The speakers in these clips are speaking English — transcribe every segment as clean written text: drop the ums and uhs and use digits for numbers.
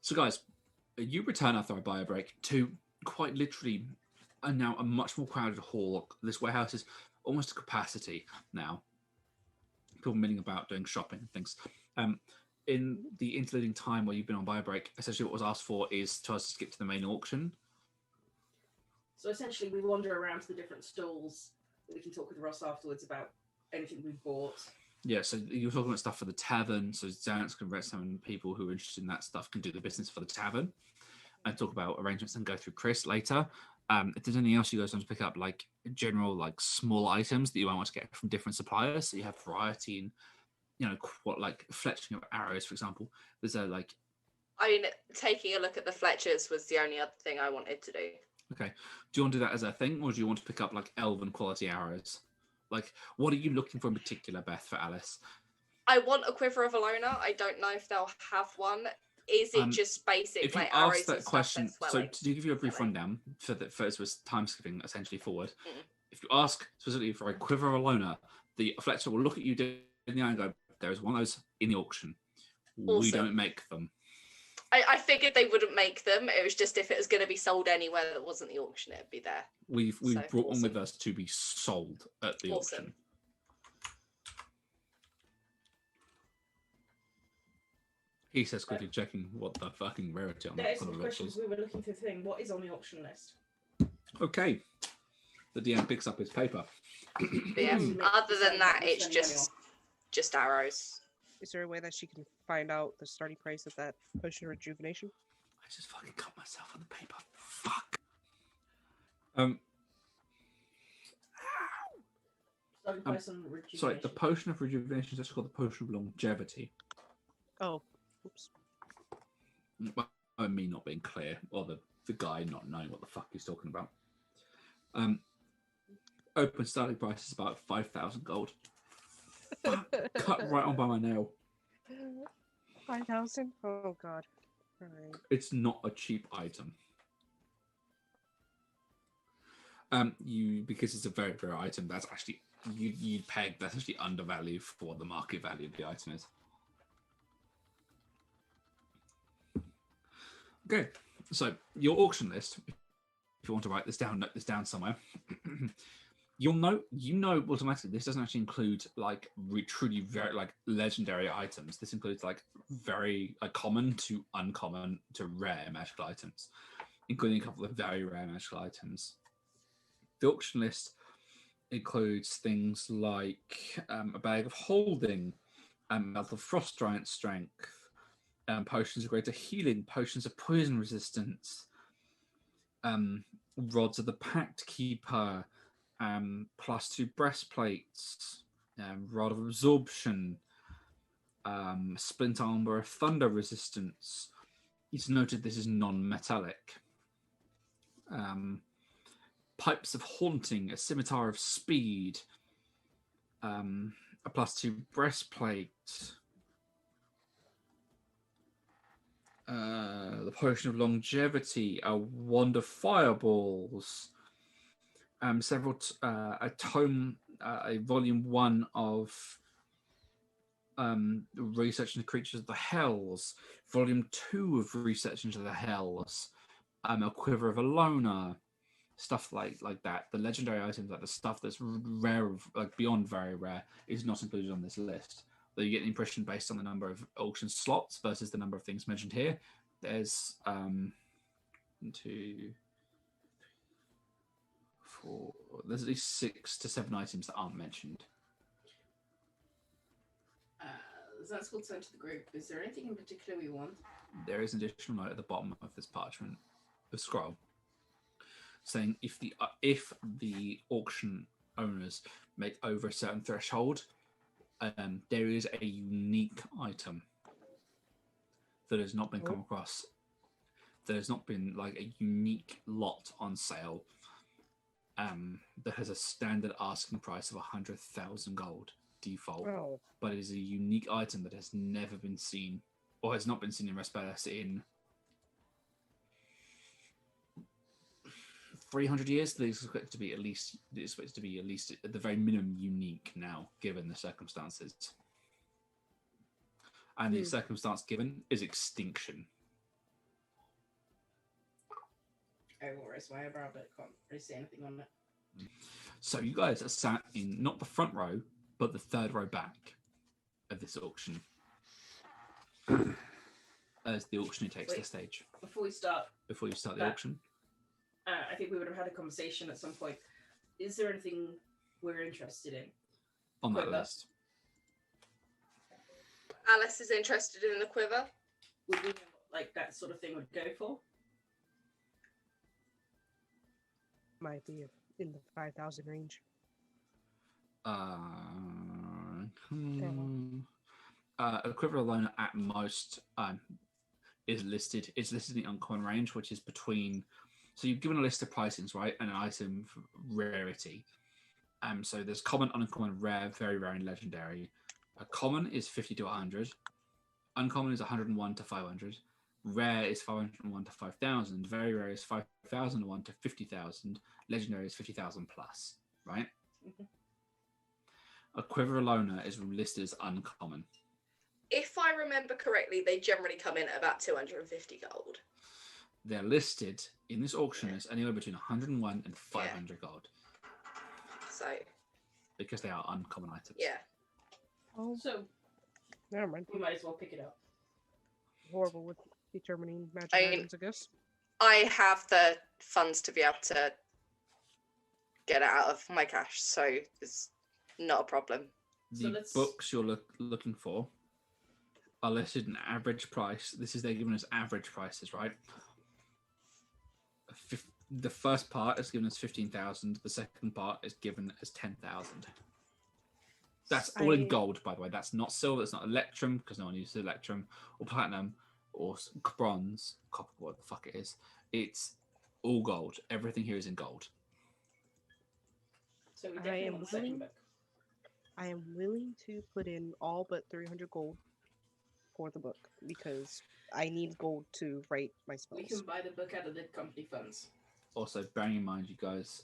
So, guys, you return after I buy a break to quite literally now a much more crowded hall. This warehouse is almost to capacity now. People milling about doing shopping and things. In the interleading time where you've been on buy a break, essentially what was asked for is to us to skip to the main auction. So essentially, we wander around to the different stalls. We can talk with Ross afterwards about anything we've bought. Yeah, so you're talking about stuff for the tavern. So Xanax can rest some people who are interested in that stuff can do the business for the tavern and talk about arrangements and go through Chris later. If there's anything else you guys want to pick up, like general, like small items that you might want to get from different suppliers, so you have variety in, what like fletching of arrows, for example. There's a like. I mean, taking a look at the Fletchers was the only other thing I wanted to do. Okay, do you want to do that as a thing, or do you want to pick up like elven quality arrows? Like, what are you looking for in particular, Beth, for Alice? I want a quiver of Alona. I don't know if they'll have one. Is it just basic? If you like ask arrows that question, so to give you a brief rundown for the first was time skipping essentially forward. If you ask specifically for a quiver of Alona, the Fletcher will look at you in the eye and go, "There is one of those in the auction. Awesome. We don't make them." I figured they wouldn't make them. It was just if it was going to be sold anywhere that wasn't the auction, it'd be there. We've brought one with us to be sold at the auction. He says quickly checking what the fucking rarity on that on the list is. We were looking through the thing. What is on the auction list? Okay. The DM picks up his paper. Yeah. Other than that, it's just arrows. Is there a way that she can find out the starting price of that potion of rejuvenation? I just fucking cut myself on the paper. Fuck. Sorry, the potion of rejuvenation is actually called the potion of longevity. Oh, oops. Me not being clear, or the guy not knowing what the fuck he's talking about. Open starting price is about 5,000 gold. Cut right on by my nail. 5,000? Oh god. Right. It's not a cheap item. Because it's a very rare item. That's actually you'd peg that's actually undervalued for what the market value of the item is. Okay, so your auction list. If you want to write this down, note this down somewhere. You know automatically this doesn't actually include like truly very like legendary items. This includes like very common to uncommon to rare magical items, including a couple of very rare magical items. The auction list includes things like a bag of holding, mouth of frost giant strength, potions of greater healing, potions of poison resistance, rods of the Pact Keeper, +2 breastplates, rod of absorption, splint armor of thunder resistance. It's noted this is non-metallic. Pipes of haunting, a scimitar of speed, a +2 breastplate, the potion of longevity, a wand of fireballs, several a tome, a volume 1 of Research into Creatures of the Hells, volume 2 of Research into the Hells, a quiver of Alona, stuff like that. The legendary items, like the stuff that's rare, like beyond very rare, is not included on this list. Though you get the impression based on the number of auction slots versus the number of things mentioned here. There's 1, 2, 4. There's at least 6 to 7 items that aren't mentioned. That's called sent to the group. Is there anything in particular we want? There is an additional note at the bottom of this parchment, the scroll, saying if the auction owners make over a certain threshold, there is a unique item that has not been come across. There has not been like a unique lot on sale that has a standard asking price of 100,000 gold default, but it is a unique item that has never been seen or has not been seen in Respelas in 300 years. They expect to be at least at the very minimum unique now, given the circumstances. And the circumstance given is extinction. I will raise my eyebrow, but can't really see anything on it. So you guys are sat in not the front row, but the third row back of this auction. As the auctioneer takes the stage. Before you start the auction. I think we would have had a conversation at some point. Is there anything we're interested in? On that list. Alice is interested in the quiver. Would we know what, like, that sort of thing would go for? Might be in the 5,000 range. A quiver alone at most is listed. It's listed in the uncommon range, which is between. So you've given a list of pricings, right, and an item rarity. So there's common, uncommon, rare, very rare, and legendary. A common is 50 to 100. Uncommon is 101 to 500. Rare is 501 to 5,000. Very rare is 5,001 to 50,000. Legendary is 50,000 plus, right? Mm-hmm. A quiver alona is listed as uncommon. If I remember correctly, they generally come in at about 250 gold. They're listed in this auction as anywhere between 101 and 500 gold. So. Because they are uncommon items. Yeah. Oh, so never mind. We might as well pick it up. Horrible with determining magic items, I guess. I have the funds to be able to get it out of my cash, so it's not a problem. The books you're looking for are listed in average price. They're given as average prices, right? The first part is given as 15,000. The second part is given as 10,000. That's all in gold, by the way. That's not silver. It's not electrum, because no one uses electrum, or platinum, or bronze, copper, what the fuck it is. It's all gold. Everything here is in gold. So we definitely want the second book. I am willing to put in all but 300 gold for the book, because I need gold to write my spells. We can buy the book out of the company funds. Also, bearing in mind, you guys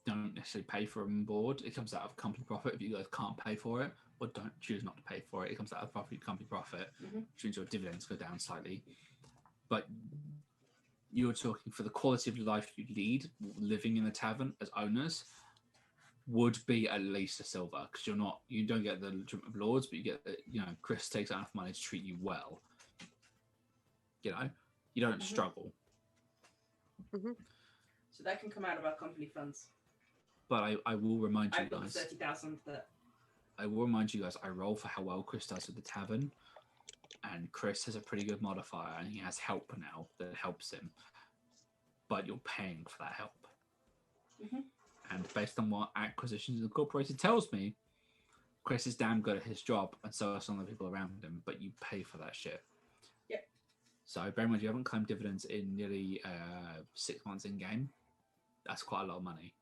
don't necessarily pay for them on board. It comes out of company profit. If you guys can't pay for it, or don't choose not to pay for it, it comes out of company profit, which means your dividends go down slightly. But you're talking for the quality of life you lead, living in the tavern as owners, would be at least a silver, because you don't get the treatment of lords, but you get Chris takes enough money to treat you well. You don't struggle. So that can come out of our company funds. But I will remind you I've got guys. 30,000 that. I will remind you guys. I roll for how well Chris does with the tavern, and Chris has a pretty good modifier, and he has help now that helps him. But you're paying for that help. And based on what Acquisitions Incorporated tells me, Chris is damn good at his job, and so are some of the people around him. But you pay for that shit. Yep. So bear in mind, you haven't claimed dividends in nearly 6 months in game. That's quite a lot of money.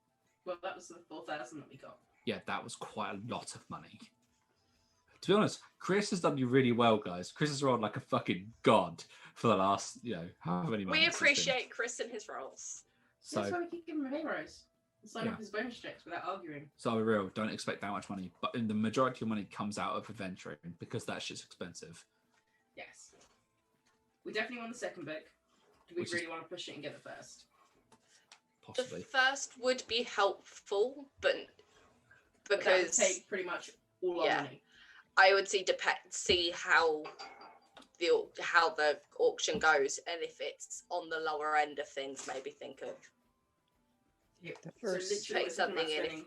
Well, that was the 4,000 that we got. Yeah, that was quite a lot of money. To be honest, Chris has done you really well, guys. Chris has rolled like a fucking god for the last, however many months. We appreciate Chris and his roles. So, that's why we keep giving him heroes. Sign up his bonus checks without arguing. So I'll be real, don't expect that much money. But the majority of money comes out of adventuring, because that shit's expensive. Yes. We definitely want the second book. Do we really want to push it and get the first? Possibly. The first would be helpful, but because that would take pretty much all our money. I would see how the auction goes, and if it's on the lower end of things, maybe think of take something in.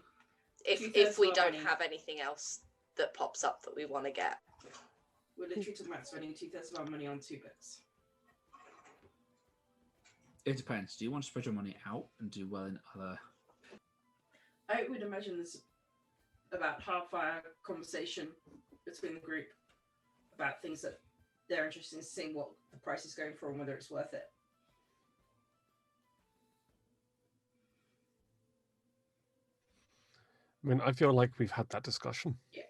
If we don't have anything else that pops up that we want to get. We're literally talking about spending 2/3 of our money on 2 books. It depends. Do you want to spread your money out and do well in other? I would imagine there's about half our conversation between the group about things that they're interested in seeing what the price is going for and whether it's worth it. I mean, I feel like we've had that discussion. Yeah.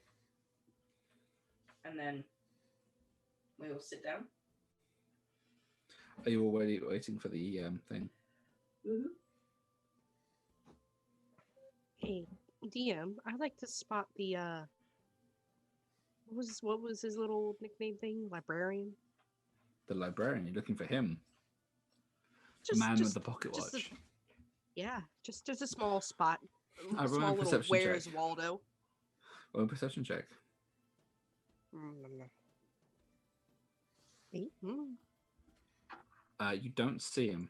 And then we all sit down. Are you already waiting for the thing? Hey, DM, I'd like to spot the what was his little nickname thing? Librarian? The librarian, you're looking for him. The man with the pocket just watch. Yeah, just a small spot. I A roll a small little perception where's check. Waldo? Roll a perception check. 8? You don't see him.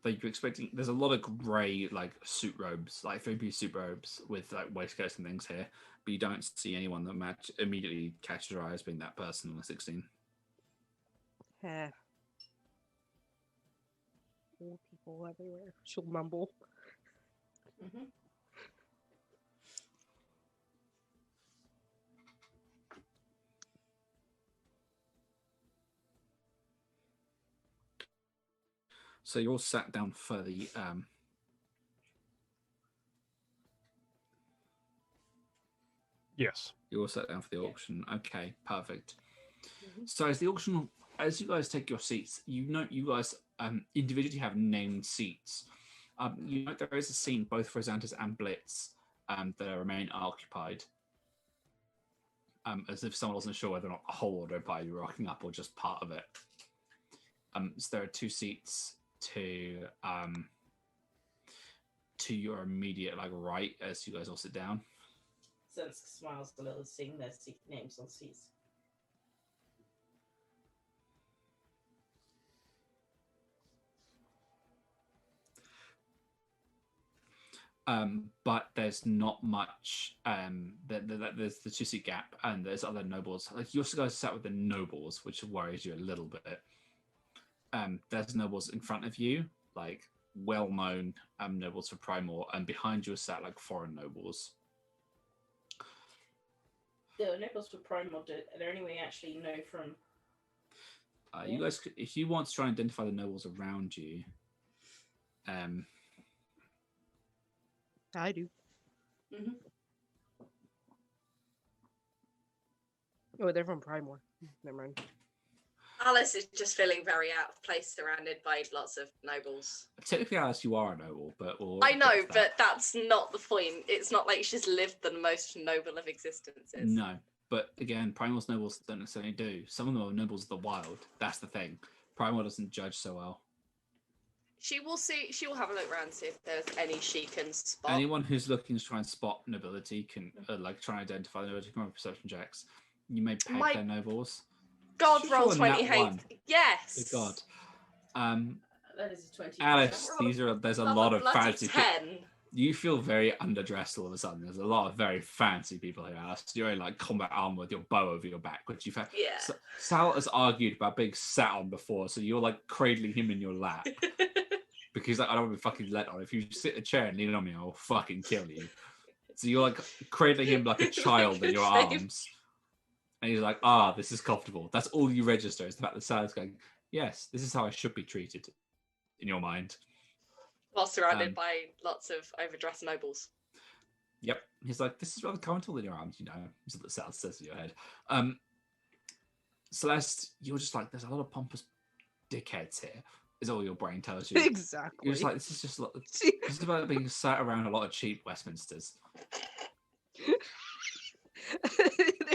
Like you're expecting, there's a lot of grey like suit robes, like 3-piece suit robes with like waistcoats and things here, but you don't see anyone that immediately catches your eye as being that person on the 16. Old people everywhere. She'll mumble. Mm-hmm. So you're all sat down for the Yes. you're all sat down for the Yeah. auction. Okay, perfect. Mhm. So as you guys take your seats, you guys individually have named seats. You know there is a scene both for Xantus and Blitz that remain occupied. As if someone wasn't sure whether or not the whole order by you rocking up or just part of it. So there are 2 seats to your immediate right as you guys all sit down. Sense smiles a little, seeing their names on seats. But there's not much. There's the 2-seat gap, and there's other nobles. Like you guys sat with the nobles, which worries you a little bit. There's nobles in front of you, like well-known nobles for Primor, and behind you are sat like foreign nobles. The nobles for Primor, are there any way you actually know from? You guys, if you want to try and identify the nobles around you, I do. Mm-hmm. Oh, they're from Primor. Never mind. Alice is just feeling very out of place, surrounded by lots of nobles. technically, Alice, you are a noble, but I know, but that's not the point. It's not like she's lived the most noble of existences. No, but again, Primal's nobles don't necessarily do. Some of them are nobles of the wild. That's the thing. Primal doesn't judge so well. She will see. She will have a look around, see if there's any she can spot. Anyone who's looking to try and spot nobility can try and identify the nobility from perception checks. You may peg their nobles. God, Should roll roll a nat 28. one. Yes. Good God. That is a 20. Alice, there's a lot of fancy 10. You feel very underdressed all of a sudden. There's a lot of very fancy people here, Alice. You're in like combat armor with your bow over your back, which you've had. Yeah. Sal has argued about being sat on before, so you're like cradling him in your lap. Because like, I don't want to be fucking let on. If you sit in a chair and lean on me, I'll fucking kill you. So you're like cradling him like a child in your arms. And he's like, this is comfortable. That's all you register is the fact that Sal's going, yes, this is how I should be treated in your mind. While surrounded by lots of overdressed nobles. Yep. He's like, this is rather comfortable in your arms, is what Sal says in your head. Celeste, you're just like, there's a lot of pompous dickheads here, is all your brain tells you. Exactly. You're just like, this is just this is about being sat around a lot of cheap Westminsters.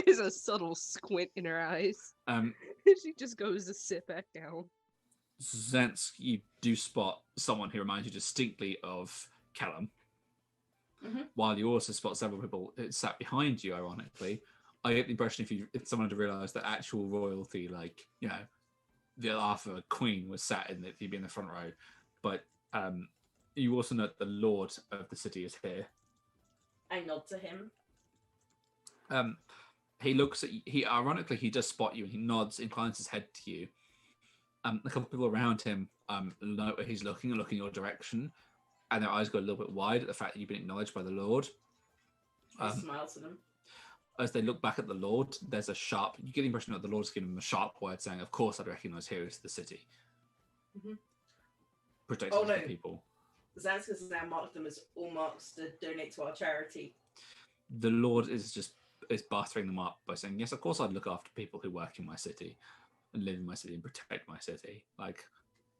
There's a subtle squint in her eyes. She just goes to sit back down. Zensk, you do spot someone who reminds you distinctly of Callum. Mm-hmm. While you also spot several people sat behind you, ironically. I get the impression if someone had realised that actual royalty, like, the Arthur Queen was sat in you'd be in the front row. But you also know that the Lord of the city is here. I nod to him. He looks at you, ironically, he does spot you and he nods, inclines his head to you. A couple of people around him know where he's looking your direction, and their eyes go a little bit wide at the fact that you've been acknowledged by the Lord. I smile to them. As they look back at the Lord, there's you get the impression that the Lord's giving them a sharp word saying, of course I'd recognise here is the city. Mm-hmm. Protecting the people. Zansk has now marked them as all marks to donate to our charity. The Lord is buttering them up by saying, yes, of course I'd look after people who work in my city and live in my city and protect my city. Like,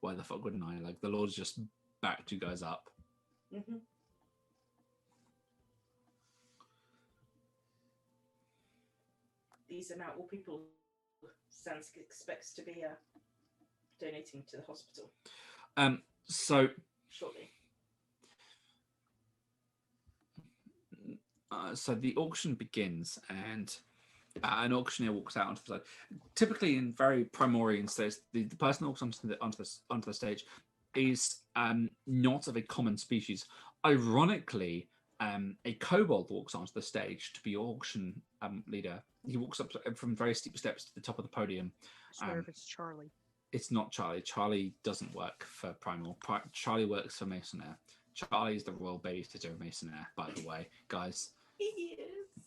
why the fuck wouldn't I? Like, the Lord's just backed you guys up. Mm-hmm. These are now all people Zansk expects to be donating to the hospital. So shortly. So the auction begins, and an auctioneer walks out onto the stage. Typically, in very Primorian states, the person who walks onto the stage is not of a common species. Ironically, a kobold walks onto the stage to be auction leader. He walks up from very steep steps to the top of the podium. I swear if it's Charlie. It's not Charlie. Charlie doesn't work for Primal. Charlie works for Masonair. Charlie is the royal babysitter of Masonair, by the way, guys. He is.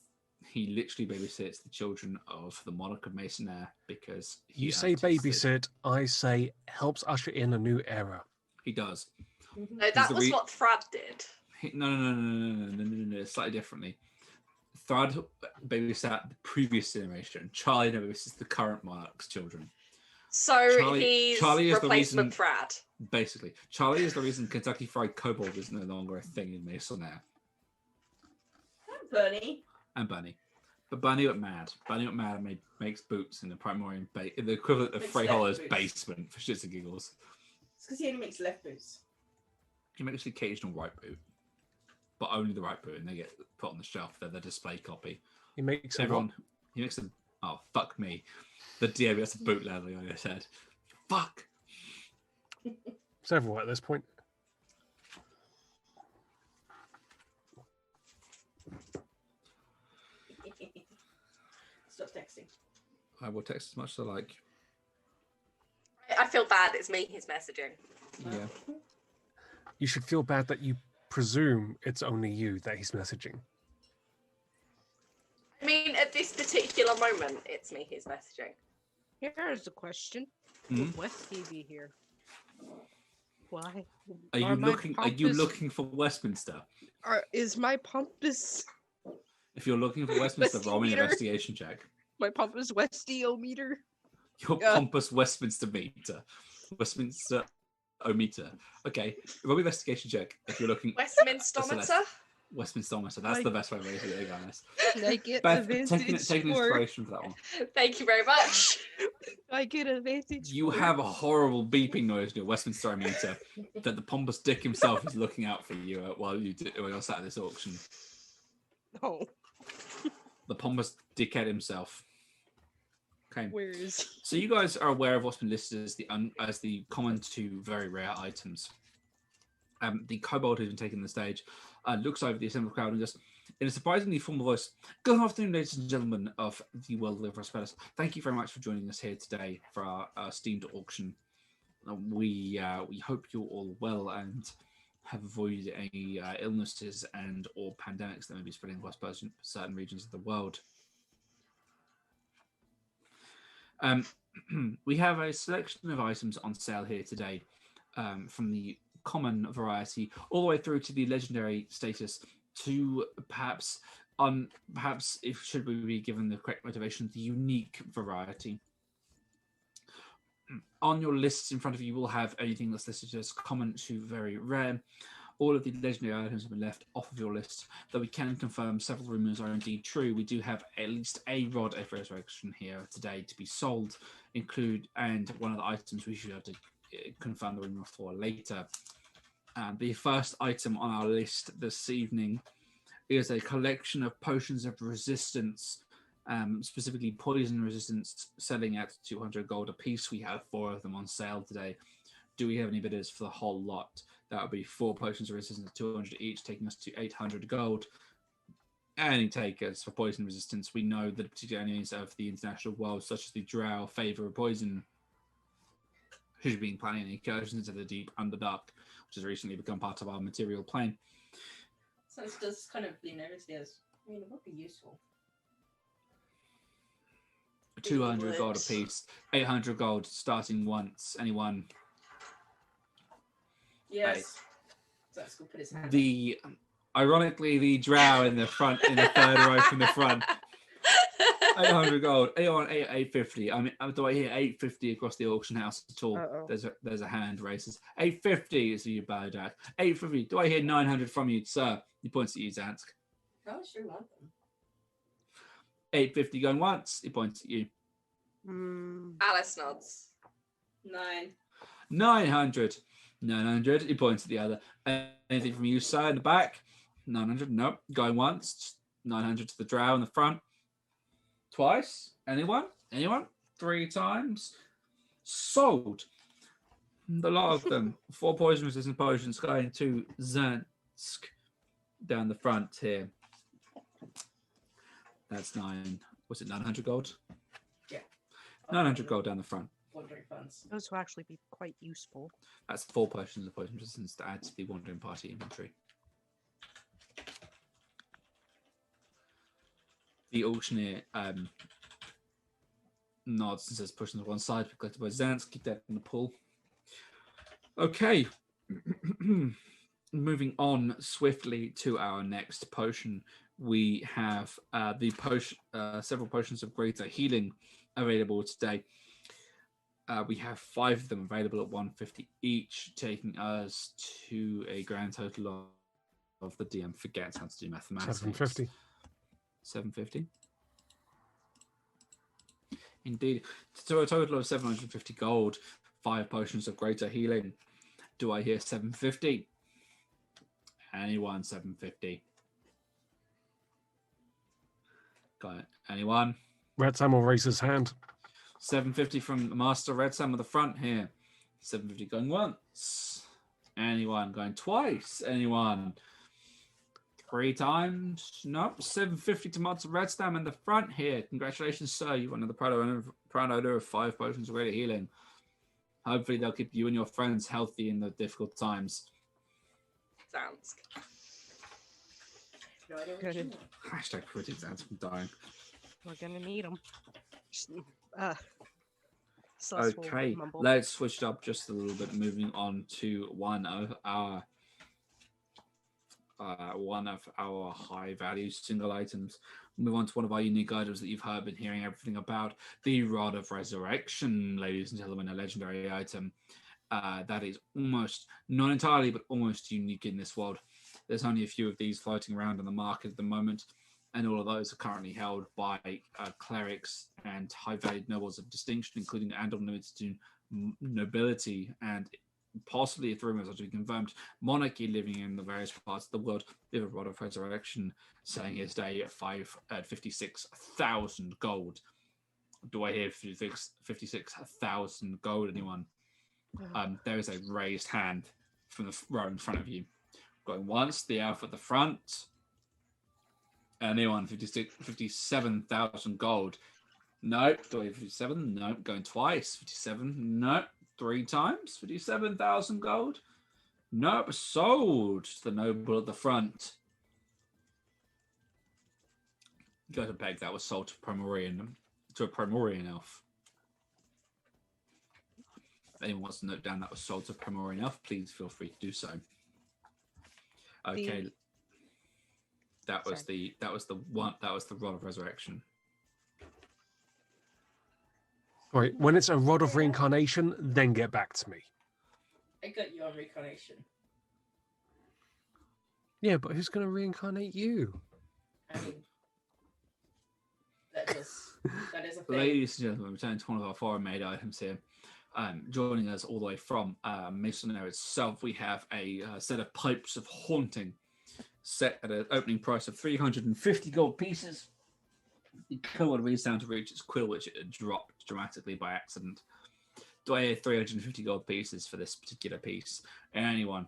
He literally babysits the children of the monarch of Masonair because You say babysit, I say helps usher in a new era. He does. No, that was what Thrad did. No, slightly differently. Thrad babysat the previous generation. Charlie now babysits the current monarch's children. So he's replacement Thrad. Basically, Charlie is the reason Kentucky Fried Kobold is no longer a thing in Masonair. Bernie. And Bunny. But Bunny went mad. Bunny went mad and makes boots in the Primorian in the equivalent of Frey Hollow's basement for shits and giggles. It's because he only makes left boots. He makes the occasional right boot. But only the right boot, and they get put on the shelf. They're the display copy. He makes everyone. He makes them. Oh, fuck me. The DM has a boot level, like I said. Fuck. It's everywhere at this point. Stop texting. I will text as much as I like. I feel bad. It's me he's messaging. Yeah. You should feel bad that you presume it's only you that he's messaging. I mean, at this particular moment, it's me he's messaging. Here's the question. Hmm? Would Westy be here? Why? Are you looking for Westminster? Is my pompous... If you're looking for Westminster, roll me an investigation check. My pompous Westio-meter? Your pompous Westminster meter. Westminster meter. Okay, roll me an investigation check if you're looking... Westminster-meter? Westminster, that's the best way to raise it, guys. Can I get Beth, a vantage take an inspiration for that one. Thank you very much. I get a vantage You have a horrible beeping noise in your Westminster meter that the pompous dick himself is looking out for you while you're sat at this auction. No. The pompous dickhead himself. Okay. Where is he? So you guys are aware of what's been listed as the common to very rare items. The kobold who's been taking the stage looks over the assembled crowd and just, in a surprisingly formal voice, "Good afternoon, ladies and gentlemen of the world of Prospectus. Thank you very much for joining us here today for our esteemed auction. We hope you're all well and have avoided any illnesses and or pandemics that may be spreading across certain regions of the world. We have a selection of items on sale here today, from the common variety all the way through to the legendary status to perhaps if should we be given the correct motivation, the unique variety. On your lists in front of you, will have anything that's listed as common to very rare. All of the legendary items have been left off of your list, though we can confirm several rumors are indeed true. We do have at least a rod of resurrection here today to be sold, and one of the items we should have to confirm the rumor for later. The first item on our list this evening is a collection of potions of resistance, specifically poison resistance, selling at 200 gold a piece. We have 4 of them on sale today. Do we have any bidders for the whole lot? That would be 4 potions of resistance at 200 each, taking us to 800 gold. Any takers for poison resistance? We know that particular enemies of the international world, such as the Drow, favour poison, who's been planning incursions into the deep Underdark, which has recently become part of our material plane. So it's just kind of be noticed as, I mean, it would be useful. 200 gold a piece, 800 gold starting once. Anyone? Yes. So let's go put his hand. Ironically, the drow in the front, in the third row from the front. 800 gold. 850. I mean, do I hear 850 across the auction house at all? There's a hand raises. 850 is you, Badak. 850. Do I hear 900 from you, sir? He points at you, Zansk. I sure want them. 850 going once. He points at you. Alice nods. 9. 900. 900. He points at the other. Anything from you, sir, in the back? 900. Nope. Going once. 900 to the drow in the front. Twice. Anyone? Anyone? 3 times. Sold. The lot of them. 4 poison resistant potions going to Zansk down the front here. That's 9. Was it 900 gold? Yeah. 900 gold down the front. Wandering funds. Those will actually be quite useful. That's 4 potions of poison resistance to add to the wandering party inventory. The auctioneer nods and says, pushing to one side, collected by Zansk, keep that in the pool. Okay. Moving on swiftly to our next potion. We have several potions of greater healing available today. We have 5 of them available at 150 each, taking us to a grand total of the DM forgets how to do mathematics. 750. 750. Indeed. So a total of 750 gold, 5 potions of greater healing. Do I hear 750? Anyone 750? Got it. Anyone? Red Sam will raise his hand. 750 from the Master Red Sam at the front here. 750 going once. Anyone going twice? Anyone? 3 times? Nope. 750 to Master Red Sam in the front here. Congratulations, sir. You've won the proud owner of 5 potions of greater healing. Hopefully they'll keep you and your friends healthy in the difficult times. Sounds. No idea what Good. you want. Hashtag predicting Zansk from dying. We're gonna need them. Okay, let's switch it up just a little bit. Moving on to one of our high value single items. Move on to one of our unique items that you've been hearing everything about, the Rod of Resurrection, ladies and gentlemen, a legendary item that is almost, not entirely, but almost unique in this world. There's only a few of these floating around on the market at the moment, and all of those are currently held by clerics and high-valued nobles of distinction, including and unlimited to nobility and possibly, if rumors are to be confirmed, monarchy living in the various parts of the world. We have a Rod of Resurrection selling his day at 56,000 gold. Do I hear 56,000 gold? Anyone? There is a raised hand from the row in front of you. Going once, the elf at the front. Anyone? 57,000 gold. No. Do I hear 57? No. Going twice. 57. No. 3 times. 57,000 gold. Nope. Sold. The noble at the front. Got a beg that was sold to a Primorian elf. If anyone wants to note down that was sold to a Primorian elf, please feel free to do so. Okay. That was the Rod of Resurrection. Right, when it's a Rod of Reincarnation, then get back to me. I got you on reincarnation. Yeah, but who's going to reincarnate you? I mean, that is a thing. Ladies and gentlemen, returning to one of our foreign-made items here. Joining us all the way from Masonry itself, we have a set of pipes of haunting, set at an opening price of 350 gold pieces. The code reads down to reach its quill, which it dropped dramatically by accident. Do I hear 350 gold pieces for this particular piece? Anyone?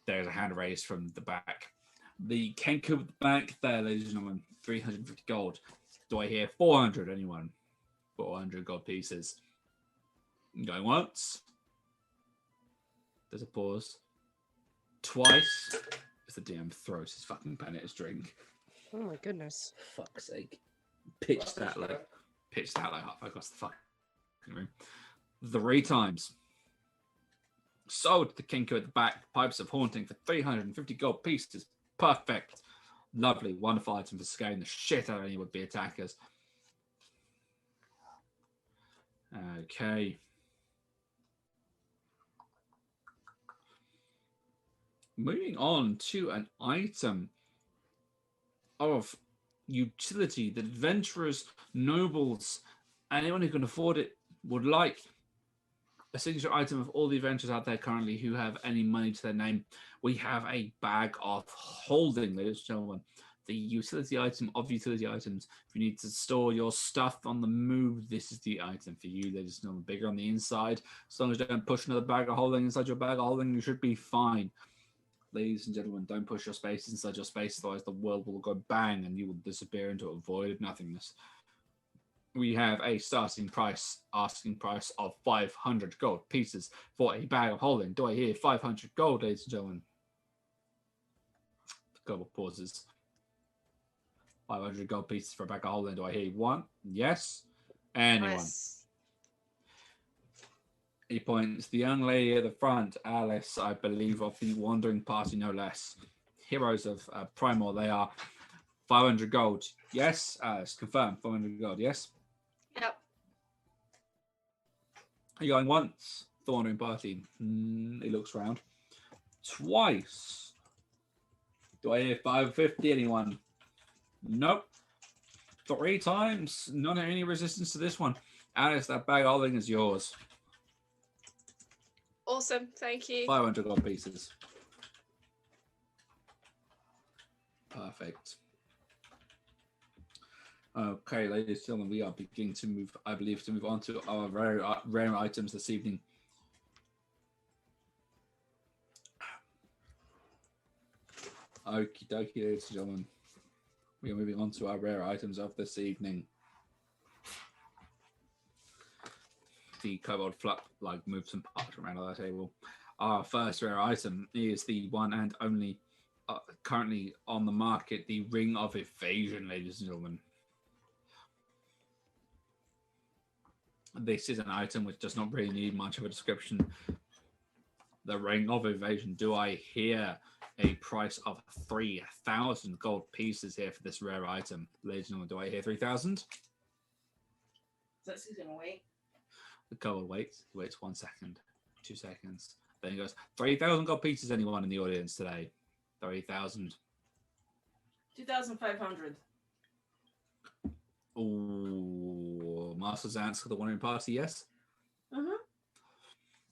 There's a hand raised from the back. The Kenku at the back there, ladies and gentlemen, 350 gold. Do I hear 400? Anyone? 400 gold pieces. Going once. There's a pause. Twice. As the DM throws his fucking pen at his drink. Oh my goodness. Fuck's sake. Pitch that like halfway across the fucking room. 3 times. Sold the Kenku at the back. Pipes of haunting for 350 gold pieces. Perfect. Lovely. Wonderful item for scaring the shit out of any would-be attackers. Okay. Moving on to an item of utility that adventurers, nobles, anyone who can afford it would like. a signature item of all the adventurers out there currently who have any money to their name. We have a bag of holding, ladies and gentlemen. The utility item of utility items. If you need to store your stuff on the move, this is the item for you. Ladies and gentlemen, bigger on the inside. As long as you don't push another bag of holding inside your bag of holding, you should be fine. Ladies and gentlemen, don't push your space inside your space, otherwise the world will go bang and you will disappear into a void of nothingness. We have a asking price of 500 gold pieces for a bag of holding. Do I hear 500 gold, ladies and gentlemen? A couple pauses. 500 gold pieces for a bag of holding. Do I hear one? Yes. Anyone? Nice. He points. The young lady at the front, Alice, I believe, of the Wandering Party, no less. Heroes of Primor, they are 500 gold. Yes, Alice, confirm. 500 gold, yes? Yep. Are you going once? The Wandering Party. He looks round. Twice. Do I hear 550? Anyone? Nope. 3 times. Not any resistance to this one. Alice, that bag of holding is yours. Awesome. Thank you. 500 gold pieces. Perfect. Okay, ladies and gentlemen, we are beginning to move, I believe, to move on to our rare items this evening. Okie dokie, ladies and gentlemen. We are moving on to our rare items of this evening. The kobold flap moves some parchment around on that table. Our first rare item is the one and only currently on the market, the Ring of Evasion, ladies and gentlemen. This is an item which does not really need much of a description. The Ring of Evasion. Do I hear a price of 3,000 gold pieces here for this rare item? Ladies and gentlemen, do I hear 3,000? Is that Susan gonna wait? The kobold waits. He waits 1 second, 2 seconds. Then he goes, 3,000 gold pieces, anyone in the audience today? 3,000. 2,500. Ooh, Master Zansk, the Wandering Party, yes? Uh-huh.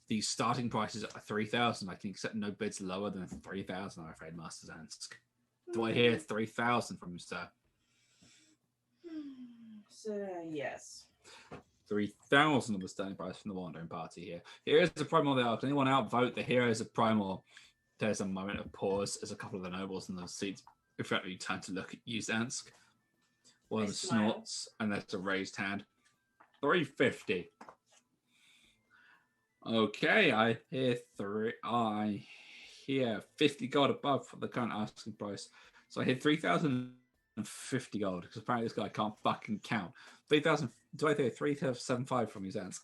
The starting prices are 3,000. I can accept no bids lower than 3,000, I'm afraid, Master Zansk. Do I hear 3,000 from you, sir? So, yes. 3,000 of the starting price from the Wandering Party here. Heroes of Primor, they are. Can anyone outvote the Heroes of Primor? There's a moment of pause as a couple of the nobles in those seats effectively turn to look at you, Zansk. One of them snorts, and there's a raised hand. 350. Okay, I hear 50 gold above for the current asking price. So I hear 3,050 gold, because apparently this guy can't fucking count. 3,000. Do I hear 3,775 from you, Zansk?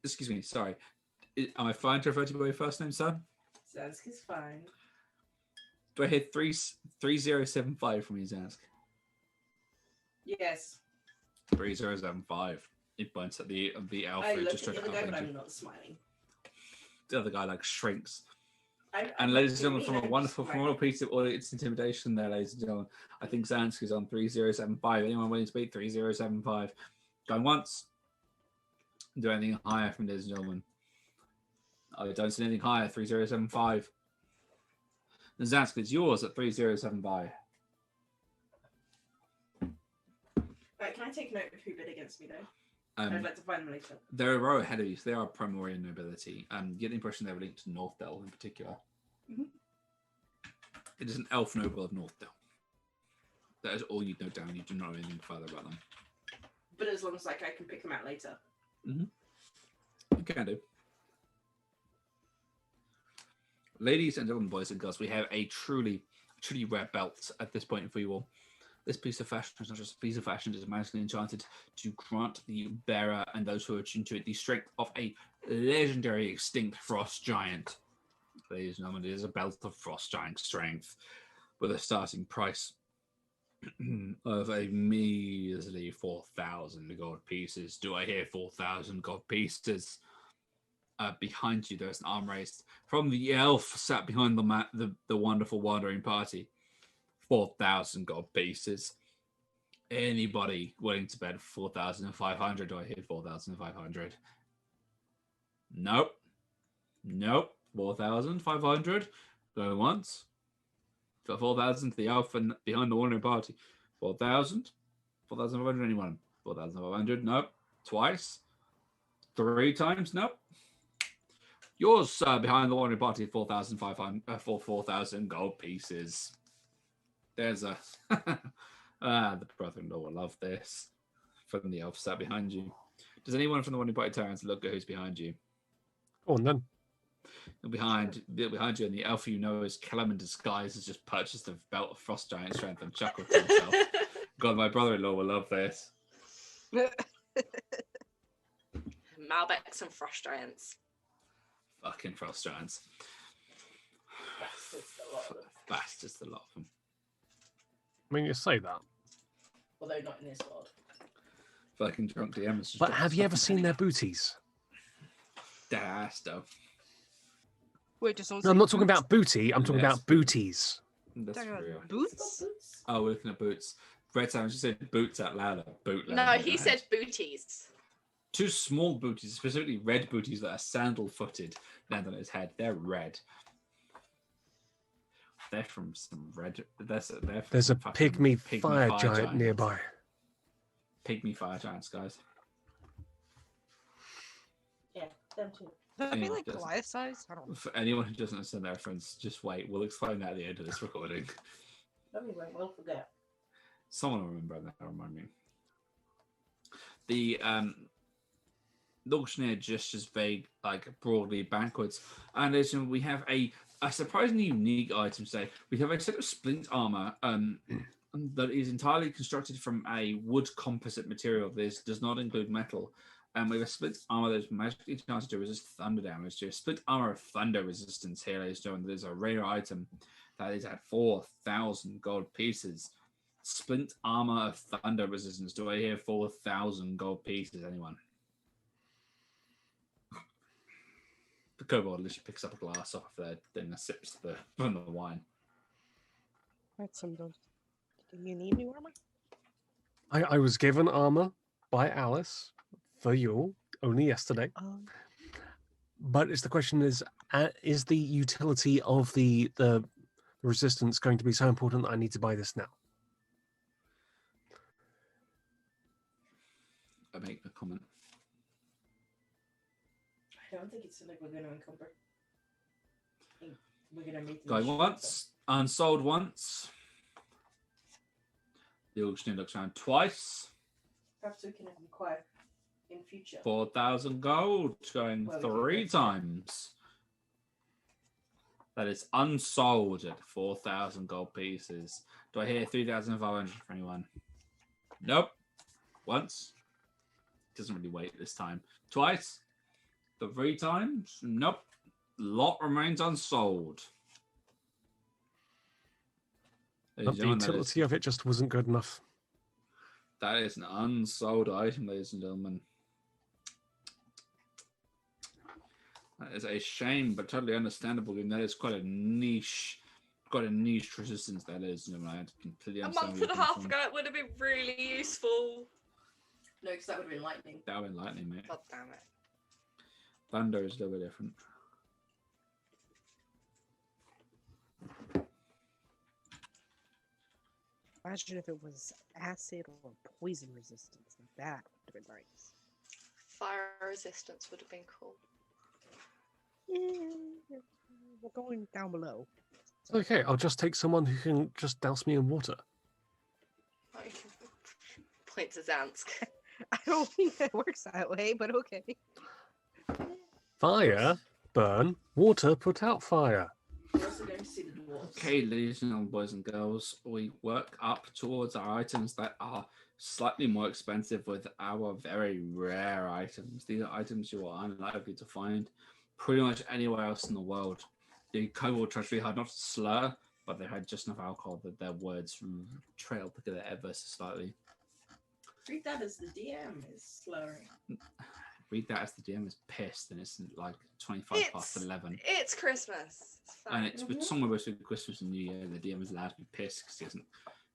Excuse me, sorry. Am I fine to refer to you by your first name, sir? Zansk is fine. Do I hear 3,075 from you, Zansk? Yes. 3,075. It points at the elf. I who look just at the tried other to guy, but outrange I'm you. not smiling. The other guy shrinks. And And ladies and gentlemen, from a wonderful piece of audience intimidation there, ladies and gentlemen, I think Zansk is on 3,075. Anyone willing to beat 3,075? Going once. Do anything higher from ladies and gentlemen. I don't see anything higher. 3,075. Zansk, it's yours at 3,075. Right, can I take note of who bid against me, though? I'd like to find them later. They're a row ahead of you, so they are Primorian nobility. You get the impression they're linked to Northdale in particular. Mm-hmm. It is an elf noble of Northdale. That is all you note down. You do not know anything further about them. But as long as I can pick them out later. Mm-hmm. You can do. Ladies and gentlemen, boys and girls, we have a truly rare belt at this point for you all. This piece of fashion is not just a piece of fashion, it is magically enchanted to grant the bearer and those who are attuned to it the strength of a legendary extinct frost giant. Ladies and gentlemen, it is a belt of frost giant strength with a starting price of a measly 4,000 gold pieces. Do I hear 4,000 gold pieces? Behind you, there's an arm raised from the elf sat behind the wonderful Wandering Party. 4,000 gold pieces. Anybody willing to bet 4,500? Do I hear 4,500? Nope. Nope. 4,500. Going once. For 4,000 to the elf and behind the wandering party. 4,000. 4,500. Anyone? 4,500. Nope. Twice. 3 times. Nope. Yours, behind the wandering party. 4,500 for 4,000 gold pieces. There's a. The brother-in-law will love this. From the elf sat behind you. Does anyone from the wandering party turn to look at who's behind you? Go on then. Behind you, and the elf you know is Kellum in disguise has just purchased a belt of frost giant strength and chuckled to himself. God, my brother-in-law will love this. Malbecs and frost giants. Fucking frost giants. Bastards, the lot of them. I mean, you say that. Although not in this world. Fucking drunk DMs. But have you ever seen their booties? Dead stuff. Wait, just No, I'm not talking about booty. I'm talking about booties. That's real. Boots? Oh, we're looking at boots. Red Sam just said boots out loud. Boot loud. No, he said booties. 2 small booties, specifically red booties that are sandal-footed, land on his head. They're red. They're from some red. They're There's a from pygmy fucking fire giant giants. nearby. Pygmy fire giants, guys. Yeah, them too. That'd be Anyone like doesn't. Goliath size? I don't know. For anyone who doesn't understand that reference, just wait. We'll explain that at the end of this recording. Lovely won't well forget. Someone will remember that. Remind me. The auctioneer gestures vague, like broadly backwards, and we have a surprisingly unique item today. We have a set of splint armor that is entirely constructed from a wood composite material. This does not include metal. And we have a split armor that is magically charged to resist thunder damage. A split armor of thunder resistance here, ladies and gentlemen. That is a rare item that is at 4,000 gold pieces. Splint armor of thunder resistance. Do I hear 4,000 gold pieces? Anyone? The kobold literally picks up a glass off there, then sips from the wine. That's some those. Do you need new armor? I was given armor by Alice for Yule only yesterday. But the question is the utility of the resistance going to be so important that I need to buy this now? I make the comment. I don't think it's something we're going to encumber. I think we're going to meet Going once, unsold once. The auctioneer looks around twice. Perhaps we can inquire in future. 4,000 gold, going Well, 3 times. That is unsold at 4,000 gold pieces. Do I hear 3,500 for anyone? Nope. Once. Doesn't really wait this time. Twice. 3 times. Nope. Lot remains unsold. But the utility of it just wasn't good enough. That is an unsold item, ladies and gentlemen. That is a shame, but totally understandable. And that is quite a niche resistance. That is, I completely A understand. month and a half ago, it would have been really useful. No, because that would have been lightning. That would have been lightning, mate. God damn it. Thunder is a little bit different. Imagine if it was acid or poison resistance. That would have been nice. Fire resistance would have been cool. We're going down below. Okay, I'll just take someone who can just douse me in water. Point to Zansk. I don't think that works that way, but okay. Fire, burn, water, put out fire. We're also going to see the dwarves. Okay, ladies and gentlemen, boys and girls, we work up towards our items that are slightly more expensive with our very rare items. These are items you are unlikely to find pretty much anywhere else in the world. The kobold tried really hard not to slur, but they had just enough alcohol that their words trailed together ever so slightly. Treat that as the DM is slurring. Read that as the DM is pissed, and it's like 25 past 11. It's Christmas. It's fine. And it's somewhere between Christmas and New Year. The DM is allowed to be pissed because he hasn't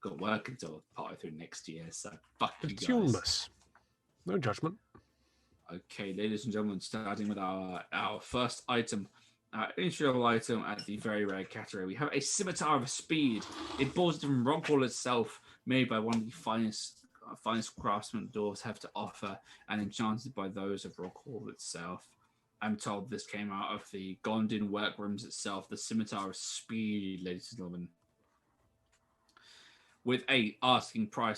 got work until partway through next year. So fuck you It's guys. Yulmus. No judgment. Okay, ladies and gentlemen, starting with our first item, our entry-level item at the very rare category, we have a scimitar of speed. It borns from Rockwall itself, made by one of the finest craftsmen dwarves have to offer, and enchanted by those of Rockwall itself. I'm told this came out of the Gondin workrooms itself, the scimitar of speed, ladies and gentlemen. With a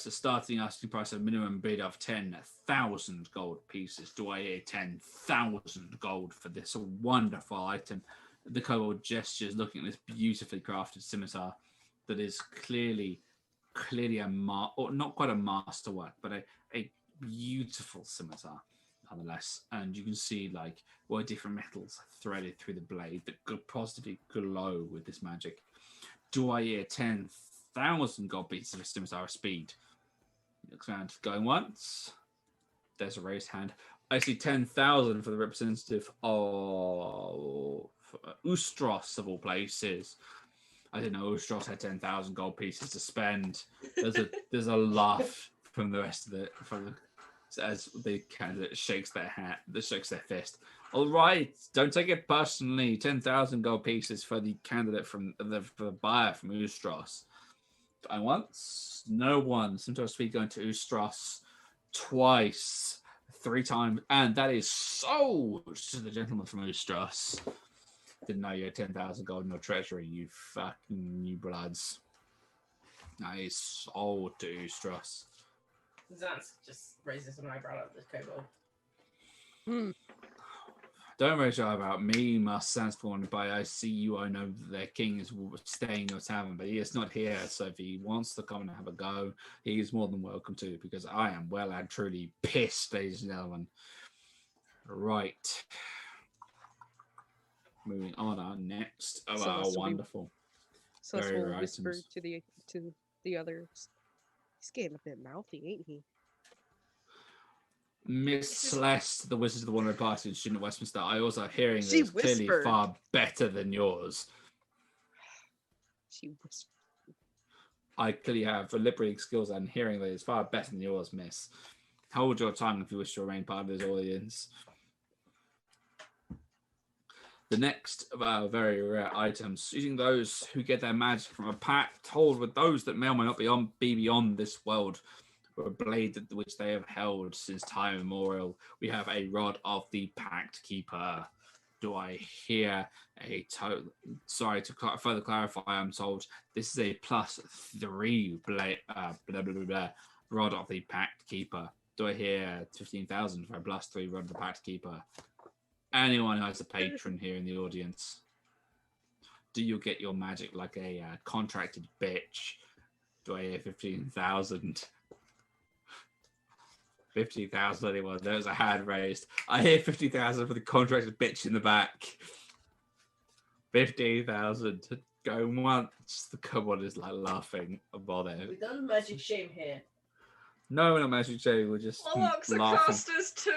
starting asking price of minimum bid of 10,000 gold pieces. Do I hear 10,000 gold for this wonderful item? The kobold gestures, looking at this beautifully crafted scimitar that is clearly or not quite a masterwork, but a beautiful scimitar nonetheless. And you can see like where different metals are threaded through the blade that could positively glow with this magic. Do I hear 10,000 gold pieces of scimitar of speed? Looks around, going once. There's a raised hand. I see 10,000 for the representative of Ustros of all places. I didn't know Ustros had 10,000 gold pieces to spend. There's a laugh from the rest of as the candidate shakes their fist. All right, don't take it personally. 10,000 gold pieces for the candidate for the buyer from Ustros. I once, no one. Sometimes we going to Ustros twice, 3 times, and that is sold to the gentleman from Ustros. Didn't know you had 10,000 gold in your treasury, you fucking new bloods. That is sold to Ustros. Zance just raises an eyebrow at the kobold. Don't raise your eyebrow. Me must transform by I see you. I know that their king is staying in your tavern, but he is not here. So if he wants to come and have a go, he is more than welcome to, because I am well and truly pissed, ladies and gentlemen. Right. Moving on, our next of our wonderful. Celeste will whisper to the others. He's getting a bit mouthy, ain't he? Miss Celeste, the Wizard of the Wandering Party, student at Westminster. I also hearing She this clearly whispered. far better than yours. She whispered. I clearly have liberating skills and hearing that is far better than yours, miss. Hold your tongue if you wish to remain part of this audience. The next of our very rare items, using those who get their magic from a pact, hold with those that may or may not be beyond this world, or a blade which they have held since time immemorial. We have a rod of the Pact Keeper. Do I hear a sorry, to further clarify, I'm told this is a +3 blade, rod of the Pact Keeper. Do I hear 15,000 for a +3 rod of the Pact Keeper? Anyone who has a patron here in the audience? Do you get your magic like a contracted bitch? Do I hear 15,000? 50,000 anyone? There's a hand raised. I hear 50,000 for the contracted bitch in the back. 50,000. Going once. The kobold is like laughing about there. We done magic shame here. No, we're not magic shaming. We're just laughing. Casters too.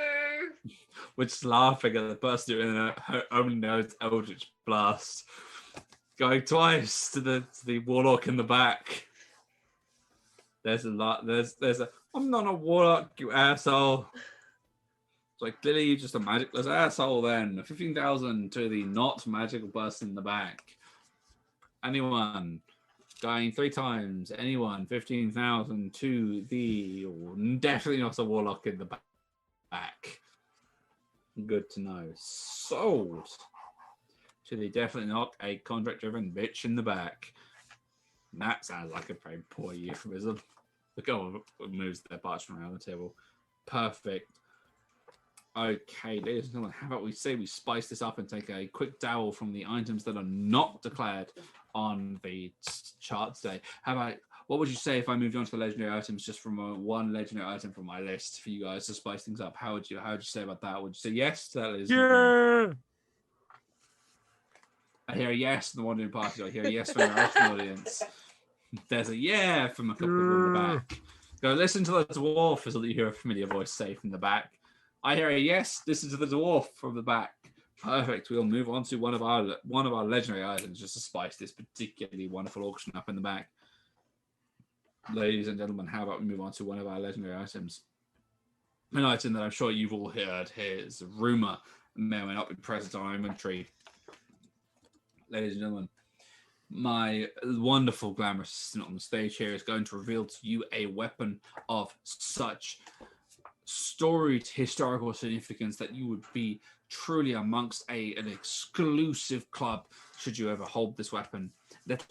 We're just laughing at the person who only knows Eldritch Blast. Going twice to the warlock in the back. There's a lot. There's a. I'm not a warlock, you asshole. It's like, clearly you're just a magicless asshole then. 15,000 to the not magical person in the back. Anyone? Going 3 times. Anyone? 15,000 to the definitely not a warlock in the back. Good to know. Sold to the definitely not a contract-driven bitch in the back. That sounds like a very poor euphemism. The girl moves their parchment around the table. Perfect. Okay, ladies and gentlemen, how about we say we spice this up and take a quick dabble from the items that are not declared on the chart today. How about, what would you say if I moved on to the legendary items, just from one legendary item from my list for you guys to spice things up? How would you say about that? Would you say yes to that? Yeah. I hear a yes from the Wandering Party. I hear a yes from the rest of the audience. There's a yeah from a couple in the back. Go listen to the dwarf, as you hear a familiar voice say from the back. I hear a yes. Listen to the dwarf from the back. Perfect. We'll move on to one of our legendary items, just to spice this particularly wonderful auction up in the back. ladies and gentlemen, how about we move on to one of our legendary items? An item that I'm sure you've all heard here is a rumor may or may not be present on our inventory. Ladies and gentlemen, my wonderful glamorous assistant on the stage here is going to reveal to you a weapon of such storied historical significance that you would be truly amongst an exclusive club should you ever hold this weapon, let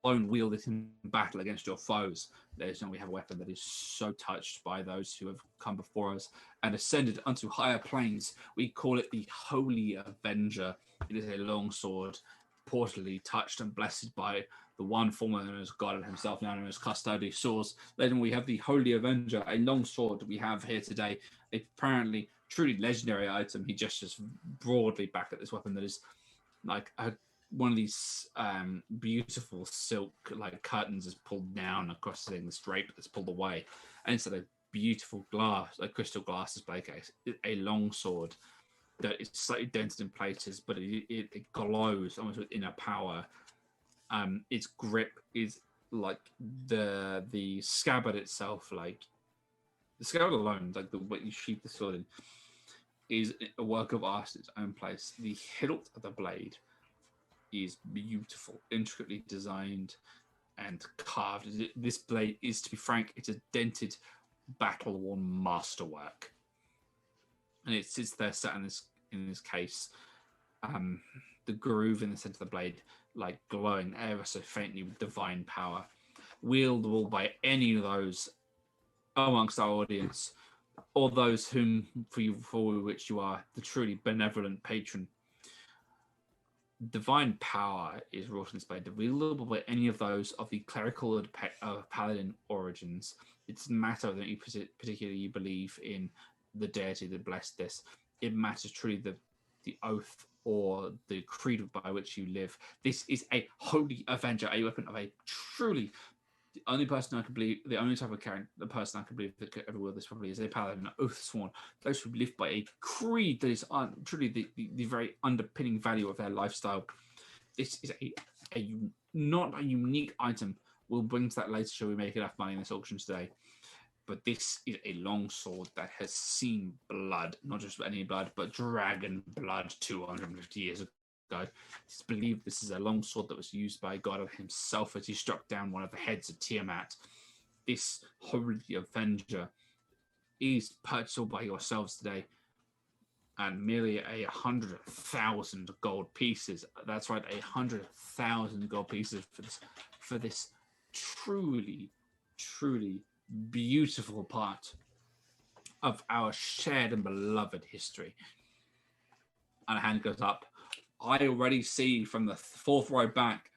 alone wield it in battle against your foes. There's no, we have a weapon that is so touched by those who have come before us and ascended unto higher planes. We call it the Holy Avenger. It is a long sword, portally touched and blessed by the one formerly known as God himself, now known as Custody Swords. Then we have the Holy Avenger, a long sword we have here today, apparently truly legendary item. He gestures broadly back at this weapon that is like one of these beautiful silk like curtains is pulled down across the thing, this drape that's pulled away, and instead of beautiful glass, like crystal glass display case, a long sword that is slightly dented in places, but it glows almost with inner power. Its grip is like the scabbard itself, like the scabbard alone, like the way you sheath the sword in, is a work of art in its own place. The hilt of the blade is beautiful, intricately designed and carved. This blade is, to be frank, it's a dented, battle-worn masterwork, and it sits there sat in this case. The groove in the center of the blade, like glowing ever so faintly with divine power, wieldable by any of those amongst our audience, or those whom for which you are the truly benevolent patron. Divine power is wrought in this blade, wieldable by any of those of the clerical or paladin origins. It's a matter that you particularly believe in the deity that blessed this. It matters truly the oath or the creed by which you live. This is a Holy Avenger, a weapon of a truly the only person I can believe, the only type of character, the person I can believe that could ever wield this probably is a paladin, an oath sworn. Those who live by a creed that is truly the very underpinning value of their lifestyle. This is not a unique item. We'll bring to that later. Shall we make enough money in this auction today? But this is a long sword that has seen blood, not just any blood, but dragon blood 250 years ago. It's believed this is a long sword that was used by God himself as he struck down one of the heads of Tiamat. This Holy Avenger is purchasable by yourselves today, and merely 100,000 gold pieces. That's right, 100,000 gold pieces for this truly beautiful part of our shared and beloved history. And a hand goes up. I already see from the fourth row back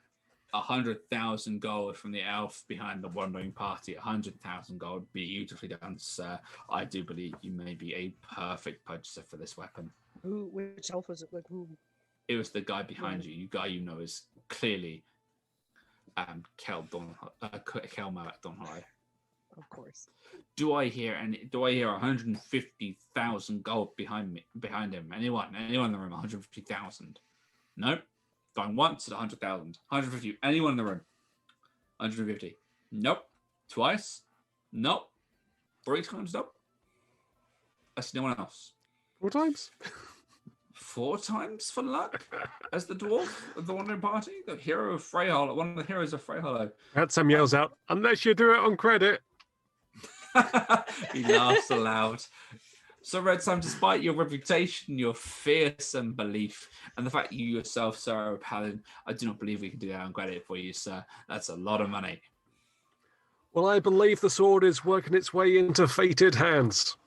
100,000 gold from the elf behind the wandering party. 100,000 gold, beautifully done, sir. I do believe you may be a perfect purchaser for this weapon. Which elf was it? Like who? It was the guy behind you. You guy you know is clearly Kel Malak Donhai. Of course. Do I hear 150,000 gold behind him? Anyone in the room? 150,000. Nope. Going once at 100,000. 150. Anyone in the room? 150. Nope. Twice. Nope. 3 times. Nope. I see no one else. 4 times. 4 times for luck as the dwarf of the wandering party, the hero of Freyhollow, one of the heroes of Freyhollow. Sam yells out, "Unless you do it on credit." He laughs aloud. So, Red Sam, despite your reputation, your fearsome belief, and the fact you yourself, sir, are a paladin, I do not believe we can do that on credit for you, sir. That's a lot of money. Well, I believe the sword is working its way into fated hands.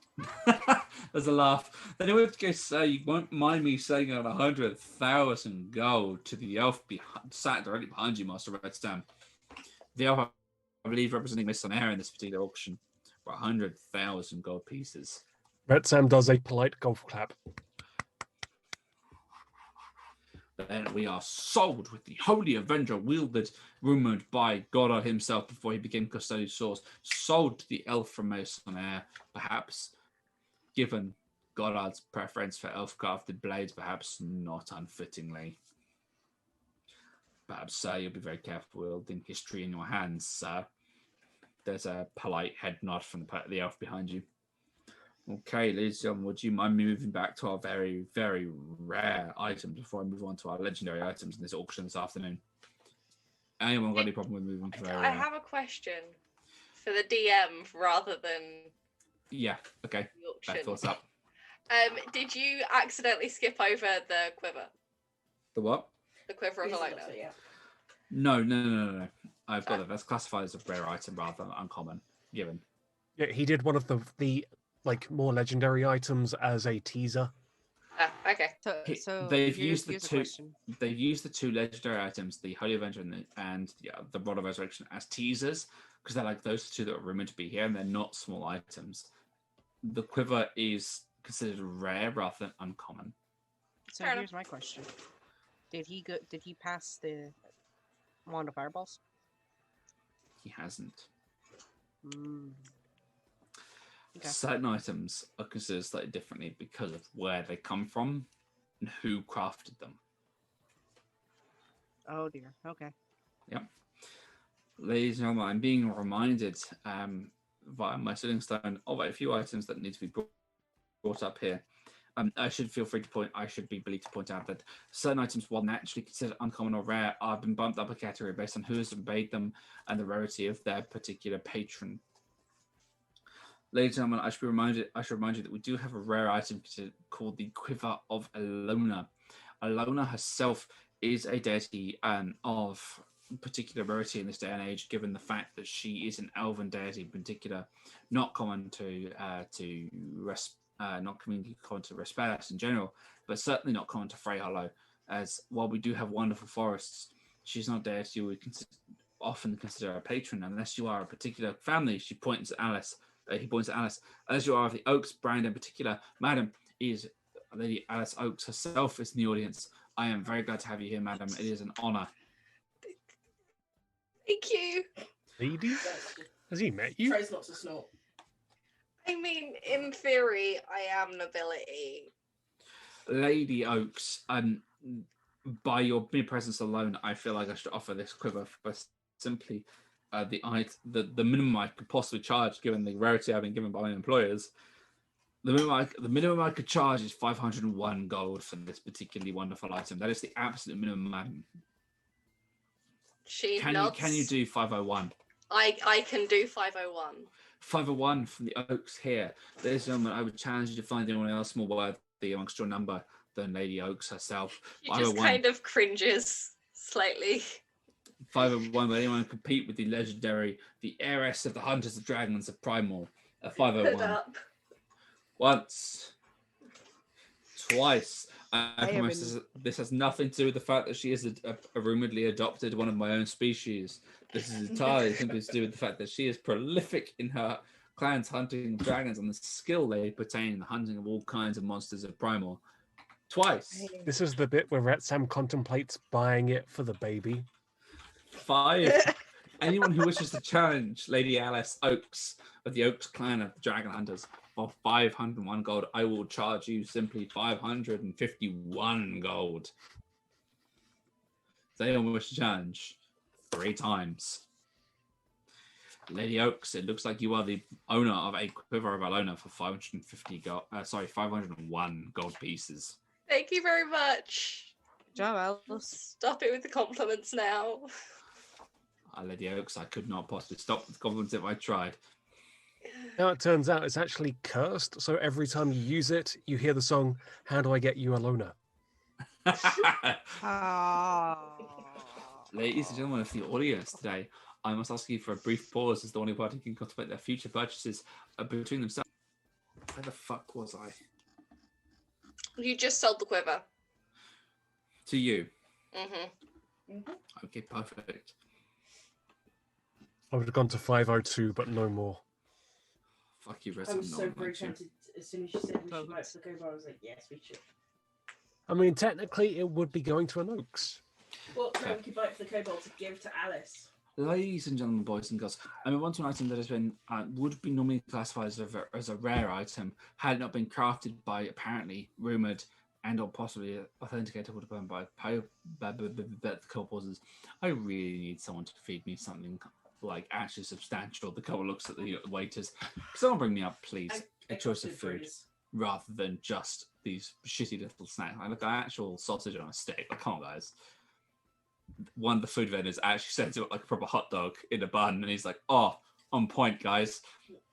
There's a laugh. Then in which case, you won't mind me saying 100,000 gold to the elf sat directly behind you, Master Red Sam. The elf, I believe, representing Miss on Air in this particular auction, for 100,000 gold pieces. Red Sam does a polite golf clap. Then we are sold with the Holy Avenger wielded, rumoured by Goddard himself before he became Custodian Source. Sold to the elf from Mason Air, perhaps, given Goddard's preference for elf-crafted blades, perhaps not unfittingly. Perhaps, sir, you'll be very careful wielding history in your hands, sir. there's a polite head nod from the elf behind you. Okay, ladies and gentlemen, would you mind me moving back to our very, very rare items before I move on to our legendary items in this auction this afternoon? Anyone got any problem with moving to very I rare? have a question for the DM rather than Yeah, okay. the auction. Beth, what's up? Did you accidentally skip over the quiver? The what? The quiver of He's Alona? not there yet. No. I've got that. That's classified as a rare item rather than uncommon. Given. Yeah, he did one of the like more legendary items as a teaser. Ah, okay. So They've here's used the a two. question. They've used the two legendary items, the Holy Avenger and the Rod of Resurrection, as teasers because they're like those two that are rumored to be here, and they're not small items. The quiver is considered rare rather than uncommon. So Fair here's my question: Did he pass the wand of fireballs? He hasn't. Mm. Okay. Certain items are considered slightly differently because of where they come from and who crafted them. Oh dear. Okay. Yep. Ladies and gentlemen, I'm being reminded via my Sitting Stone of a few items that need to be brought up here. I should be believed to point out that certain items, while naturally considered uncommon or rare, have been bumped up a category based on who has made them and the rarity of their particular patron. Ladies and gentlemen, I should remind you that we do have a rare item called the Quiver of Alona. Alona herself is a deity of particular rarity in this day and age, given the fact that she is an elven deity in particular, not common to not commonly common to Resperas in general, but certainly not common to Frey Hollow. As while we do have wonderful forests, she's not a deity we often consider a patron unless you are a particular family. He points at Alice. As you are of the Oaks brand in particular, Madam, is Lady Alice Oaks herself is in the audience. I am very glad to have you here, Madam. It is an honour. Thank you. Lady, has he met you? Tries not to snort. I mean, in theory, I am nobility. Lady Oaks, by your mere presence alone, I feel like I should offer this quiver for simply the minimum I could possibly charge, given the rarity I've been given by my employers. The minimum I could charge is 501 gold for this particularly wonderful item. That is the absolute minimum, madam. She Can you do 501? I can do 501. 501 from the Oaks here. Ladies and gentlemen, I would challenge you to find anyone else more worthy amongst your number than Lady Oaks herself. She just 501. kind of cringes slightly. 501, but anyone compete with the legendary, the heiress of the Hunters of Dragons of Primal, a 501. Put up. Once. Twice. I I promise this has nothing to do with the fact that she is a rumoredly adopted one of my own species. This is entirely simply to do with the fact that she is prolific in her clan's hunting of dragons and the skill they pertain in the hunting of all kinds of monsters of Primal. Twice. This is the bit where Ret Sam contemplates buying it for the baby. 5. Anyone who wishes to challenge Lady Alice Oaks of the Oaks clan of Dragon Hunters for 501 gold, I will charge you simply 551 gold. Does anyone wish to challenge? 3 times. Lady Oaks, it looks like you are the owner of a quiver of Alona for 501 gold pieces. Thank you very much. Good job, Alice. Stop it with the compliments now. Lady Oaks, I could not possibly stop the compliments if I tried. Now it turns out it's actually cursed, so every time you use it, you hear the song, How Do I Get You Alona? Ladies and gentlemen of the audience today, I must ask you for a brief pause as the only party can contemplate their future purchases between themselves. Where the fuck was I? You just sold the quiver. To you. Mm-hmm. Okay, perfect. I would have gone to 502, but no more. Fuck you, I Resident. was so very tempted as soon as you said we should buy it for the Cobra. I was like, yes, we should. I mean, technically, it would be going to an Oaks. Well, no, we could buy it for the Cobalt to give to Alice. Ladies and gentlemen, boys and girls, I mean, onto an item that has been would be normally classified as a rare item had it not been crafted by apparently rumored and or possibly authenticated would have been by the co-pauses. I really need someone to feed me something like actually substantial. The couple looks at the waiters. Someone bring me up, please, a choice of food rather than just these shitty little snacks. Like an actual sausage on a stick. Like, come on, guys. One of the food vendors actually sends it up like a proper hot dog in a bun, and he's like, "Oh, on point, guys."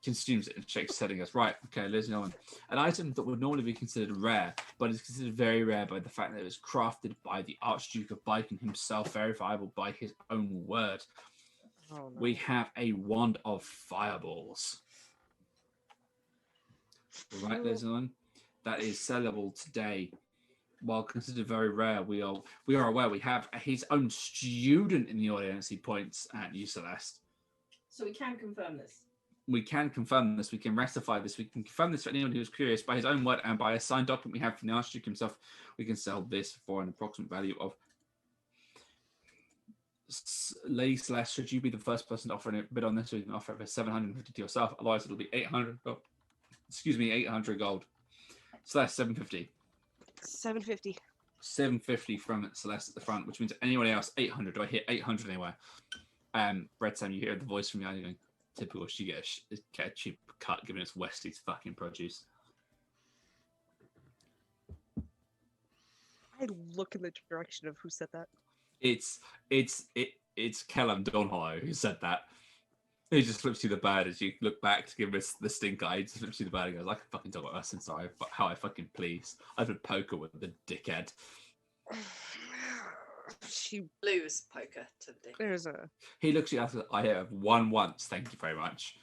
Consumes it and shakes his head and goes, "Right, okay, ladies and gentlemen, an item that would normally be considered rare, but is considered very rare by the fact that it was crafted by the Archduke of Bacon himself, verifiable by his own word. Oh, no. We have a wand of fireballs." Right, ladies and gentlemen, that is sellable today. While considered very rare, we are aware we have his own student in the audience. He points at you, Celeste. So we can confirm this. We can confirm this. We can rectify this. We can confirm this for anyone who's curious. By his own word and by a signed document we have from the Archduke himself, we can sell this for an approximate value of. Lady Celeste, should you be the first person to offer a bid on this, we can offer it for 750 to yourself. Otherwise, it'll be 800. Oh, excuse me, 800 gold. Celeste, 750. 750. 750 from Celeste at the front, which means anybody else 800. Do I hit 800 anywhere? Red Sam, you hear the voice from you going, typical. She get a cheap cut given it's Wesley's fucking produce. I look in the direction of who said that. It's Kellum Donhollow who said that. He just flips you the bird as you look back to give us the stink eye. He just flips you the bird and goes, "I can fucking talk about us and sorry, but how I fucking please. I've been poker with the dickhead." She Lose poker to the dick. there's a He looks at you after, "I have won once, thank you very much."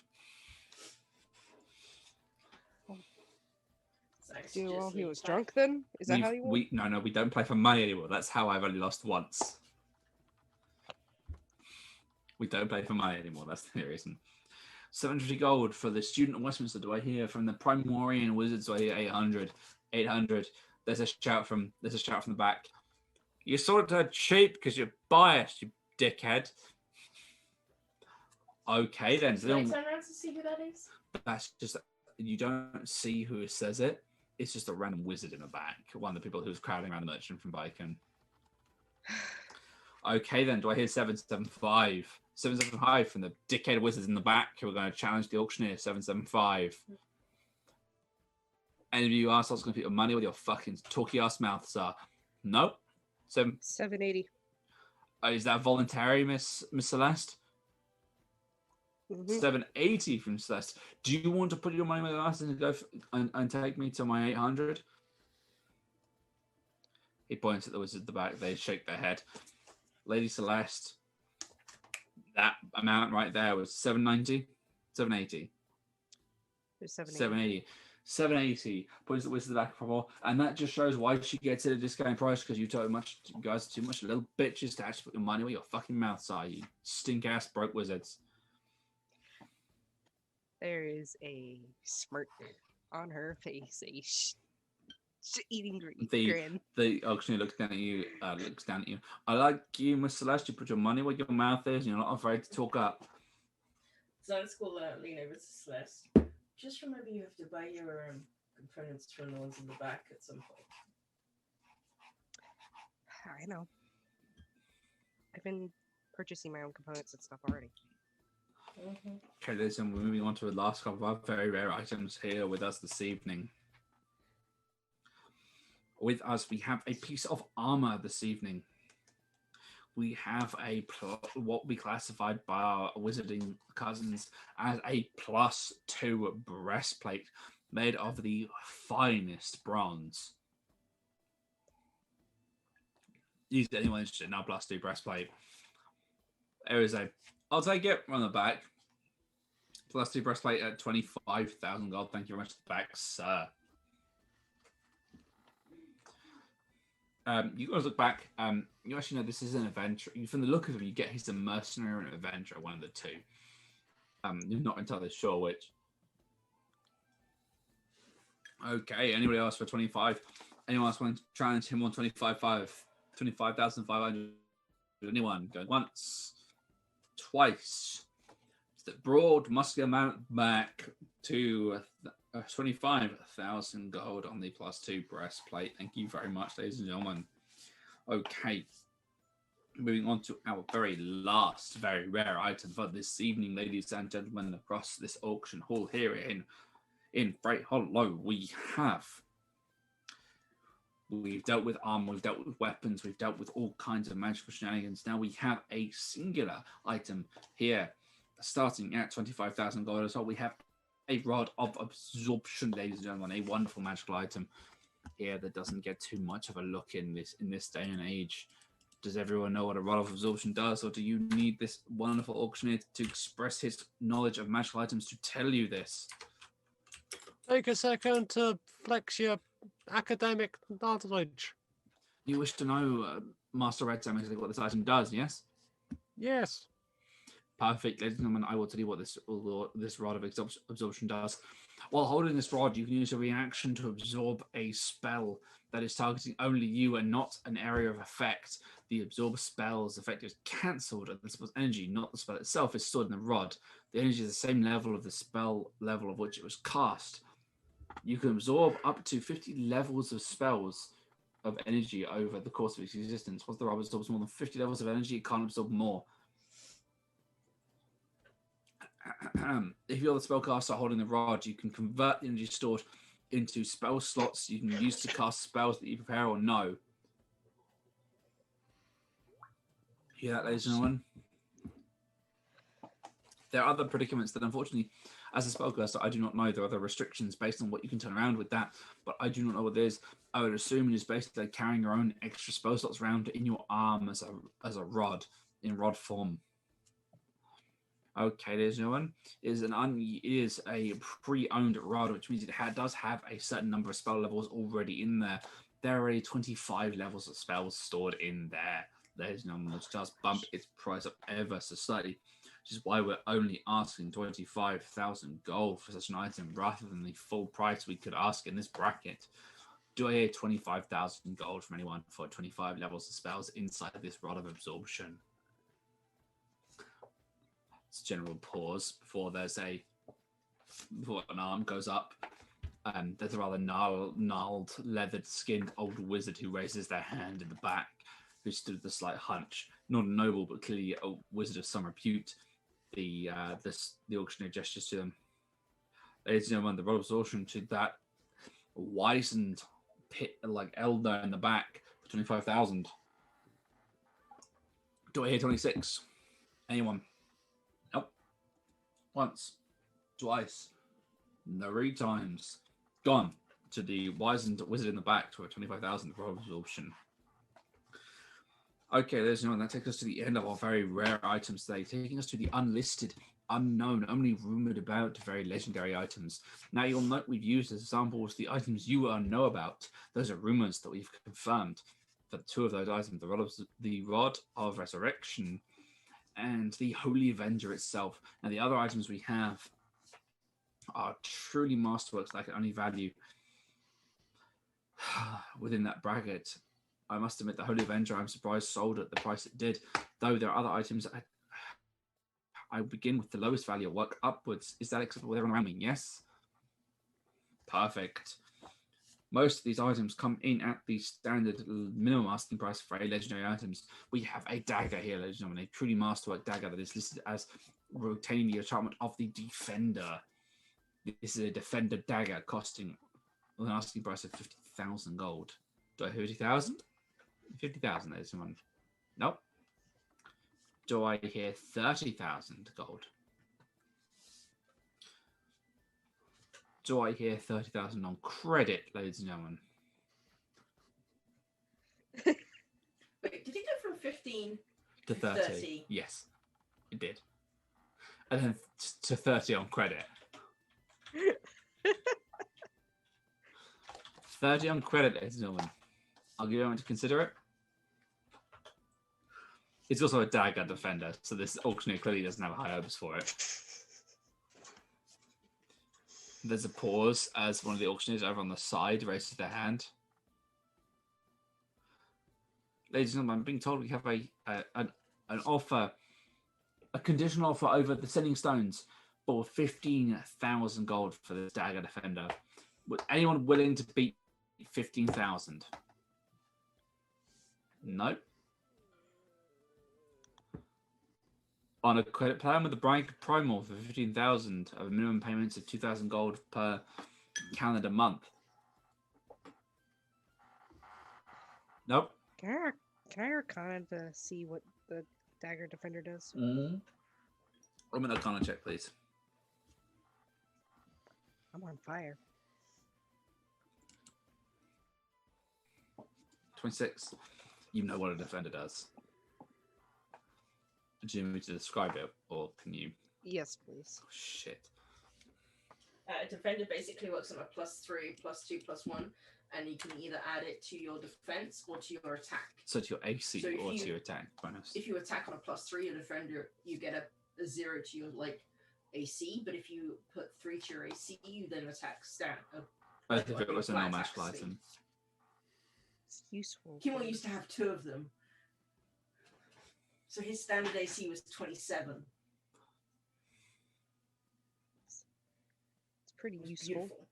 well, he was drunk then? Is that how you won? No, we don't play for money anymore. That's how I've only lost once. We don't play for money anymore. That's the reason. 750 gold for the student of Westminster. Do I hear from the Primorian Wizards? Do I hear 800? 800. There's a shout from the back. You sold it to her cheap because you're biased, you dickhead. Okay then. Can I turn around to see who that is? That's just, you don't see who says it. It's just a random wizard in the back. One of the people who's crowding around the merchant from Bacon. Okay then, do I hear 775? 775 from the dickhead wizards in the back who are going to challenge the auctioneer. 775. Any of you assholes going to put your money with your fucking talky ass mouths are? Nope. 780. Is that voluntary, Miss Celeste? Mm-hmm. 780 from Celeste. Do you want to put your money with us and go and take me to my 800? He points at the wizard at the back. They shake their head. Lady Celeste, that amount right there was 790, 780. 780. 780 points at the wizard at the back for more, and that just shows why she gets it at a discount price, because you guys are too much little bitches to actually put your money where your fucking mouths are, you stink ass broke wizards. There is a smirk on her face, eating grin. The auctioneer looks down at you. I like you, Miss Celeste. You put your money where your mouth is, and you're not afraid to talk up. So let's call lean over to Celeste. Just remember, you have to buy your components from the ones in the back at some point. I know. I've been purchasing my own components and stuff already. Mm-hmm. Okay, listen, we're moving on to the last couple of our very rare items here with us this evening. With us, we have a piece of armor this evening. We have what we classified by our wizarding cousins as a +2 breastplate made of the finest bronze. Is anyone interested in our +2 breastplate? There is I'll take it on the back. +2 breastplate at 25,000 gold. Thank you very much to the back, sir. You guys look back. You actually know this is an adventurer. From the look of him, you get he's a mercenary or an adventurer, one of the two. You're not entirely sure which. Okay, anybody else for 25? Anyone else want to challenge him on 25,500? Anyone? Going once, twice. The broad, muscular man back to 25,000 gold on the +2 breastplate. Thank you very much, ladies and gentlemen. Okay. moving on to our very last, very rare item for this evening, ladies and gentlemen, across this auction hall here in Freight Hollow, we've dealt with armor, we've dealt with weapons, we've dealt with all kinds of magical shenanigans. Now we have a singular item here, starting at 25,000 gold as well. We have a Rod of Absorption, ladies and gentlemen, a wonderful magical item here that doesn't get too much of a look in this day and age. Does everyone know what a Rod of Absorption does, or do you need this wonderful auctioneer to express his knowledge of magical items to tell you this? Take a second to flex your academic knowledge. You wish to know, Master Red, exactly what this item does, yes? Yes. Perfect, ladies and gentlemen, I will tell you what this Rod of Absorption does. While holding this rod, you can use a reaction to absorb a spell that is targeting only you and not an area of effect. The absorb spell's effect is cancelled, and the spell's energy, not the spell itself, is stored in the rod. The energy is the same level of the spell level of which it was cast. You can absorb up to 50 levels of spells of energy over the course of its existence. Once the rod absorbs more than 50 levels of energy, it can't absorb more. If you're the spellcaster holding the rod, you can convert the energy stored into spell slots you can use to cast spells that you prepare or know. Hear that, ladies and gentlemen? There are other predicaments that, unfortunately, as a spellcaster, I do not know. There are other restrictions based on what you can turn around with that, but I do not know what it is. I would assume it is basically like carrying your own extra spell slots around in your arm as a rod, in rod form. Okay, ladies and gentlemen, it is a pre-owned rod, which means it does have a certain number of spell levels already in there. There are already 25 levels of spells stored in there, ladies and gentlemen, which does bump its price up ever so slightly, which is why we're only asking 25,000 gold for such an item rather than the full price we could ask in this bracket. Do I hear 25,000 gold from anyone for 25 levels of spells inside this Rod of Absorption? It's a general pause before an arm goes up. There's a rather gnarled, leathered-skinned old wizard who raises their hand in the back, who stood with a slight hunch. Not a noble, but clearly a wizard of some repute. The auctioneer gestures to them. Ladies and gentlemen, the Rod of Absorption to that wizened pit like elder in the back for 25,000. Do I hear 26? Anyone? Nope. Once, twice, 3 times. Gone to the wizened wizard in the back for 25,000 for absorption. Okay, ladies and gentlemen, that takes us to the end of our very rare items today, taking us to the unlisted, unknown, only rumored about, very legendary items. Now, you'll note we've used as examples the items you know about. Those are rumors that we've confirmed. For 2 of those items, the Rod of Resurrection and the Holy Avenger itself. And the other items we have are truly masterworks that I can only value within that bracket. I must admit, the Holy Avenger, I'm surprised sold at the price it did. Though there are other items, I begin with the lowest value, work upwards. Is that acceptable with everyone around me? Yes? Perfect. Most of these items come in at the standard minimum asking price for very legendary items. We have a dagger here, ladies and gentlemen, a truly masterwork dagger that is listed as retaining the enchantment of the Defender. This is a Defender dagger costing an asking price of 50,000 gold. Do I hear 50,000? 50,000, ladies and gentlemen. Nope. Do I hear 30,000 gold? Do I hear 30,000 on credit, ladies and gentlemen? Wait, did he go from 15 to 30? Yes, it did. And then to 30 on credit. 30 on credit, ladies and gentlemen. I'll give you a moment to consider it. It's also a dagger Defender, so this auctioneer clearly doesn't have high hopes for it. There's a pause as one of the auctioneers over on the side raises their hand. Ladies and gentlemen, I'm being told we have an offer, a conditional offer over the Sending Stones for 15,000 gold for this dagger Defender. Was anyone willing to beat 15,000? No. On a credit plan with the Brian Primal for 15,000 of minimum payments of 2,000 gold per calendar month. Nope. Can I Arcana to see what the Dagger Defender does? I'm an Arcana check, please. I'm on fire. 26. You know what a defender does. Do you need me to describe it, or can you? Yes, please. Oh, shit. A defender basically works on a +3, +2, +1, and you can either add it to your defense or to your attack. So to your AC So if or you- to your attack bonus. If you attack on a +3, your defender, you get a 0 to your AC. But if you put 3 to your AC, you then attack stand. As if it a was a flat non-magical attack speed. item. It's useful. Kimo but used to have 2 of them. So his standard AC was 27. It's pretty It was useful. beautiful.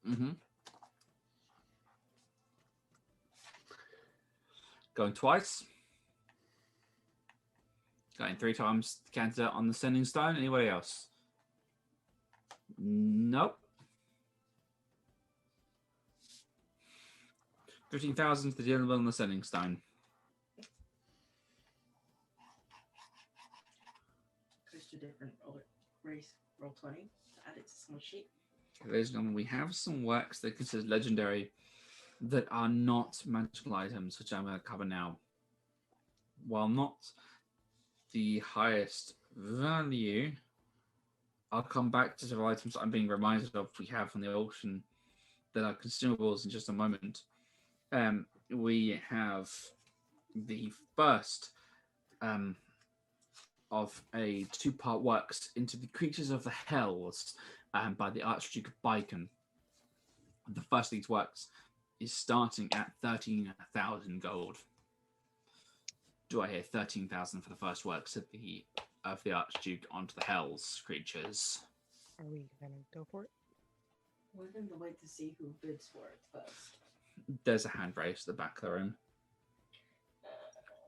Mm-hmm. Going twice. Going 3 times. Cancer on the sending stone. Anybody else? Nope. 15,000 to the gentleman on the sending stone. Goes to different race. Roll 20 to add it to someone's sheet. Ladies and gentlemen, we have some works that are considered legendary that are not magical items, which I'm going to cover now. While not the highest value, I'll come back to several items I'm being reminded of we have from the auction that are consumables in just a moment. We have the first of a 2-part works into the Creatures of the Hells by the Archduke of Baiken. The first of these works is starting at 13,000 gold. Do I hear 13,000 for the first works of the Archduke onto the Hells creatures? Are we gonna go for it? We're going to wait to see who bids for it first. There's a hand raised at the back of the room.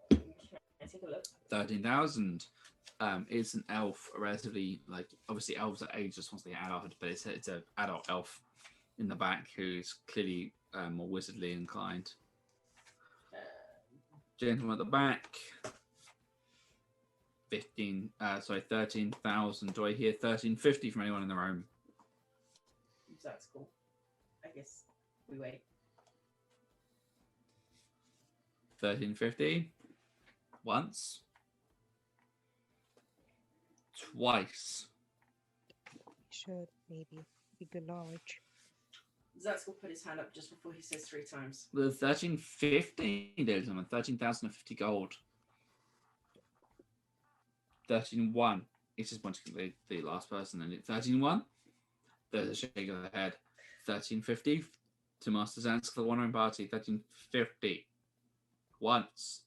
Can I take a look? 13,000. It's an elf, relatively, like, obviously elves are ageless once they get adulthood, but it's an adult elf in the back who's clearly more wizardly inclined. Gentleman at the back. 13,000. Do I hear 1350 from anyone in the room? That's cool. I guess we wait. 1350. Once. Twice. Should maybe be good knowledge. Zatsko put his hand up just before he says 3 times. The 1350, ladies and gentlemen, 13,050 gold. 13-1. It's just pointing the last person, and 13-1. There's a shake of the head. 1350 to Master Zansk, the Wandering Party. 1350. Once.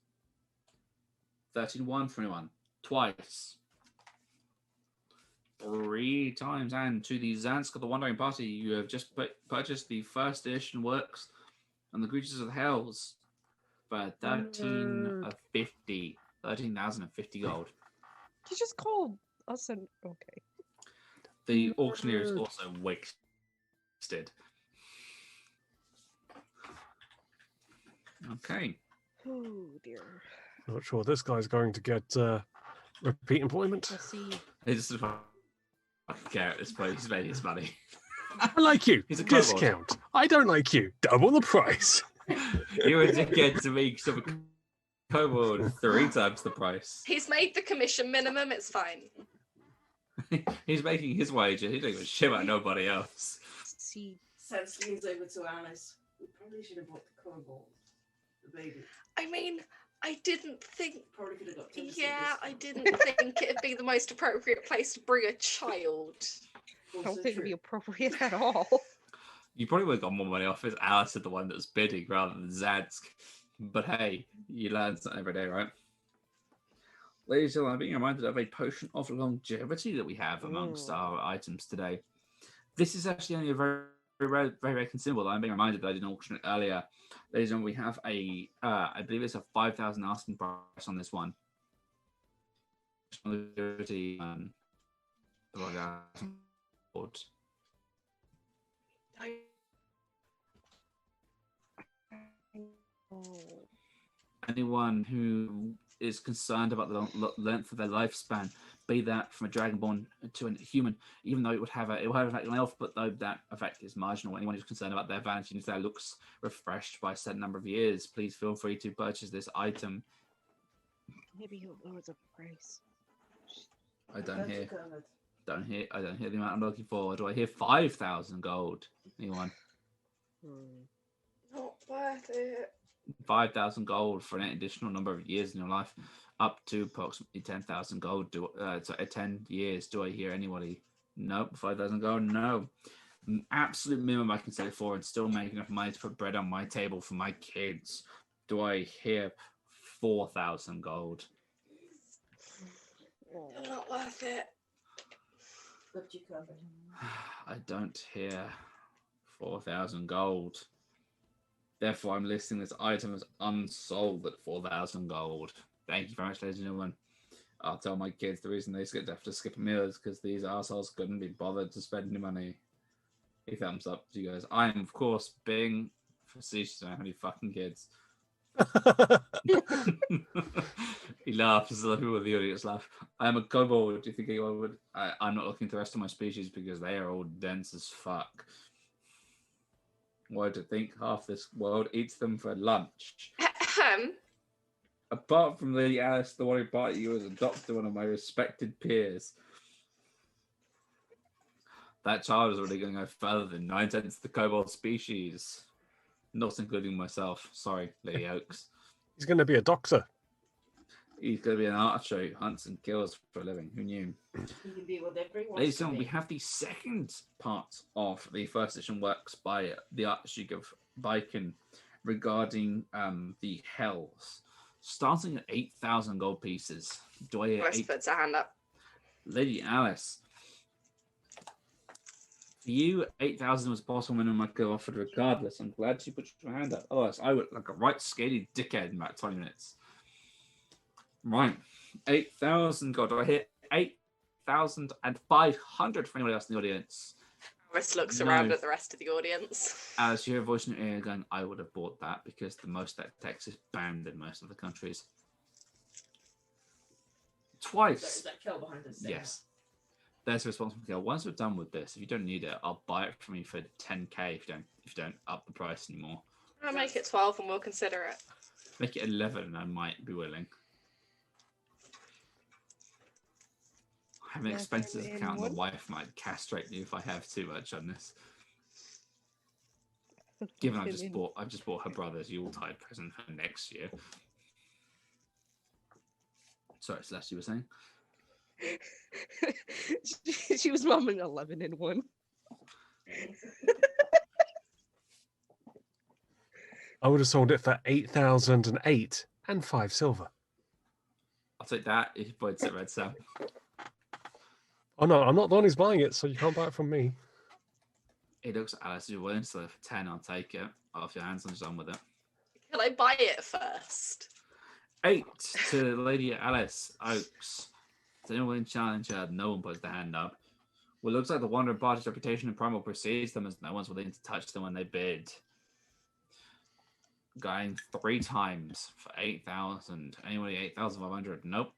13-1 for anyone. Twice. 3 times. And to the Zansk of the Wandering Party, you have just purchased the first edition works on the Creatures of the Hells for 13,050 gold. You just called us an okay. The auctioneer is also wasted. Okay. Oh dear. Not sure this guy's going to get repeat employment. Let's see. He's just fucking care at this point. He's made his money. I like you. He's a kobold. Discount. I don't like you. Double the price. You were to get to me some kobold 3 times the price. He's made the commission minimum. It's fine. He's making his wages. He don't give a shit about nobody else. See. Sans leans over to Alice. We probably should have bought the kobold. The baby. I mean, I didn't think. Probably could have got 10% Yeah, I discount. didn't think it'd be the most appropriate place to bring a child. I Also don't think it'd true. be appropriate at all. You probably would have got more money off if Alice had the one that was bidding rather than Zadsk. But hey, you learn something every day, right? Ladies and gentlemen, I'm being reminded of a potion of longevity that we have amongst our items today. This is actually only a very rare consumable. I'm being reminded that I didn't auction it earlier. Ladies and gentlemen, we have a, I believe it's a 5,000 asking price on this one. security board. Anyone who is concerned about the length of their lifespan, be that from a dragonborn to a human, even though it would have an effect on elf, but though that effect is marginal. Anyone who's concerned about their vanity and if their looks refreshed by a certain number of years, please feel free to purchase this item. Maybe he'll lower the price. I don't hear the amount I'm looking for. Do I hear 5,000 gold? Anyone? Not worth it. 5,000 gold for an additional number of years in your life, up to approximately 10,000 gold. 10 years. Do I hear anybody? Nope. 5,000 gold. No. Absolute minimum I can sell it for, and still make enough money to put bread on my table for my kids. Do I hear 4,000 gold? Not worth it. I don't hear 4,000 gold. Therefore, I'm listing this item as unsold at 4,000 gold. Thank you very much, ladies and gentlemen. I'll tell my kids the reason they have to skip a meal is because these assholes couldn't be bothered to spend any money. A thumbs up to you guys. I am, of course, being facetious. I don't have any fucking kids. He laughs as other people in the audience laugh. I am a kobold. Do you think anyone would? I'm not looking at the rest of my species because they are all dense as fuck. Why do you think half this world eats them for lunch? Apart from Lady Alice, the one who bought you as a doctor, one of my respected peers. That child is already going to go further than 9/10 of the kobold species. Not including myself. Sorry, Lady Oaks. He's going to be a doctor. He's going to be an archer who hunts and kills for a living. Who knew? He can be whatever he wants. Ladies and gentlemen, we have the second part of the first edition works by the Archduke of Viken regarding the Hells, starting at 8,000 gold pieces. Do I hear Alice puts her hand up. Lady Alice? For you, 8,000 was the possible minimum I could have offered regardless. I'm glad she put your hand up. Otherwise, I would like a right scaly dickhead in about 20 minutes. Right. 8,000 gold. Do I hear 8,500 for anyone else in the audience? Alice looks around at the rest of the audience. Alice, you hear a voice in your ear going, I would have bought that because the most that text is banned in most of the countries. Twice. Is that Kel behind us? Yes. There's a response from Kel. Once we're done with this, if you don't need it, I'll buy it from you for 10k if you don't up the price anymore. I'll make it 12 and we'll consider it. Make it 11 and I might be willing. Having expenses account, my wife might castrate me if I have too much on this. Given I've just bought her brother's Yuletide present for next year. Sorry, Celeste, you were saying? She was mumbling 11 in one. I would have sold it for 8,008 and 5 silver. I'll take that if you buy it, Red Sam. Oh no, I'm not the one who's buying it, so you can't buy it from me. It looks at Alice, you're willing to sell it for 10, I'll take it. Off your hands, I'm done with it. Can I buy it first? 8 to Lady Alice Oaks. Does anyone willing to challenge her? No one puts their hand up. Well, it looks like the wandering party's reputation in Primal precedes them as no one's willing to touch them when they bid. Going 3 times for 8,000. Anybody 8,500? Nope.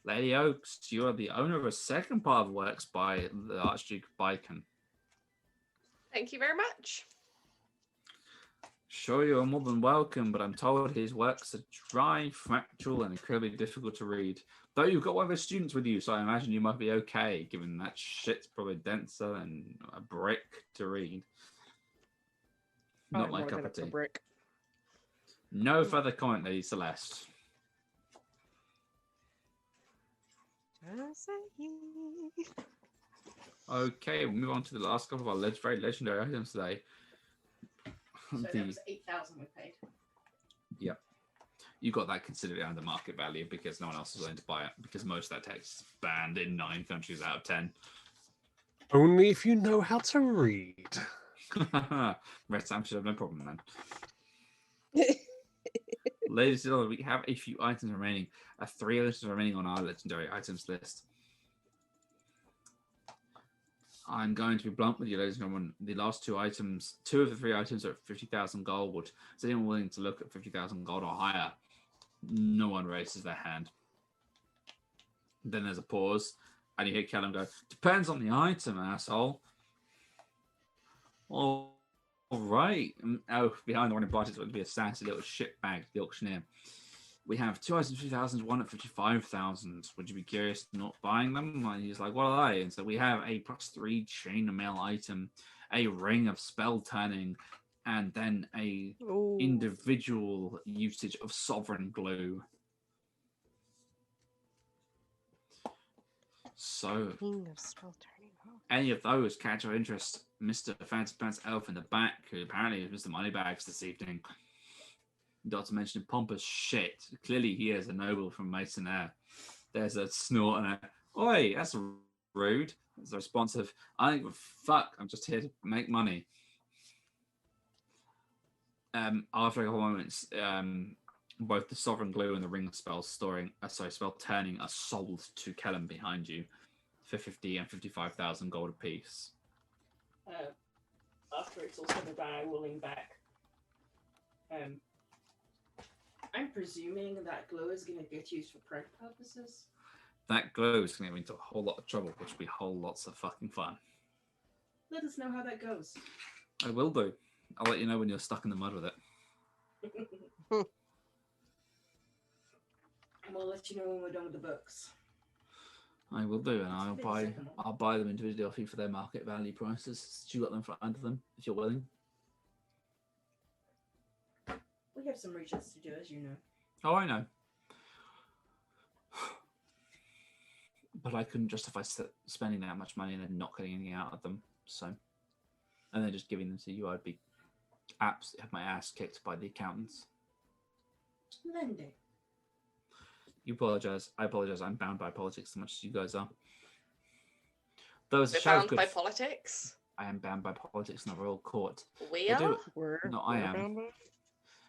Lady Oaks, you are the owner of a second part of works by the Archduke of Viken. Thank you very much. Sure, you are more than welcome, but I'm told his works are dry, factual, and incredibly difficult to read. Though you've got one of his students with you, so I imagine you might be okay, given that shit's probably denser than a brick to read. Not my cup of tea. Brick. No further comment, Lady Celeste. Okay, we'll move on to the last couple of our very legendary items today. So that was 8,000 we paid. Yeah. You got that considerably under market value because no one else is willing to buy it because most of that text is banned in 9 countries out of 10. Only if you know how to read. Red Sam should have no problem then. Ladies and gentlemen, we have a few items remaining. 3 items remaining on our legendary items list. I'm going to be blunt with you, ladies and gentlemen. The last 2 items, 2 of the 3 items are at 50,000 gold. Is anyone willing to look at 50,000 gold or higher? No one raises their hand. Then there's a pause, and you hear Callum go, "Depends on the item, asshole." All right. Oh, behind the one who bought it would be a sassy little shitbag, the auctioneer. We have 2 items, 50,000, 1 at 55,000. Would you be curious not buying them? And he's like, "What are they?" And so we have a +3 chainmail item, a ring of spell turning, and then a individual usage of sovereign glue. So, any of those catch your interest, Mr. Fancy Pants Elf in the back, who apparently is Mr. Moneybags this evening. Not to mention pompous shit. Clearly, he is a noble from Masonair. There's a snort and a, "Oi, that's rude." There's a response of, "I don't give a fuck, I'm just here to make money." After a couple moments, both the sovereign glue and the ring spell spell turning are sold to Kellum behind you for 50 and 55,000 gold apiece. After it's all said and done, I will lean back. I'm presuming that glue is going to get used for prank purposes. That glue is going to get me into a whole lot of trouble, which will be whole lots of fucking fun. Let us know how that goes. I will do. I'll let you know when you're stuck in the mud with it. And we'll let you know when we're done with the books. I will do, and I'll buy them individually off you for their market value prices. You got them for under them, if you're willing. We have some research to do, as you know. Oh, I know. But I couldn't justify spending that much money and then not getting anything out of them. So, and then just giving them to you, I'd be absolutely have my ass kicked by the accountants. Lending. You apologize. I apologize. I'm bound by politics as much as you guys are. We're bound by politics? I am bound by politics in the royal court. We are? No, I am.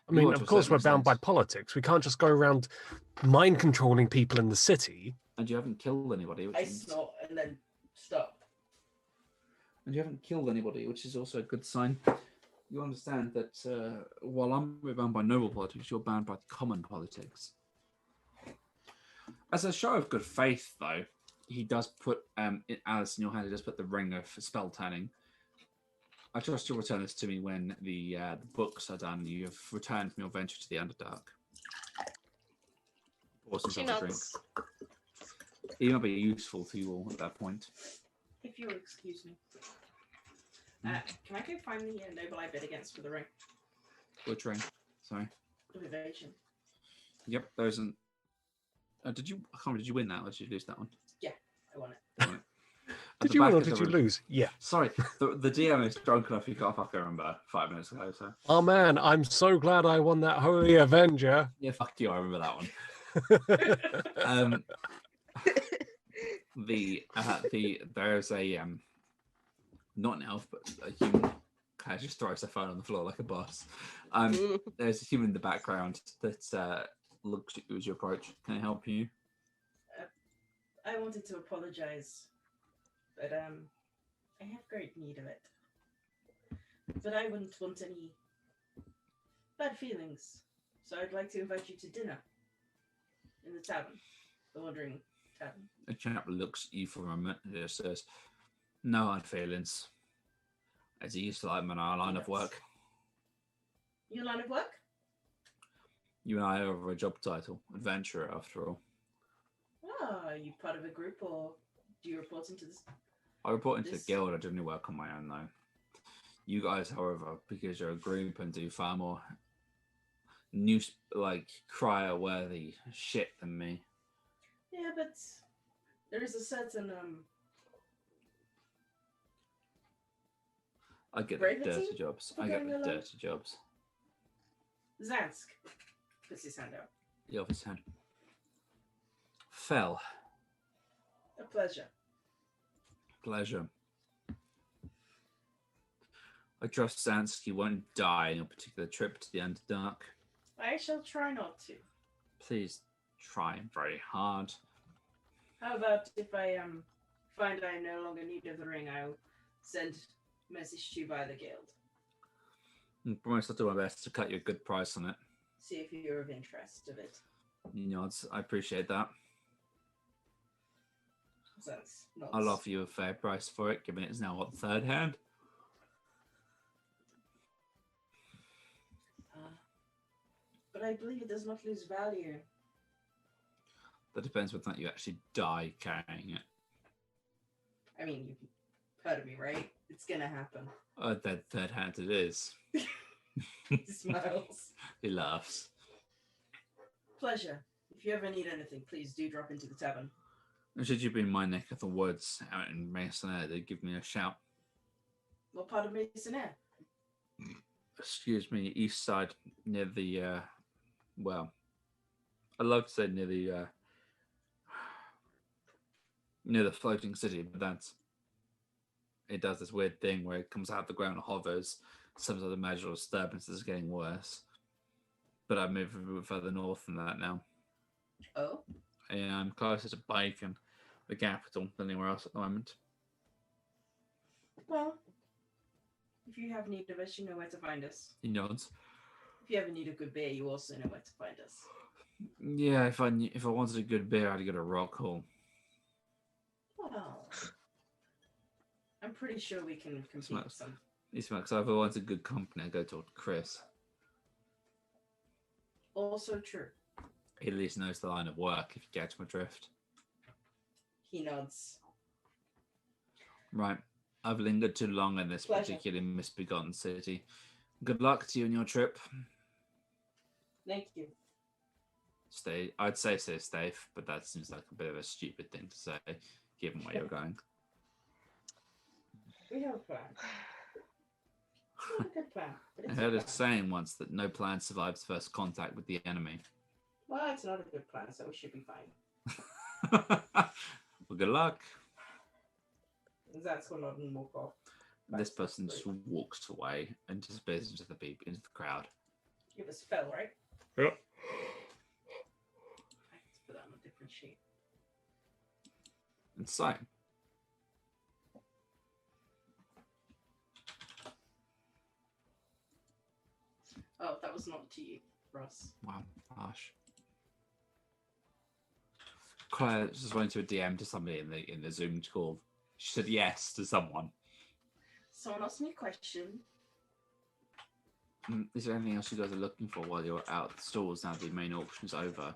I mean, of course, we're bound by politics. We can't just go around mind controlling people in the city. And you haven't killed anybody. I snort and then stop. And you haven't killed anybody, which is also a good sign. You understand that while I'm bound by noble politics, you're bound by common politics. As a show of good faith, though, he does put Alice in your hand. He does put the ring of spell turning. I trust you'll return this to me when the books are done. You have returned from your venture to the Underdark. She nods. It might be useful to you all at that point. If you'll excuse me. Can I go find the noble I bid against for the ring? Which ring? Sorry. Evasion. Yep, there isn't. Did you win that, or did you lose that one? Yeah, I won it. Did you win or did you lose? Yeah. Sorry, the DM is drunk enough he can't fucking remember 5 minutes ago. So. Oh man, I'm so glad I won that Holy Avenger. Yeah, fuck you. I remember that one. There's a not an elf, but a human. Kind of just throws their phone on the floor like a boss. There's a human in the background that looks at you as you approach. Can I help you? I wanted to apologize, but I have great need of it. But I wouldn't want any bad feelings, so I'd like to invite you to dinner in the tavern, the Wandering Tavern. The chap looks at you for a moment and just says, "No hard feelings. As he used to like in our line of work." Your line of work? You and I are over a job title, adventurer after all. Oh, are you part of a group, or do you report into this? I report into the guild. I generally work on my own, though. You guys, however, because you're a group and do far more crier-worthy shit than me. Yeah, but there is a certain I get the dirty jobs. Zansk puts his hand out. The office hand. Fell. A pleasure. Pleasure. I trust Zansk won't die in your particular trip to the Underdark. I shall try not to. Please try very hard. How about if I find I no longer need of the ring, I'll send message to you by the guild. I promise I'll do my best to cut you a good price on it. See if you're of interest of it. He nods. I appreciate that. That's not. I'll offer you a fair price for it, given it's now what, third hand. But I believe it does not lose value. That depends whether or not you actually die carrying it. I mean, you've heard of me, right? It's gonna happen. That third hand it is. He smiles. He laughs. Pleasure. If you ever need anything, please do drop into the tavern. And should you be in my neck of the woods out in Mason, they give me a shout. What part of Masonair? Excuse me, east side near the well, I'd love to say near the floating city, but that's it does this weird thing where it comes out of the ground and hovers. Some sort of magical disturbance is getting worse. But I've moved a bit further north than that now. Oh? And I'm closer to Bacon, the capital, than anywhere else at the moment. Well, if you have need of us, you know where to find us. He nods. If you ever need a good beer, you also know where to find us. Yeah, if I wanted a good beer, I'd go to Rock Hall. Well, I'm pretty sure we can compete with some. He smokes. If I wanted good company, I'd go to Chris. Also true. He at least knows the line of work, if you catch my drift. He nods. Right. I've lingered too long in this Pleasure. particularly misbegotten city. Good luck to you on your trip. Thank you. I'd say stay safe, but that seems like a bit of a stupid thing to say, given where you're going. We have a plan. Not a good plan. But I it's heard a a plan. saying once that no plan survives first contact with the enemy. Well, it's not a good plan, so we should be fine. Well, good luck. That's what I didn't walk off. This person just walks away and disappears into the crowd. Give us spell, right? Yep. Let's put that on a different sheet. And so, Oh, that was not to you, Ross. wow, harsh. Claire just went to a DM to somebody in the Zoom call. She said yes to someone. Someone asked me a question. Is there anything else you guys are looking for while you're out at the stores now the main auction's over?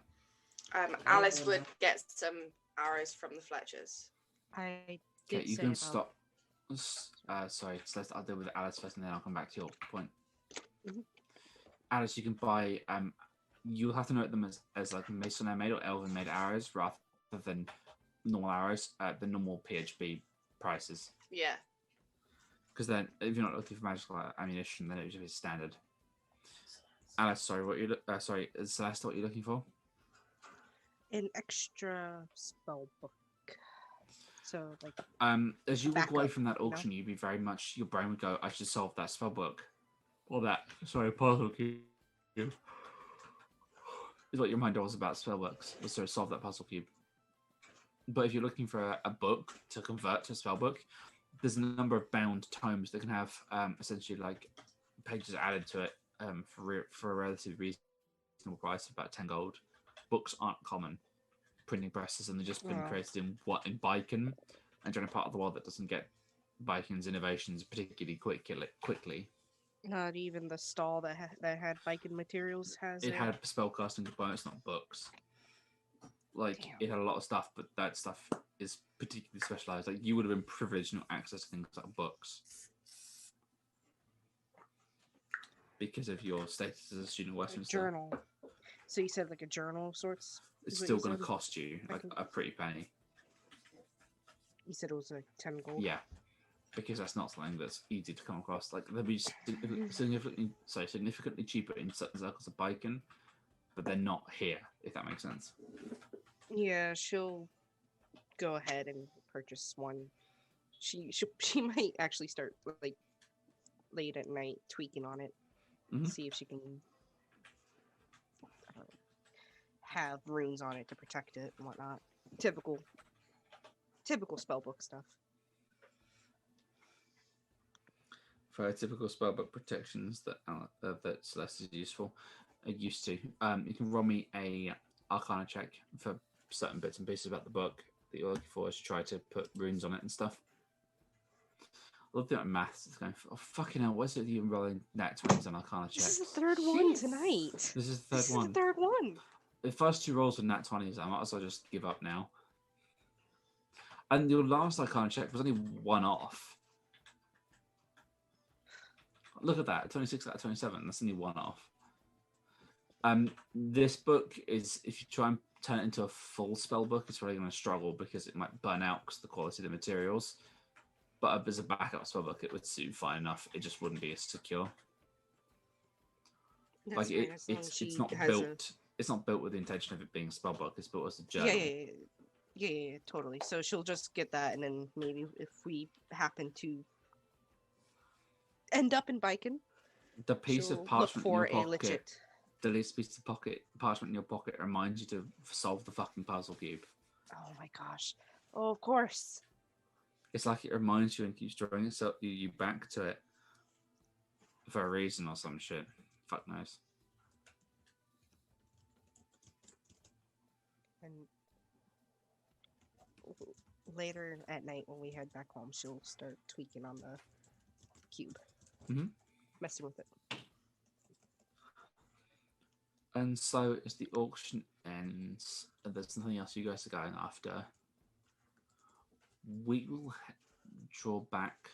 Alice would get some arrows from the Fletchers. I Okay, did you say can about- stop. Sorry, Celeste, I'll deal with Alice first and then I'll come back to your point. Mhm. Alice, you can buy, you'll have to note them as like Masonite made or Elven made arrows rather than normal arrows, the normal PHB prices. Yeah. Because then, if you're not looking for magical ammunition, then it would just be standard. Alice, sorry, sorry, is Celeste what you're looking for? an extra spell book. So like As you walk away backup, from that you know? auction, you'd be very much, your brain would go, I should solve that spell book. Or that, sorry, puzzle cube. Is what your mind was about spell books, was to solve that puzzle cube. But if you're looking for a book to convert to a spell book, there's a number of bound tomes that can have essentially like pages added to it for a relatively reasonable price of about 10 gold. Books aren't common printing presses, and they've just been Wow. created in Baiken, and during a part of the world that doesn't get Baiken's innovations particularly quickly. not even the stall that had Viking materials has It had spellcasting components, not books. Like Damn. it had a lot of stuff, but that stuff is particularly specialized. Like you would have been privileged not access to things like books because of your status as a student at a Westminster. journal. So you said like a journal of sorts? It's is what still you going to said? cost you like a pretty penny. You said it was like 10 gold. Yeah, because that's not something that's easy to come across. Like they'll be significantly cheaper in certain circles of Baiken, but they're not here. If that makes sense. Yeah, she'll go ahead and purchase one. She might actually start like late at night tweaking on it, Mhm. see if she can have runes on it to protect it and whatnot. Typical spellbook stuff. For typical spellbook protections that Celeste is useful, used to. You can roll me a Arcana check for certain bits and pieces about the book that you're looking for, as you try to put runes on it and stuff. I love the maths. It's going, oh fucking hell! What's it you rolling nat 20s on Arcana checks? This is the third one tonight. This is the This third one. is the third one. The first 2 rolls were nat 20s. I might as well just give up now. And your last Arcana check was only 1 off. Look at that, 26 out of 27. That's only 1 off. This book is, if you try and turn it into a full spell book, it's probably going to struggle because it might burn out because of the quality of the materials. But as a backup spell book, it would suit fine enough. It just wouldn't be as secure. That's Like fine, as long as it's she not has built. It's not built with the intention of it being a spell book. It's built as a journal. Yeah, totally. So she'll just get that, and then maybe if we happen to end up in Viken, The piece she'll of look parchment for in your a pocket. legit. The least piece of parchment in your pocket reminds you to solve the fucking puzzle cube. Oh my gosh! Oh, of course. It's like it reminds you and keeps drawing itself you back to it for a reason or some shit. Fuck knows. And later at night when we head back home, she'll start tweaking on the cube, messing with it. And so as the auction ends, and there's nothing else you guys are going after, we will draw back.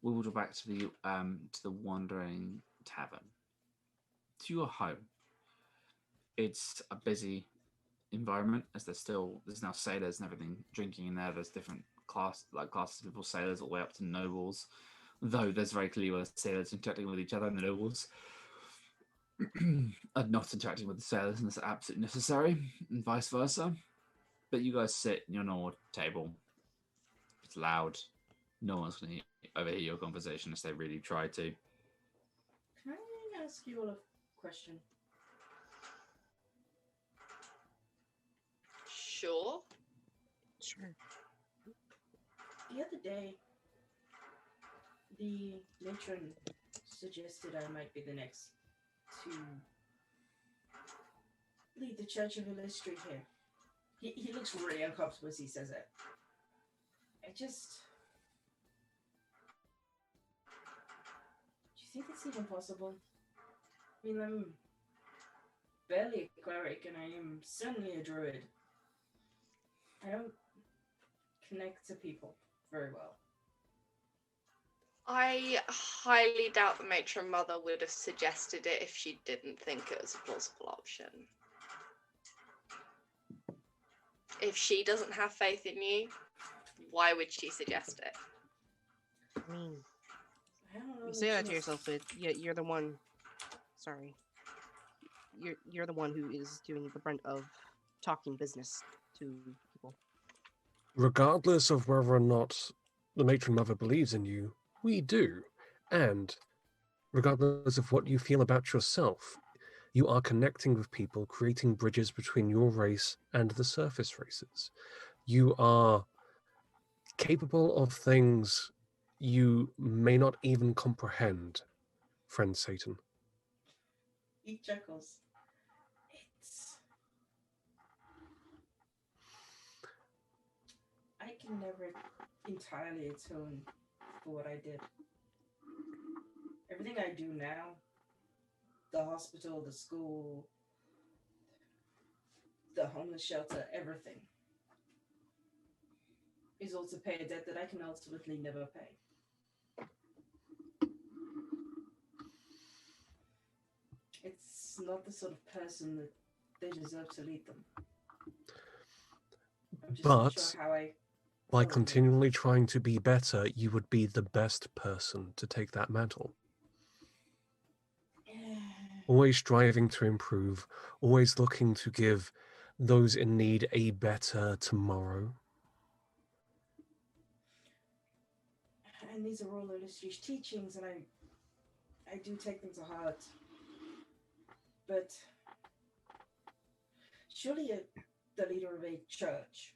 We will draw back to the Wandering Tavern, to your home. It's a busy environment, as there's now sailors and everything drinking in there. There's different classes of people, sailors all the way up to nobles. Though there's very clearly where the sailors interacting with each other and the nobles are not interacting with the sailors unless absolutely necessary, and vice versa. But you guys sit in your normal table. It's loud. No one's going to overhear your conversation unless they really try to. Can I ask you all a question? Sure. Sure. The other day, the matron suggested I might be the next to lead the Church of Illustry here. He looks really uncomfortable as he says it. Do you think it's even possible? I mean, I'm barely a cleric and I am certainly a druid. I don't connect to people very well. I highly doubt the matron mother would have suggested it if she didn't think it was a plausible option. If she doesn't have faith in you, why would she suggest it? I mean, I don't know. you say that to yourself, but you're the one. Sorry. You're the one who is doing the brunt of talking business to people. Regardless of whether or not the matron mother believes in you, we do. And regardless of what you feel about yourself, you are connecting with people, creating bridges between your race and the surface races. You are capable of things you may not even comprehend, friend Satan. He chuckles. I can never entirely atone for what I did. Everything I do now, the hospital, the school, the homeless shelter, everything, is all to pay a debt that I can ultimately never pay. It's not the sort of person that they deserve to lead them. I'm just not But sure how I by feel continually trying to be better, you would be the best person to take that mantle. Always striving to improve, always looking to give those in need a better tomorrow. And these are all Illustrious teachings, and I do take them to heart. But surely the leader of a church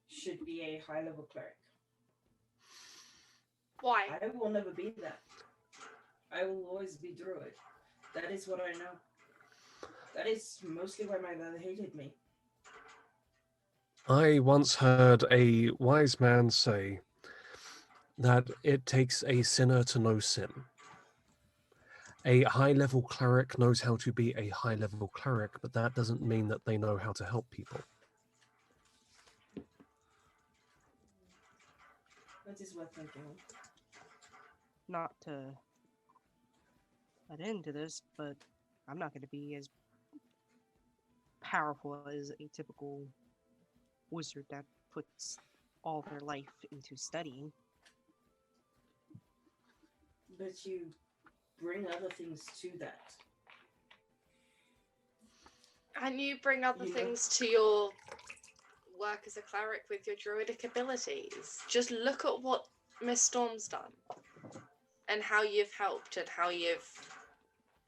should be a high-level cleric. Why? I will never be that. I will always be druid. That is what I know. That is mostly why my mother hated me. I once heard a wise man say that it takes a sinner to know sin. A high-level cleric knows how to be a high-level cleric, but that doesn't mean that they know how to help people. That is worth thinking of. Not to put into this, but I'm not going to be as powerful as a typical wizard that puts all their life into studying. But you bring other things to that. And you bring other You know- things to your work as a cleric with your druidic abilities. Just look at what Miss Storm's done and how you've helped and how you've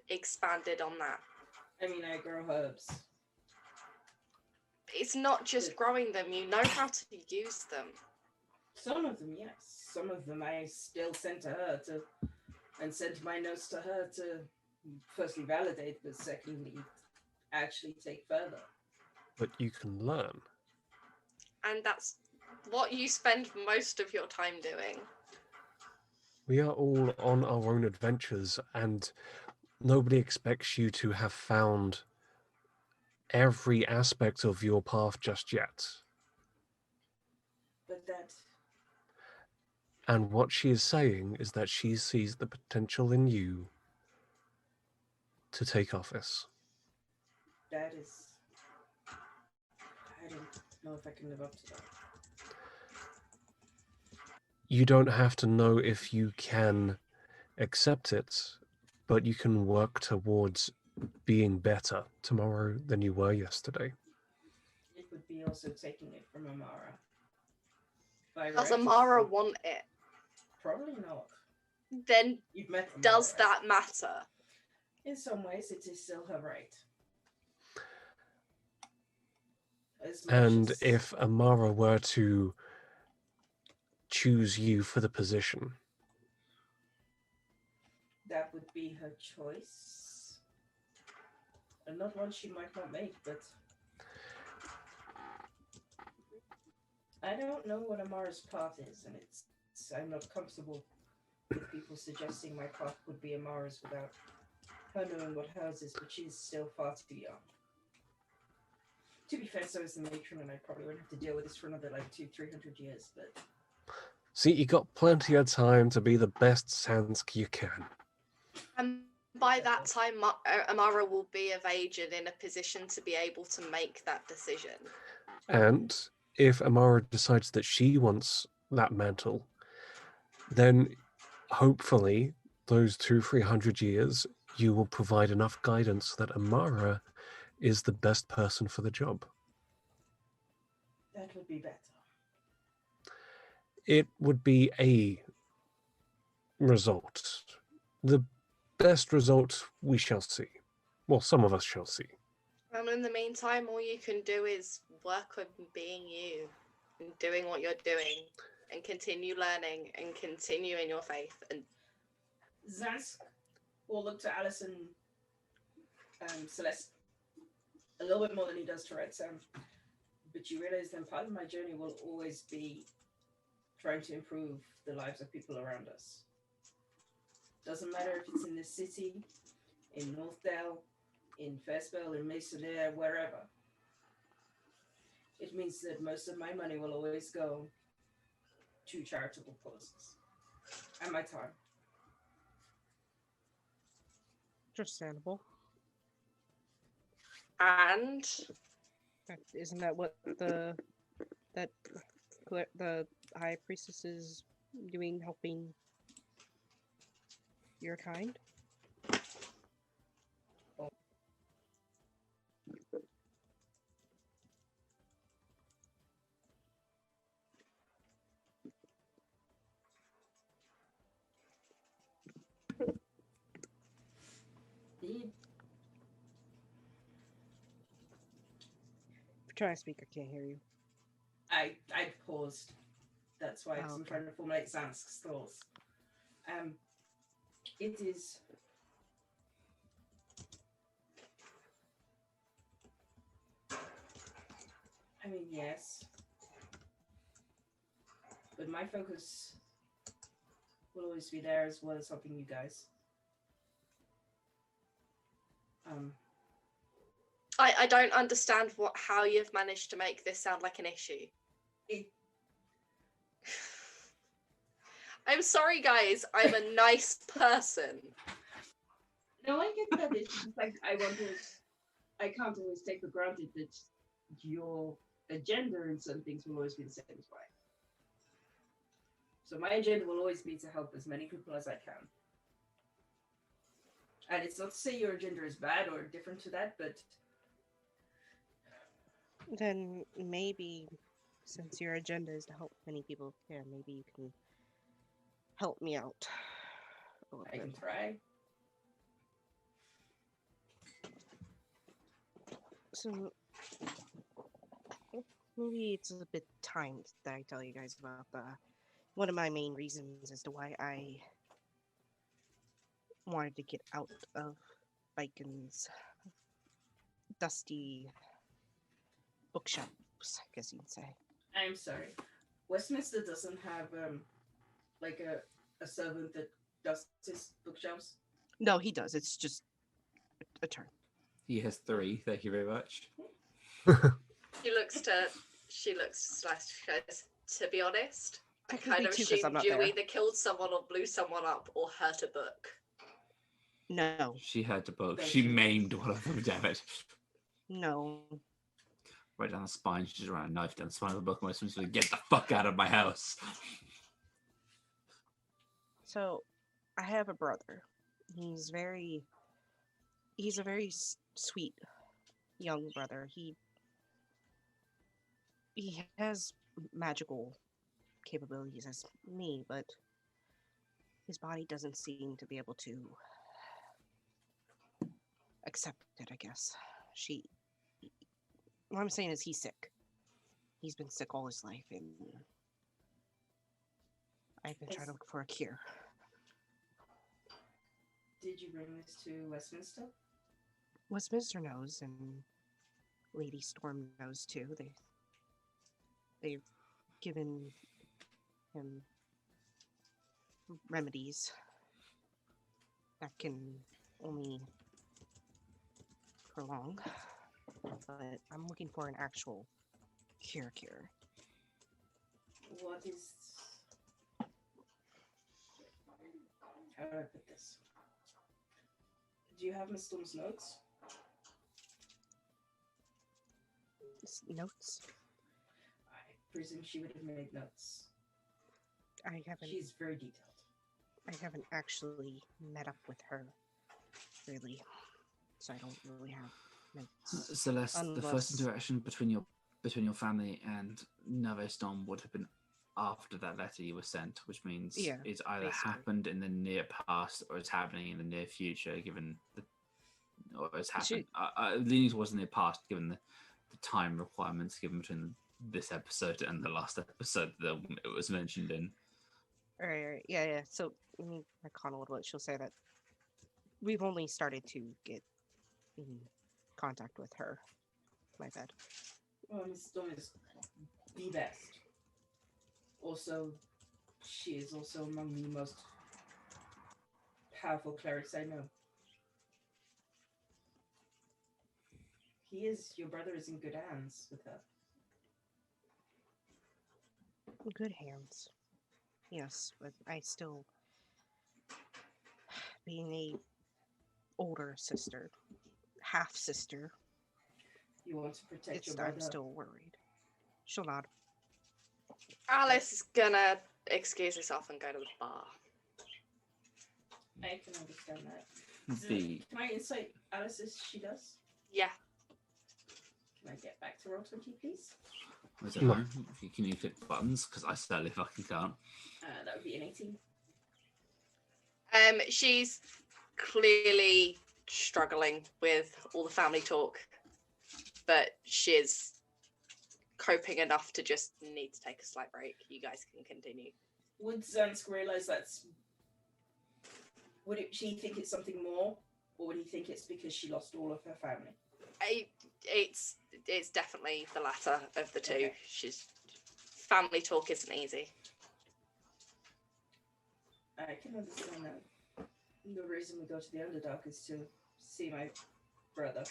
expanded on that. I mean, I grow herbs. It's not just growing them, you know how to use them. Some of them, yes. Some of them I still send to her and send my notes to her to firstly validate, but secondly, actually take further. But you can learn. And that's what you spend most of your time doing. We are all on our own adventures, and nobody expects you to have found every aspect of your path just yet. But that, And what she is saying is that she sees the potential in you to take office. that is, I don't know if I can live up to that. You don't have to know if you can accept it, but you can work towards being better tomorrow than you were yesterday. It would be also taking it from Amara. By Does right, Amara it's- want it? Probably not. Then You've met Amara, does right? that matter? In some ways, it is still her right. As much And as- if Amara were to choose you for the position, that would be her choice. And not one she might not make, but I don't know what Amara's path is, and I'm not comfortable with people suggesting my path would be Amara's without her knowing what hers is, but she's still far too young. To be fair, so is the matron, and I probably won't have to deal with this for another like 200-300 years, but see, you got plenty of time to be the best Sansk you can. And by that time, Amara will be of age and in a position to be able to make that decision. And if Amara decides that she wants that mantle, then hopefully those 200-300 years you will provide enough guidance that Amara is the best person for the job. that would be better. It would be a result. The best result we shall see. Well, some of us shall see. And in the meantime, all you can do is work on being you and doing what you're doing and continue learning and continue in your faith. And Zask will look to Alice and Celeste a little bit more than he does to Red Sam. But you realize then part of my journey will always be trying to improve the lives of people around us. Doesn't matter if it's in the city, in Northdale, in Fairspell, in Masonair, wherever. It means that most of my money will always go to charitable causes. And my time. Understandable. and Isn't that what the high priestess is doing, helping your kind? trying to speak, I can't hear you. I paused. That's why, because I'm Okay. trying to formulate Zansk's thoughts. It is. I mean, yes. But my focus will always be there as well as helping you guys. I don't understand how you've managed to make this sound like an issue. It, I'm sorry, guys. I'm a nice person. no, I get that. It's just like I can't always take for granted that your agenda in some things will always be the same as mine. So my agenda will always be to help as many people as I can. And it's not to say your agenda is bad or different to that, but Then maybe, since your agenda is to help many people, yeah, maybe you can help me out a little I can bit. try. So maybe it's a bit timed that I tell you guys about one of my main reasons as to why I wanted to get out of Biken's dusty bookshelves, I guess you'd say. I'm sorry. Westminster doesn't have like a servant that does his bookshelves. No, he does. It's just a term. He has 3. Thank you very much. She looks slash goes, to be honest, I Technically kind of two, 'cause I'm assumed not you there. either killed someone or blew someone up or hurt a book. No, She had the book. Thank She you. maimed one of them, damn it. no. Right down the spine. She just ran a knife down the spine of the book and was like, get the fuck out of my house. So, I have a brother. He's a very sweet young brother. He has magical capabilities as me, but his body doesn't seem to be able to accept it, I guess. What I'm saying is he's sick. He's been sick all his life, and I've been trying to look for a cure. Did you bring this to Westminster? Westminster knows, and Lady Storm knows too. They've given him remedies that can only prolong, but I'm looking for an actual cure. What is... How do I put this? Do you have Miss Storm's notes? Notes? I presume she would have made notes. I haven't She's very detailed. I haven't actually met up with her, really, so I don't really have notes. Celeste, the first Unless- interaction between your family and Naveston would have been after that letter you were sent, which means Yeah, it's either basically. happened in the near past or it's happening in the near future, given or it's happened. Leaning towards the near past, given the time requirements given between this episode and the last episode that it was mentioned in. Right, yeah. So, let me recon a little bit. She'll say that we've only started to get in contact with her. My bad. Well, Miss Storm is the best. Also, she is also among the most powerful clerics I know. Your brother is in good hands with her. Good hands. Yes, but I still, being a older sister, half sister, You want to protect your brother. I'm still worried. She'll nod. Alice is gonna excuse herself and go to the bar. I can understand that. Can I insight Alice as she does? Yeah. Can I get back to roll 20, please? Was it home? Can you click buttons? Because I certainly fucking can't. That would be an 18. She's clearly struggling with all the family talk, but she's coping enough to just need to take a slight break. You guys can continue. Would Zansk realise that's... she think it's something more? Or would he think it's because she lost all of her family? It's definitely the latter of the two. Okay. Family talk isn't easy. I can understand that. The reason we go to the Underdark is to see my brother.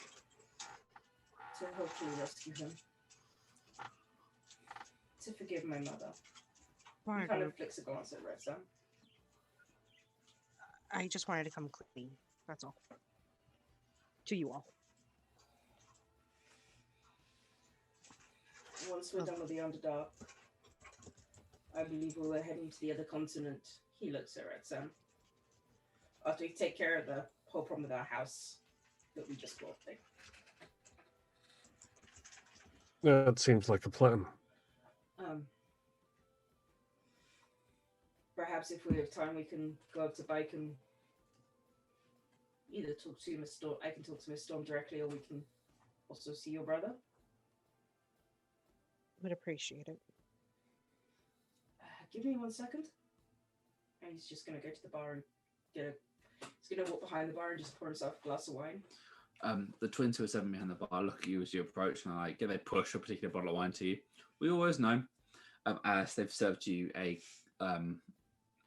To hopefully rescue him. To forgive my mother. He kind of flicks a glance at Red Sun. I just wanted to come clean. That's all. To you all. Once we're done with the Underdark, I believe we're heading to the other continent. He looks at Red Sun. After we take care of the whole problem with our house that we just bought thing. That seems like a plan. Perhaps if we have time, we can go up to Bike and either talk to Miss Storm. I can talk to Miss Storm directly, or we can also see your brother. Would appreciate it. Give me 1 second. And he's just gonna go to the bar and he's gonna walk behind the bar and just pour himself a glass of wine. The twins who are sitting behind the bar look at you as you approach and are like, they push a particular bottle of wine to you. We always know, as they've served you a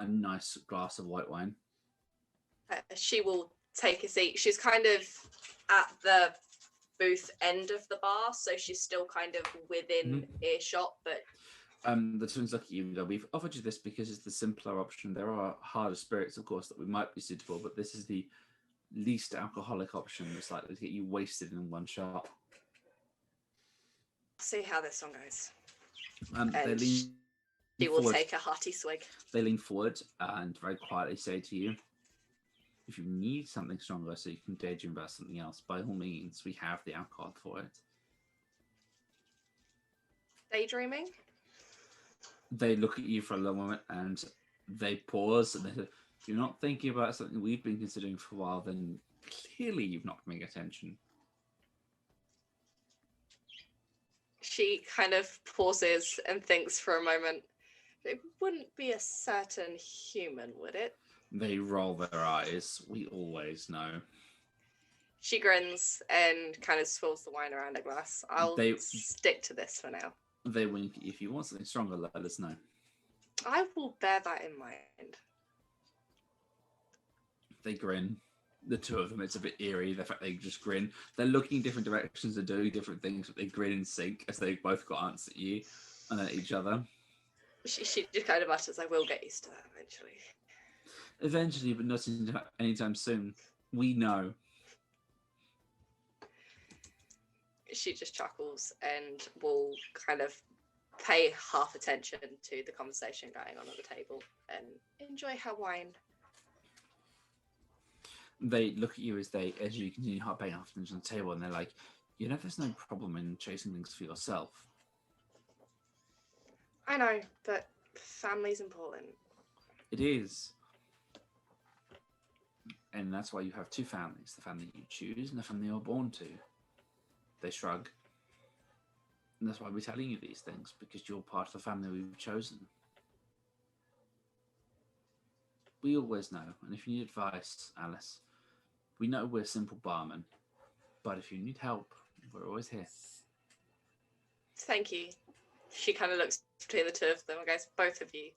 nice glass of white wine. She will take a seat. She's kind of at the booth end of the bar, so she's still kind of within earshot, but the twins look at you. We've offered you this because it's the simpler option. There are harder spirits, of course, that we might be suitable, but this is the least alcoholic option that's likely to get you wasted in one shot. See how this one goes. They lean she will forward. take a hearty swig. They lean forward and very quietly say to you, if you need something stronger so you can daydream about something else, by all means, we have the alcohol for it. Daydreaming? They look at you for a little moment and they pause and they say, if you're not thinking about something we've been considering for a while, then clearly you've not been paying attention. She kind of pauses and thinks for a moment. It wouldn't be a certain human, would it? They roll their eyes. We always know. She grins and kind of swirls the wine around a glass. I'll stick to this for now. They wink. If you want something stronger, let us know. I will bear that in mind. They grin. The two of them, it's a bit eerie, the fact they just grin. They're looking in different directions and doing different things, but they grin in sync as they both glance at you and at each other. She just kind of mutters, I will get used to that eventually. Eventually, but not anytime soon. We know. She just chuckles and will kind of pay half attention to the conversation going on at the table and enjoy her wine. They look at you as you continue paying half attention on the table, and they're like, you know, there's no problem in chasing things for yourself. I know, but family's important. It is. And that's why you have two families, the family you choose and the family you're born to. They shrug. And that's why we're telling you these things, because you're part of the family we've chosen. We always know, and if you need advice, Alice, we know we're simple barmen, but if you need help, we're always here. Thank you. She kind of looks between the two of them and goes, both of you.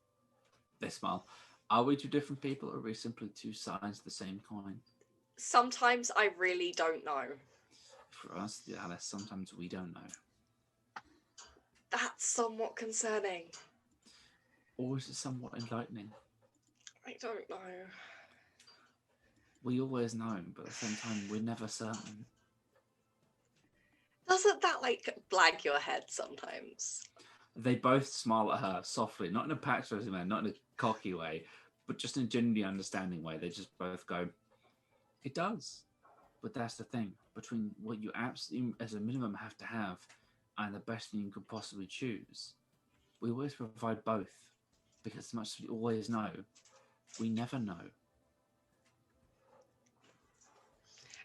They smile. Are we two different people, or are we simply two sides of the same coin? Sometimes I really don't know. For us, Alice, sometimes we don't know. That's somewhat concerning. Or is it somewhat enlightening? I don't know. We always know, but at the same time, we're never certain. Doesn't that, blag your head sometimes? They both smile at her softly, not in a patronizing way, not in a cocky way, but just in a genuinely understanding way. They just both go, it does. But that's the thing. Between what you absolutely, as a minimum, have to have and the best thing you could possibly choose, we always provide both. Because as much as we always know, we never know.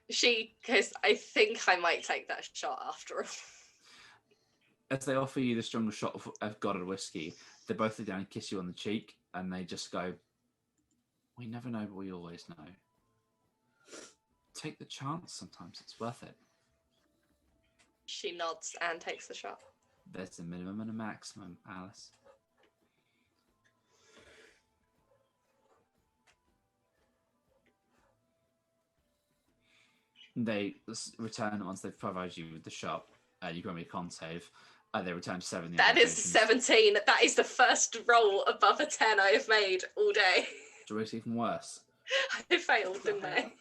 She goes, I think I might take that shot after all. as they offer you the stronger shot of Goddard whiskey, they both sit down and kiss you on the cheek, and they just go, "We never know, but we always know. Take the chance. Sometimes it's worth it." She nods and takes the shot. There's a minimum and a maximum, Alice. They return once they've provided you with the shot. You can make a con save. They return to 7. That is 17. That is the first roll above a 10 I have made all day. It's even worse. I failed, didn't I?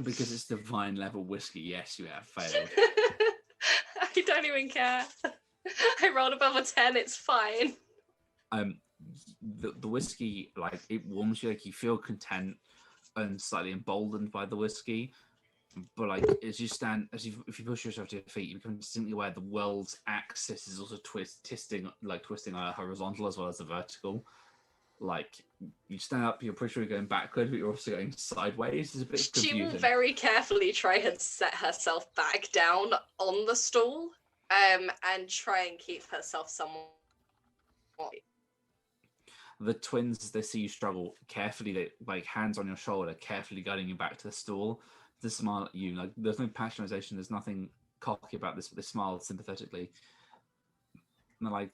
Because it's divine level whiskey. Yes, you have failed. I don't even care. I rolled above a 10. It's fine. The whiskey, like, it warms you. Like, you feel content and slightly emboldened by the whiskey. But like as you stand, if you push yourself to your feet, you become distinctly aware the world's axis is also twisting horizontal as well as the vertical. Like you stand up, you're pretty sure you're going backward, but you're also going sideways. It's a bit confusing. She will very carefully try and set herself back down on the stool, and try and keep herself somewhat. The twins, they see you struggle carefully. They like hands on your shoulder, carefully guiding you back to the stool. They smile at you. Like there's no patronization. There's nothing cocky about this. But they smile sympathetically. And they're like,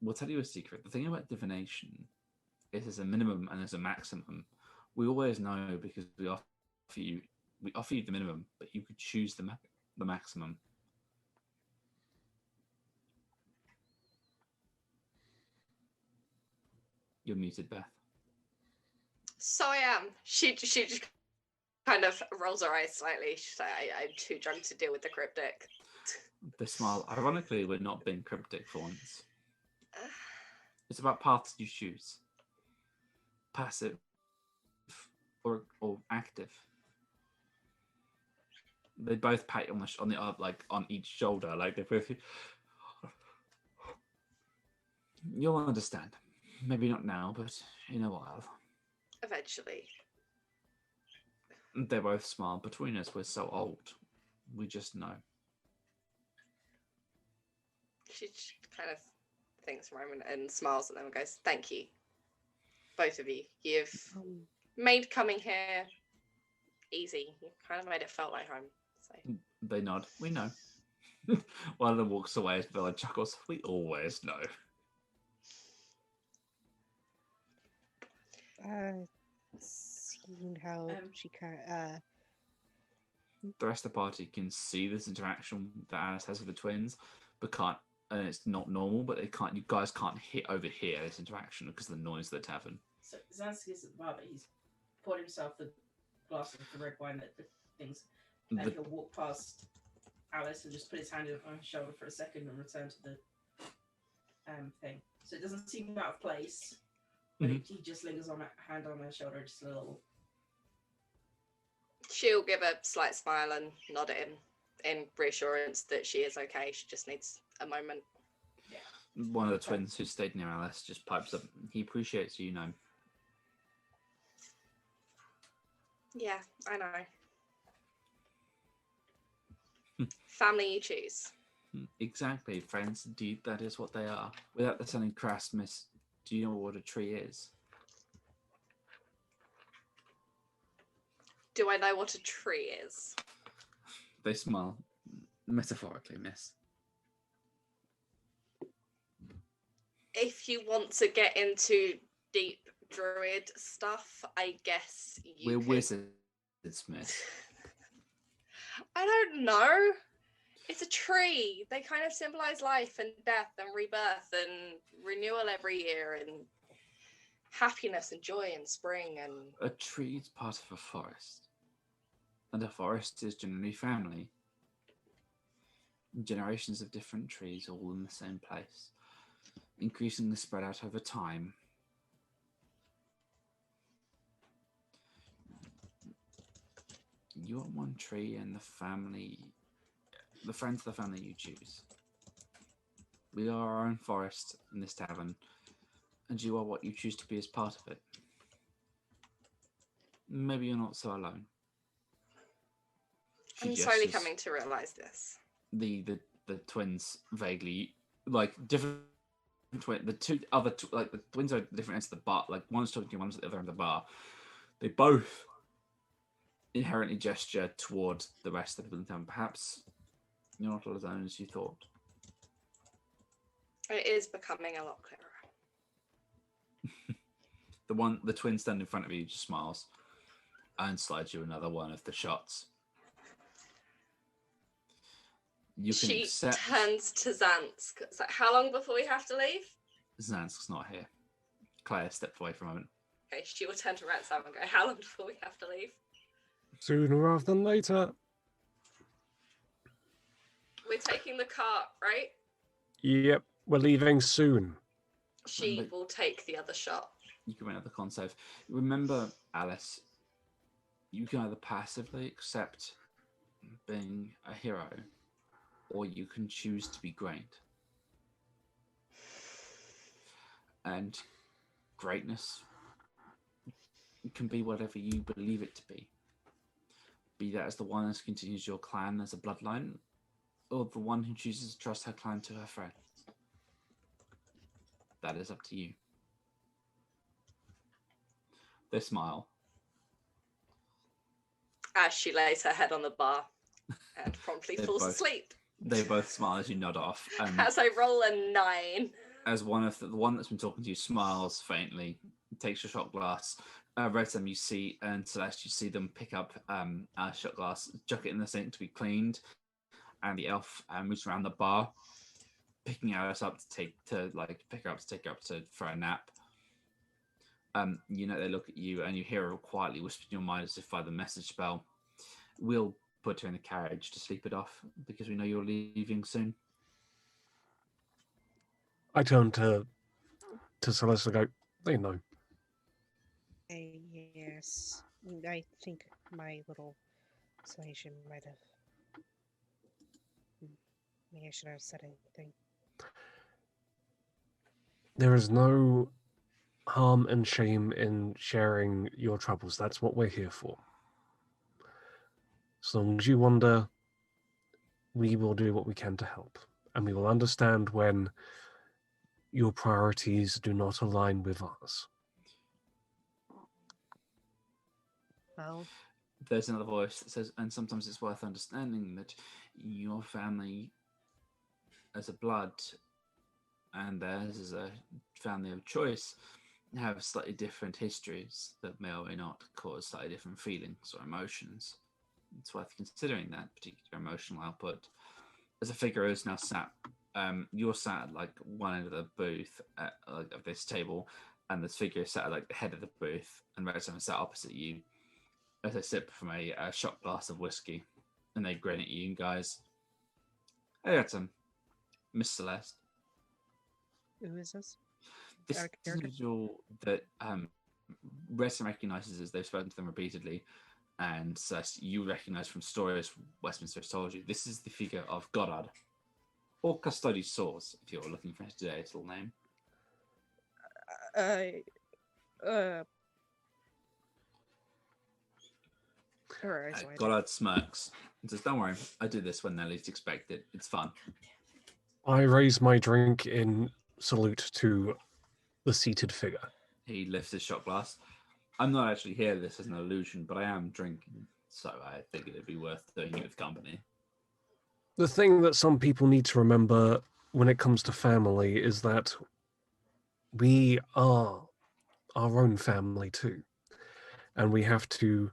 we'll tell you a secret. The thing about divination is there's a minimum and there's a maximum. We always know because we offer you the minimum, but you could choose the maximum. You're muted, Beth. So I am. She just kind of rolls her eyes slightly. She's like, I'm too drunk to deal with the cryptic. They smile. Ironically, we're not being cryptic for once. It's about paths you choose. Passive or active. They both pat you on each shoulder, like they both. You'll understand. Maybe not now, but in a while. Eventually. They both smile. Between us, we're so old. We just know. She kind of thinks for a moment and smiles at them and goes, "Thank you, both of you. You've made coming here easy. You kind of made it felt like home." So. They nod. We know. One of them walks away as Bella chuckles. We always know. Seeing how she kind of the rest of the party can see this interaction that Alice has with the twins, but can't. And it's not normal, but you guys can't overhear this interaction because of the noise of the tavern. So Zansky's at the bar, but he's poured himself the glass of the red wine that the things. And he'll walk past Alice and just put his hand on her shoulder for a second and return to the thing. So it doesn't seem out of place, but he just lingers on a hand on her shoulder just a little. She'll give a slight smile and nod at him in reassurance that she is okay. She just needs a moment. Yeah. One of the twins who stayed near Alice just pipes up. He appreciates you, know. Yeah, I know. Family you choose. Exactly. Friends, indeed, that is what they are. Without the sounding crass, miss, do you know what a tree is? Do I know what a tree is? They smile. Metaphorically, miss. If you want to get into deep druid stuff, I guess We're wizards, miss. I don't know. It's a tree. They kind of symbolize life and death and rebirth and renewal every year and happiness and joy and spring and... A tree is part of a forest. And a forest is generally family. Generations of different trees all in the same place. Increasingly spread out over time. You are one tree and the family, the friends of the family you choose. We are our own forest in this tavern, and you are what you choose to be as part of it. Maybe you're not so alone. I'm slowly coming to realise this. The twins vaguely, like different. The two other like the twins are at different ends of the bar. Like one's talking to you, one's at the other end of the bar. They both inherently gesture towards the rest of the people in town. Perhaps you're not as alone as you thought. It is becoming a lot clearer. The twin standing in front of you just smiles and slides you another one of the shots. You can She accept. turns to Zansk. It's like, how long before we have to leave? Zansk's not here. Claire stepped away for a moment. Okay, she will turn to Ransom and go, how long before we have to leave? Sooner rather than later. We're taking the cart, right? Yep, we're leaving soon. She will take the other shot. You can win at the con save. Remember, Alice, you can either passively accept being a hero, or you can choose to be great. And greatness can be whatever you believe it to be. Be that as the one that continues your clan as a bloodline, or the one who chooses to trust her clan to her friends. That is up to you. They smile. As she lays her head on the bar and promptly falls asleep. They both smile as you nod off. As I roll a 9. As one of the one that's been talking to you smiles faintly, takes your shot glass. Redstone, you see, and Celeste, you see them pick up a shot glass, chuck it in the sink to be cleaned, and the elf moves around the bar, picking Alice up to pick her up for a nap. You know, they look at you, and you hear her quietly whisper in your mind as if by the message spell, "We'll put her in the carriage to sleep it off because we know you're leaving soon." I turn to Celeste and go, they know. Yes. I think my little explanation might have... Maybe I should have said anything. There is no harm and shame in sharing your troubles. That's what we're here for. As long as you wonder, we will do what we can to help. And we will understand when your priorities do not align with ours. Well, There's another voice that says, and sometimes it's worth understanding that your family as a blood and theirs as a family of choice have slightly different histories that may or may not cause slightly different feelings or emotions. It's worth considering that particular emotional output. As a figure who's now sat, you're sat at like one end of the booth of this table, and this figure is sat at like the head of the booth, and Redstone is sat opposite you as they sip from a shot glass of whiskey, and they grin at you guys. Hey, Redstone, Miss Celeste. who is this? This Our character? individual that Redstone recognizes as they've spoken to them repeatedly, and Celeste, you recognize from stories Westminster has told you. This is the figure of Goddard, or Custody Saws, if you're looking for today's little name. Goddard smirks and says, "Don't worry, I do this when they least expect it. It's fun." I raise my drink in salute to the seated figure. He lifts his shot glass. I'm not actually here. This is an illusion, but I am drinking, so I think it'd be worth doing it with company. The thing that some people need to remember when it comes to family is that we are our own family too. And we have to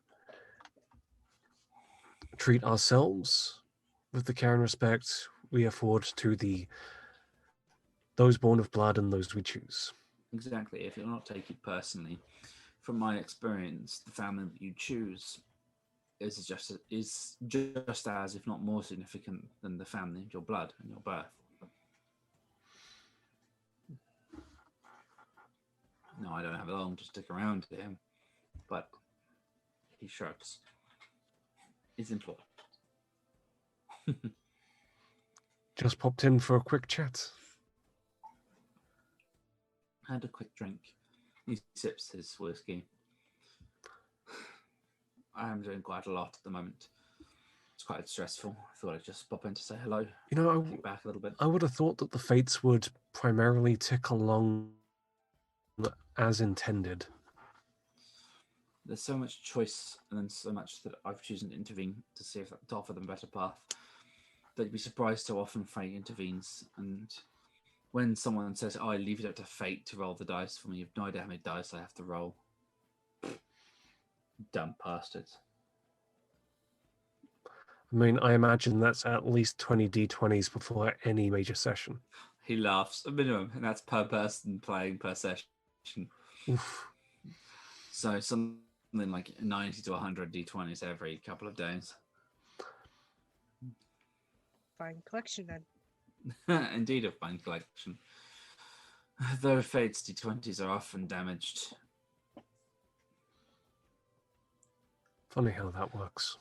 treat ourselves with the care and respect we afford to those born of blood and those we choose. Exactly. If you're not taking it personally, from my experience, the family that you choose is just as, if not more significant than the family of your blood and your birth. No, I don't have long to stick around to him, but he shrugs. It's important. Just popped in for a quick chat. Had a quick drink. He sips his whiskey. I am doing quite a lot at the moment. It's quite stressful. I thought I'd just pop in to say hello. You know, Kick back a little bit. I would have thought that the fates would primarily tick along as intended. There's so much choice, and then so much that I've chosen to intervene to see if to offer them a better path. That you'd be surprised how often fate intervenes. And when someone says, "Oh, I leave it up to fate to roll the dice for me," you've no idea how many dice I have to roll. Dumb bastards. I mean, I imagine that's at least 20 d20s before any major session. He laughs, a minimum, and that's per person playing per session. Oof. So something like 90 to 100 d20s every couple of days. Fine collection then. Indeed, a fine collection. Though Fate's d20s are often damaged. Funny how that works.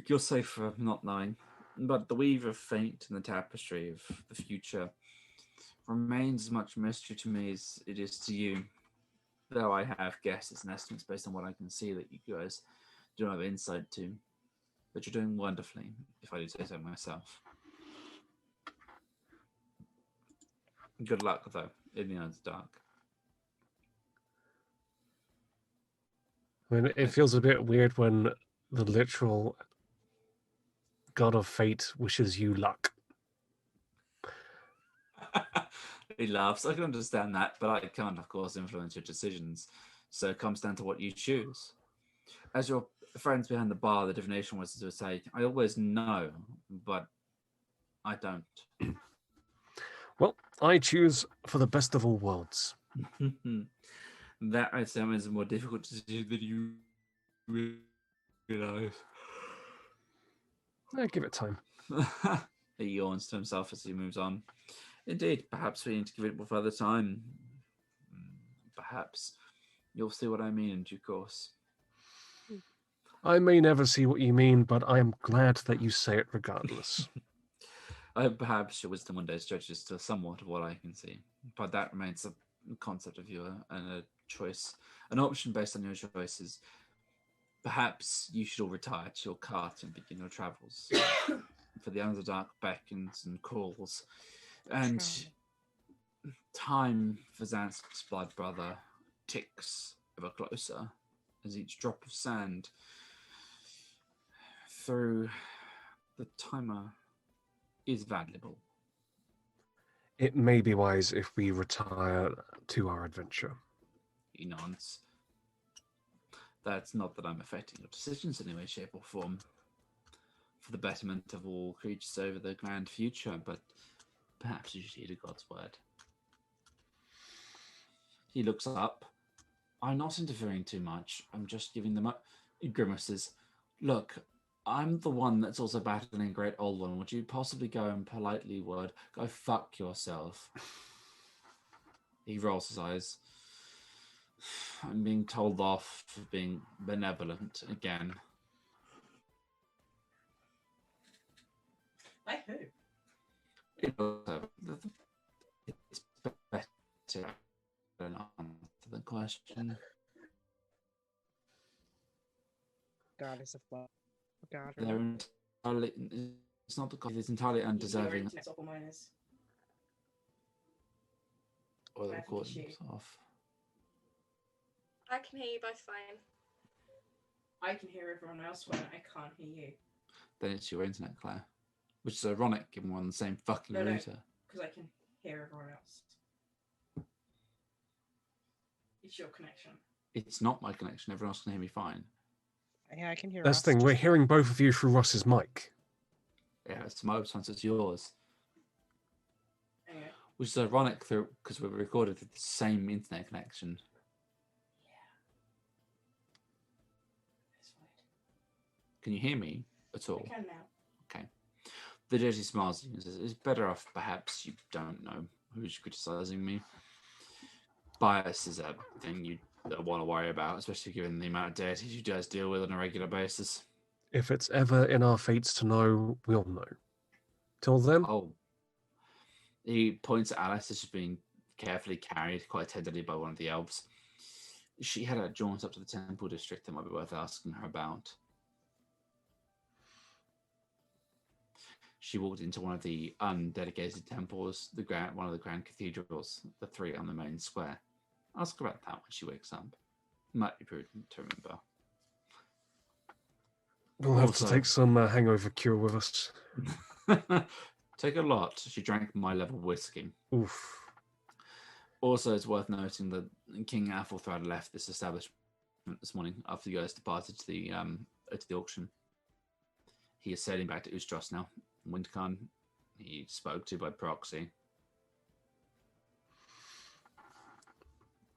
You're safe for not knowing, but the weave of fate and the tapestry of the future remains as much mystery to me as it is to you. Though I have guesses and estimates based on what I can see that you guys don't have insight to. But you're doing wonderfully, if I do say so myself. Good luck, though, in the Underdark. I mean, it feels a bit weird when the literal god of fate wishes you luck. He laughs. I can understand that, but I can't, of course, influence your decisions. So it comes down to what you choose. As your friends behind the bar, the divination wizards would say, I always know, but I don't. Well, I choose for the best of all worlds. That, I assume, is a more difficult decision than you realize. Give it time. He yawns to himself as he moves on. Indeed, perhaps we need to give it more further time. Perhaps you'll see what I mean in due course. I may never see what you mean, but I am glad that you say it regardless. Perhaps your wisdom one day stretches to somewhat of what I can see, but that remains a concept of you and a choice, an option based on your choices. Perhaps you should all retire to your cart and begin your travels. For the Underdark beckons and calls, and time for Zansk's blood brother ticks ever closer as each drop of sand through the timer is valuable. It may be wise if we retire to our adventure. He nods. That's not that I'm affecting your decisions in any way, shape, or form for the betterment of all creatures over the grand future, but perhaps you should heed God's word. He looks up. I'm not interfering too much. I'm just giving them up. He grimaces. Look, I'm the one that's also battling Great Old One. Would you possibly go and politely word, go fuck yourself? He rolls his eyes. I'm being told off for being benevolent again. By who? It's better than answer the question. God is a flaw. God. They're entirely, it's not because it's entirely undeserving. Internet awful miners. Or the I think it's recording's off. I can hear you both fine. I can hear everyone else when I can't hear you. Then it's your internet, Claire. Which is ironic given we're on the same fucking No, router. because I can hear everyone else. It's your connection. It's not my connection. Everyone else can hear me fine. Yeah, I can hear That's us the thing, we're just hearing both of you through Ross's mic. Yeah, it's my response, it's yours. Anyway. Which is ironic because we were recorded with the same internet connection. That's weird. Can you hear me at all? I can now. Okay. The dirty smiles. It's better off perhaps you don't know who's criticizing me. Bias is a thing you don't want to worry about, especially given the amount of deities you guys deal with on a regular basis. If it's ever in our fates to know, we'll know. Till then, Oh. He points at Alice as she's being carefully carried quite tenderly by one of the elves. She had a jaunt up to the temple district that might be worth asking her about. She walked into one of the undedicated temples, one of the grand cathedrals, the 3 on the main square. Ask her about that when she wakes up. Might be prudent to remember. We'll have to take some hangover cure with us. Take a lot. She drank my level whiskey. Oof. Also, it's worth noting that King Athelthrad left this establishment this morning after you guys departed to the auction. He is sailing back to Ustros now. Windkhan, he spoke to by proxy.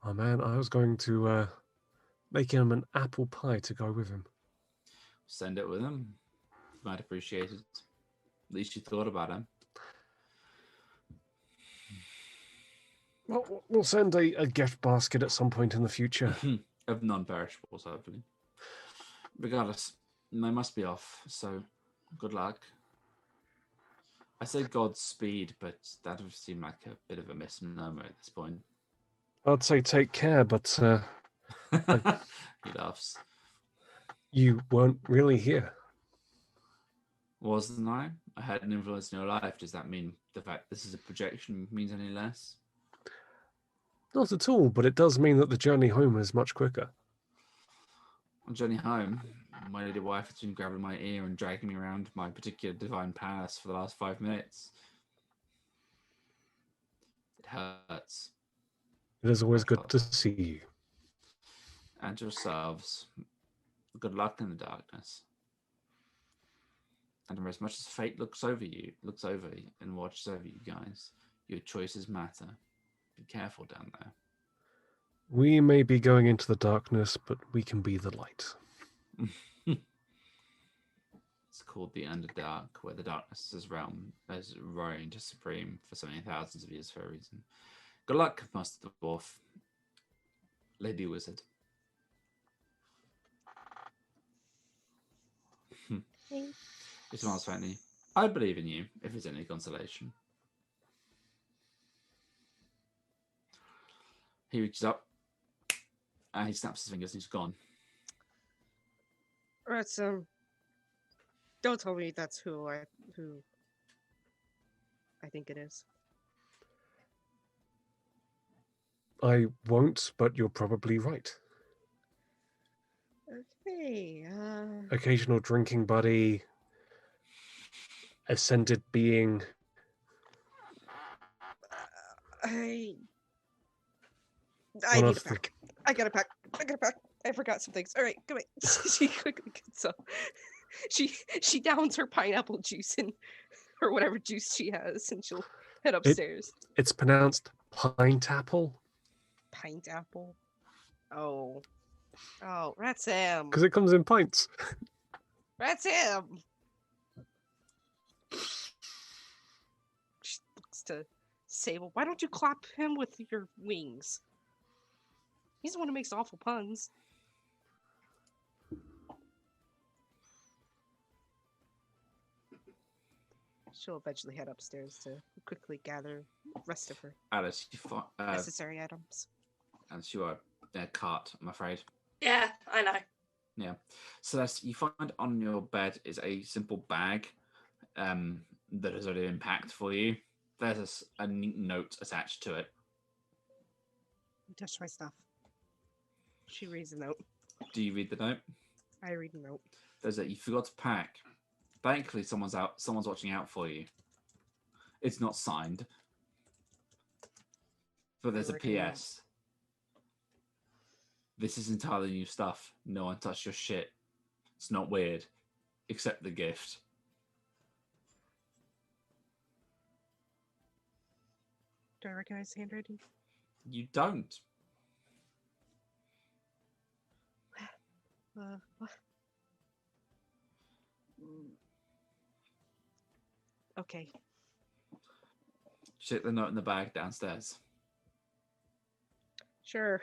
Oh man, I was going to make him an apple pie to go with him. Send it with him. He might appreciate it. At least you thought about him. Well, we'll send a gift basket at some point in the future. Of non-perishables, hopefully. Regardless, they must be off, so good luck. I say Godspeed, but that would seem like a bit of a misnomer at this point. I'd say take care, but He laughs. You weren't really here. Wasn't I? I had an influence in your life. Does that mean the fact this is a projection means any less? Not at all, but it does mean that the journey home is much quicker. On journey home, my lady wife has been grabbing my ear and dragging me around my particular divine palace for the last 5 minutes. It hurts. It is always good to see you. And yourselves. Good luck in the darkness. And as much as fate looks over and watches over you guys, your choices matter. Be careful down there. We may be going into the darkness, but we can be the light. It's called the Underdark, where the darkness's realm has reigned supreme for so many thousands of years for a reason. Good luck, Master Dwarf. Lady Wizard. He smiles faintly. I believe in you, if it's any consolation. He reaches up and he snaps his fingers and he's gone. Right, don't tell me that's who I think it is. I won't, but you're probably right. Okay. Occasional drinking buddy, ascended being. I need a pack. I got a pack. I forgot some things. All right, come on. She quickly gets up. She downs her pineapple juice or whatever juice she has, and she'll head upstairs. It's pronounced pint-apple. Pint-apple? Oh, that's him. Because it comes in pints. That's him. She looks to Sable. Why don't you clap him with your wings? He's the one who makes awful puns. She'll eventually head upstairs to quickly gather the rest of her Alice, necessary items. Alice, you are a cart, I'm afraid. Yeah, I know. Yeah. Celeste, you find on your bed is a simple bag that has already been packed for you. There's a neat note attached to it. Touch my stuff. She reads the note. Do you read the note? I read the note. There's you forgot to pack. Thankfully, someone's watching out for you. It's not signed. But there's a PS. This is entirely new stuff. No one touched your shit. It's not weird. Except the gift. Do I recognize the handwriting? You don't. What? Okay. Check the note in the bag downstairs. Sure.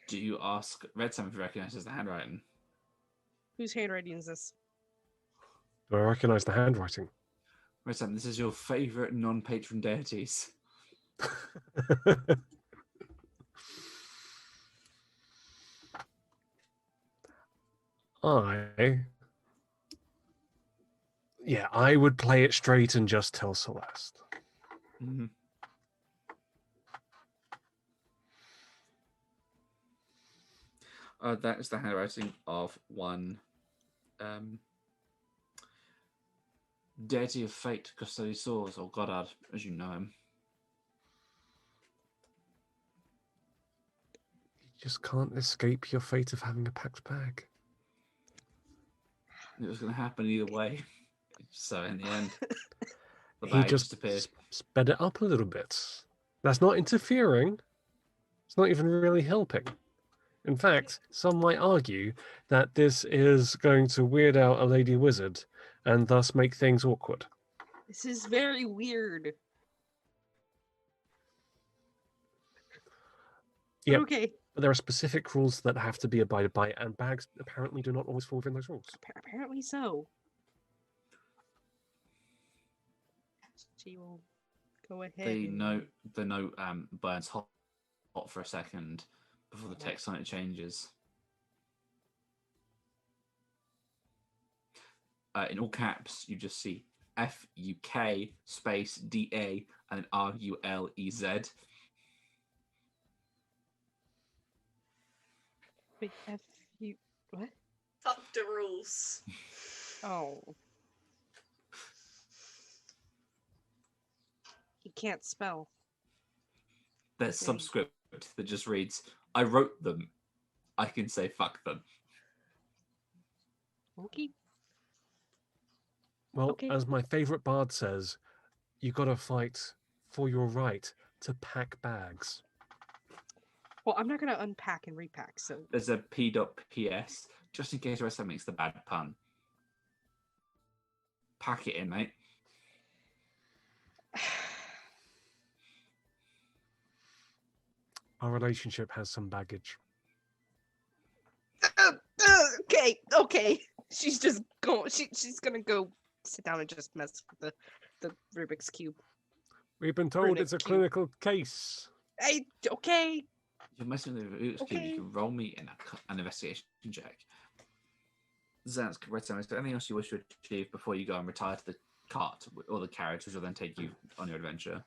Do you ask Red Sam if he recognizes the handwriting? Whose handwriting is this? Do I recognize the handwriting? Red Sam, this is your favorite non-patron deities. I would play it straight and just tell Celeste. Mm-hmm. That is the handwriting of one deity of fate, Custody Swords, or Goddard, as you know him. You just can't escape your fate of having a packed bag. It was going to happen either way. So in the end, the He bag just disappeared. sped it up a little bit. That's not interfering. It's not even really helping. In fact, some might argue that this is going to weird out a lady wizard and thus make things awkward. This is very weird. But Yep. okay. But there are specific rules that have to be abided by, and bags apparently do not always fall within those rules. Apparently so. She will go ahead. The note burns hot for a second before the text on it changes. In all caps, you just see FUK space DA and RULEZ. Wait, what? Fuck the rules. Oh. He can't spell. There's some script that just reads, I wrote them. I can say fuck them. Okay. Well, Okay. as my favourite bard says, you got to fight for your right to pack bags. Well, I'm not going to unpack and repack, so... There's a P.PS, just in case the rest of that makes the bad pun. Pack it in, mate. Our relationship has some baggage. Okay. She's just going. She's gonna go sit down and just mess with the Rubik's cube. We've been told Rubik's it's a Cube. clinical case. Hey, okay. If you're messing with the Rubik's Cube, you can roll me in an investigation check. Zansk, anything else you wish to achieve before you go and retire to the cart or the carriage, which will then take you on your adventure?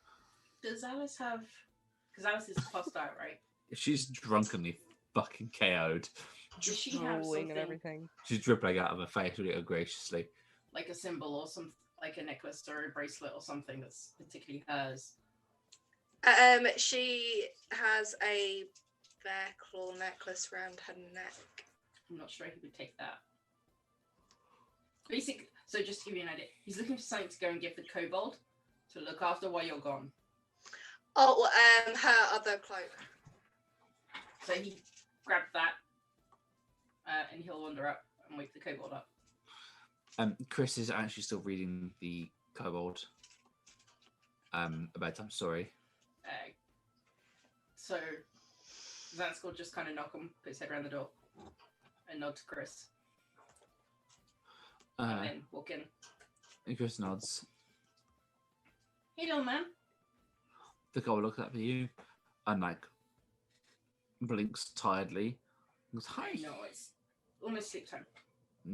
Does Alice have? Because Alice is hostile, right? If she's drunkenly fucking KO'd, Does she have Drooling and something everything. she's dribbling out of her face really graciously. like a symbol or some, like a necklace or a bracelet or something that's particularly hers? She has a bear claw necklace around her neck. I'm not sure he would take that. Basically, so just to give you an idea, he's looking for something to go and give the kobold to look after while you're gone. Oh, her other cloak. So he grabbed that, and he'll wander up and wake the kobold up. Chris is actually still reading the kobold a bedtime story. So Zansk will just kind of knock him, put his head around the door, and nod to Chris. And then walk in. And Chris nods. Hey, little man. The kobold looks up at you and blinks tiredly. Goes, hi. No, it's almost sleep time.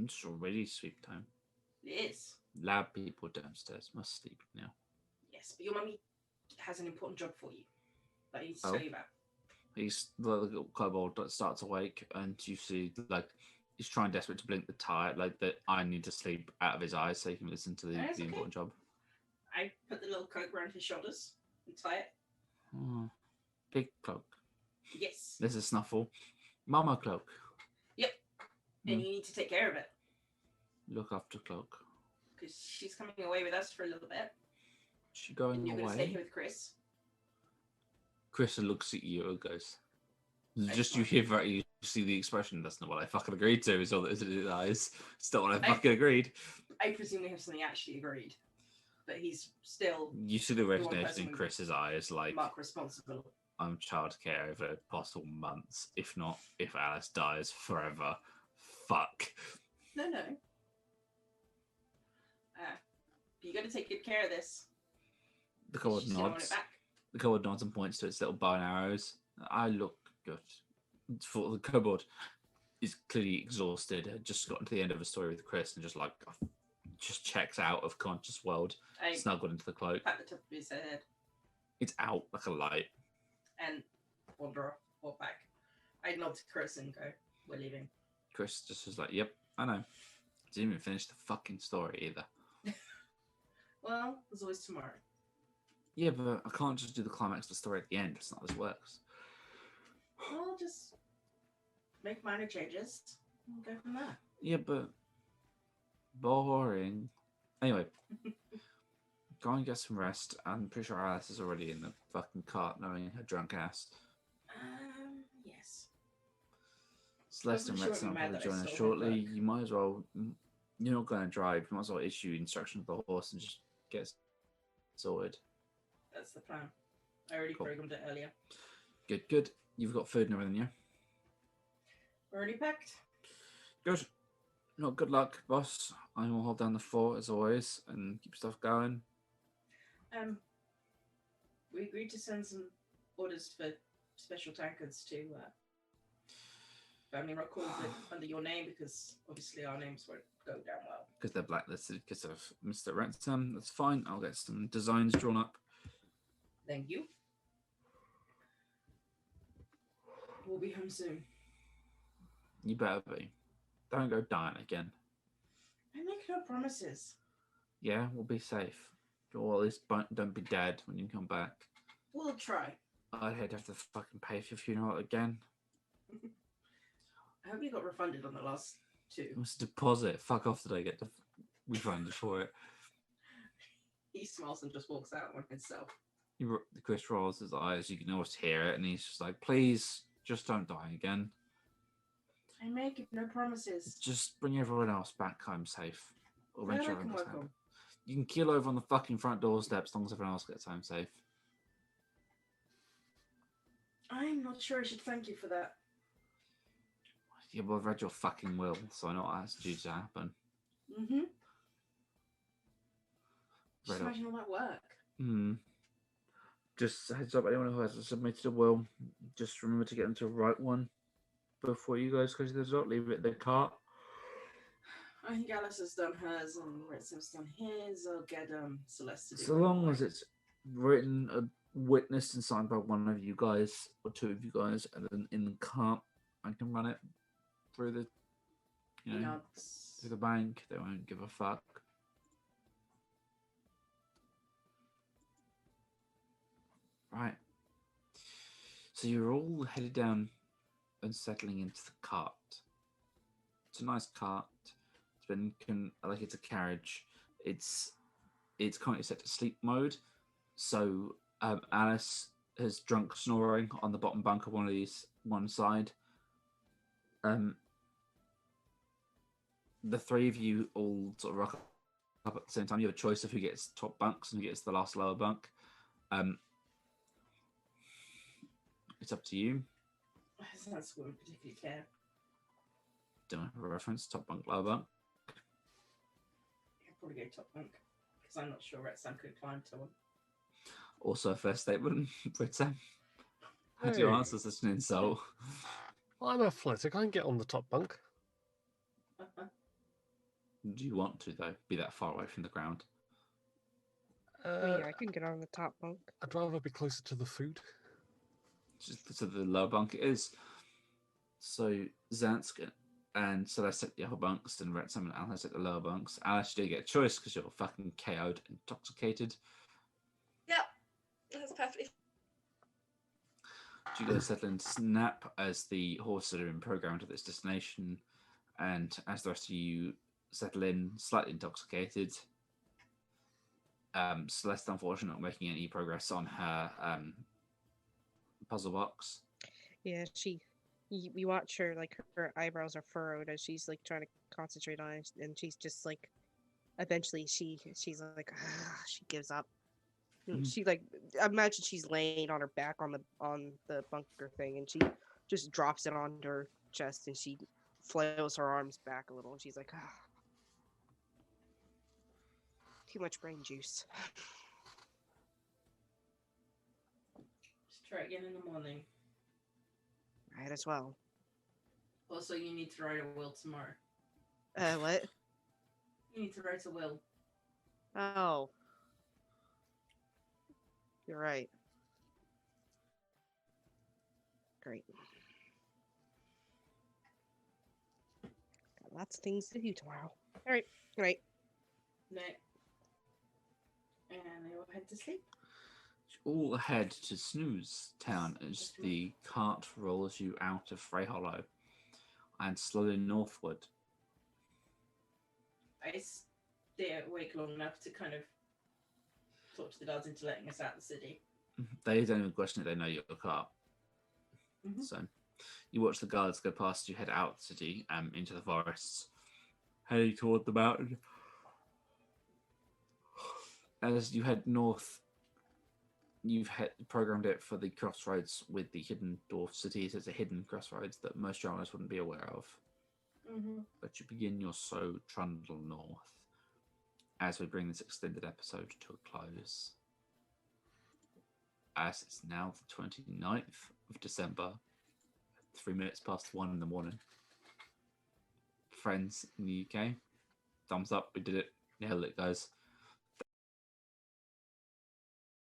It's already sleep time. It is. Lab people downstairs must sleep now. Yes, but your mummy has an important job for you that I need to tell you about. The kobold starts awake, and you see he's trying desperate to blink the tired, that I need to sleep out of his eyes so he can listen to the That's okay. important job. I put the little cloak around his shoulders and tie it. Oh, big cloak. Yes. There's a snuffle. Mama cloak. Yep. And you need to take care of it Look after cloak. because she's coming away with us for a little bit. She going And you're going to stay away? here with Chris. Chris looks at you and goes, you see the expression, that's not what I fucking agreed to, is all that is in his eyes. It's not what I fucking agreed. I presume they have something actually agreed. But he's still You see the one resignation person in with Chris's eyes, Mark responsible. I'm childcare over possible months, if Alice dies forever. Fuck. No. You're going to take good care of this. The kobold She's gonna want nods. it back. The kobold nods and points to its little bow and arrows. I look good. For the kobold. is clearly exhausted, had just gotten to the end of a story with Chris and just checks out of conscious world, I snuggled into the cloak. pat the top of his head It's out like a light. and wander off, walk back. I nod to Chris and go, "We're leaving." Chris just was like, "Yep, I know." Didn't even finish the fucking story either. Well, there's always tomorrow. Yeah, but I can't just do the climax of the story at the end. That's not how this works. Well, just make minor changes and go from there. Yeah, but boring. Anyway, go and get some rest. I'm pretty sure Alice is already in the fucking cart, knowing her drunk ass. Yes. Celeste and Hopefully Rex she will won't be mad probably that I join us stole her shortly. book. You might as well. You're not going to drive. You might as well issue instructions to the horse and just get sorted. That's the plan. I already Cool. programmed it earlier. Good, good. You've got food and everything, yeah? Already packed? Good. Not good luck, boss. I will hold down the fort as always and keep stuff going. We agreed to send some orders for special tankers to Family Rock Hall under your name because obviously our names won't go down well. Because they're blacklisted because of Mr. Ransom. That's fine. I'll get some designs drawn up. Thank you. We'll be home soon. You better be. Don't go dying again. I make no promises. Yeah, we'll be safe. Or at least don't be dead when you come back. We'll try. I'd have to fucking pay for your funeral again. I hope you got refunded on the last two. It was a deposit. Fuck off, did I get refunded for it? He smiles and just walks out on himself. Chris rolls his eyes. You can almost hear it, and he's just like, "Please, just don't die again. I make no promises. Just bring everyone else back home safe. Or That I eventually can work on. You can keel over on the fucking front doorstep as long as everyone else gets home safe." I'm not sure I should thank you for that. Yeah, well, I've read your fucking will, so I know that's due to happen. Mm-hmm. Just Right up. imagine all that work. Just heads up, anyone who hasn't submitted a will, just remember to get them to write one before you guys go to the door. Leave it in the cart. I think Alice has done hers and Retson's done his. I'll get Celeste to do So one long more. as it's written, witnessed, and signed by one of you guys or two of you guys, and then in the cart, I can run it through the, through the bank. They won't give a fuck. Right. So you're all headed down and settling into the cart. It's a nice cart. It's been it's a carriage. It's currently set to sleep mode. So Alice has drunk snoring on the bottom bunk of one side. The three of you all sort of rock up at the same time. You have a choice of who gets top bunks and who gets the last lower bunk. It's up to you. That's what we particularly care. Don't have a reference. Top bunk, lower bunk. I'll probably go top bunk because I'm not sure Retson could climb to one. Also a fair statement, Britta. How do you Hey. answer such an insult? Well, I'm athletic. I can get on the top bunk. Do you want to, though, be that far away from the ground? Yeah, I can get on the top bunk. I'd rather be closer to the food. Just so the lower bunk it is. So Zansk and Celeste at the upper bunks, and Retsam and Alice at the lower bunks. Alice, you do get a choice because you're fucking KO'd, intoxicated. Yep, that's perfectly. Do you guys settle in snap as the horses are in programmed to this destination, and as the rest of you settle in, slightly intoxicated. Celeste, unfortunately, not making any progress on her puzzle box. Yeah, we watch her, like, her eyebrows are furrowed as she's, like, trying to concentrate on it, and she's just, like, eventually she's like, she gives up. And Mhm. she, like, imagine she's laying on her back on the bunker thing, and she just drops it onto her chest, and she flails her arms back a little, and she's like, too much brain juice. Just try again in the morning. Might as well. Also, you need to write a will tomorrow. What? You need to write a will. Oh. You're right. Great. Got lots of things to do tomorrow. All right. Right. No. And they all head to sleep. All head to Snooze Town as the cart rolls you out of Frey Hollow and slowly northward. I stay awake long enough to kind of talk to the guards into letting us out of the city. They don't even question it, they know you're a cart. Mhm. So you watch the guards go past you, head out the city, into the forests, heading toward the mountain. As you head north, you've programmed it for the crossroads with the hidden dwarf cities. It's a hidden crossroads that most journalists wouldn't be aware of. Mm-hmm. But you begin your slow trundle north as we bring this extended episode to a close. As it's now the 29th of December, 3 minutes past 1 in the morning. Friends in the UK, thumbs up, we did it, nailed it, guys.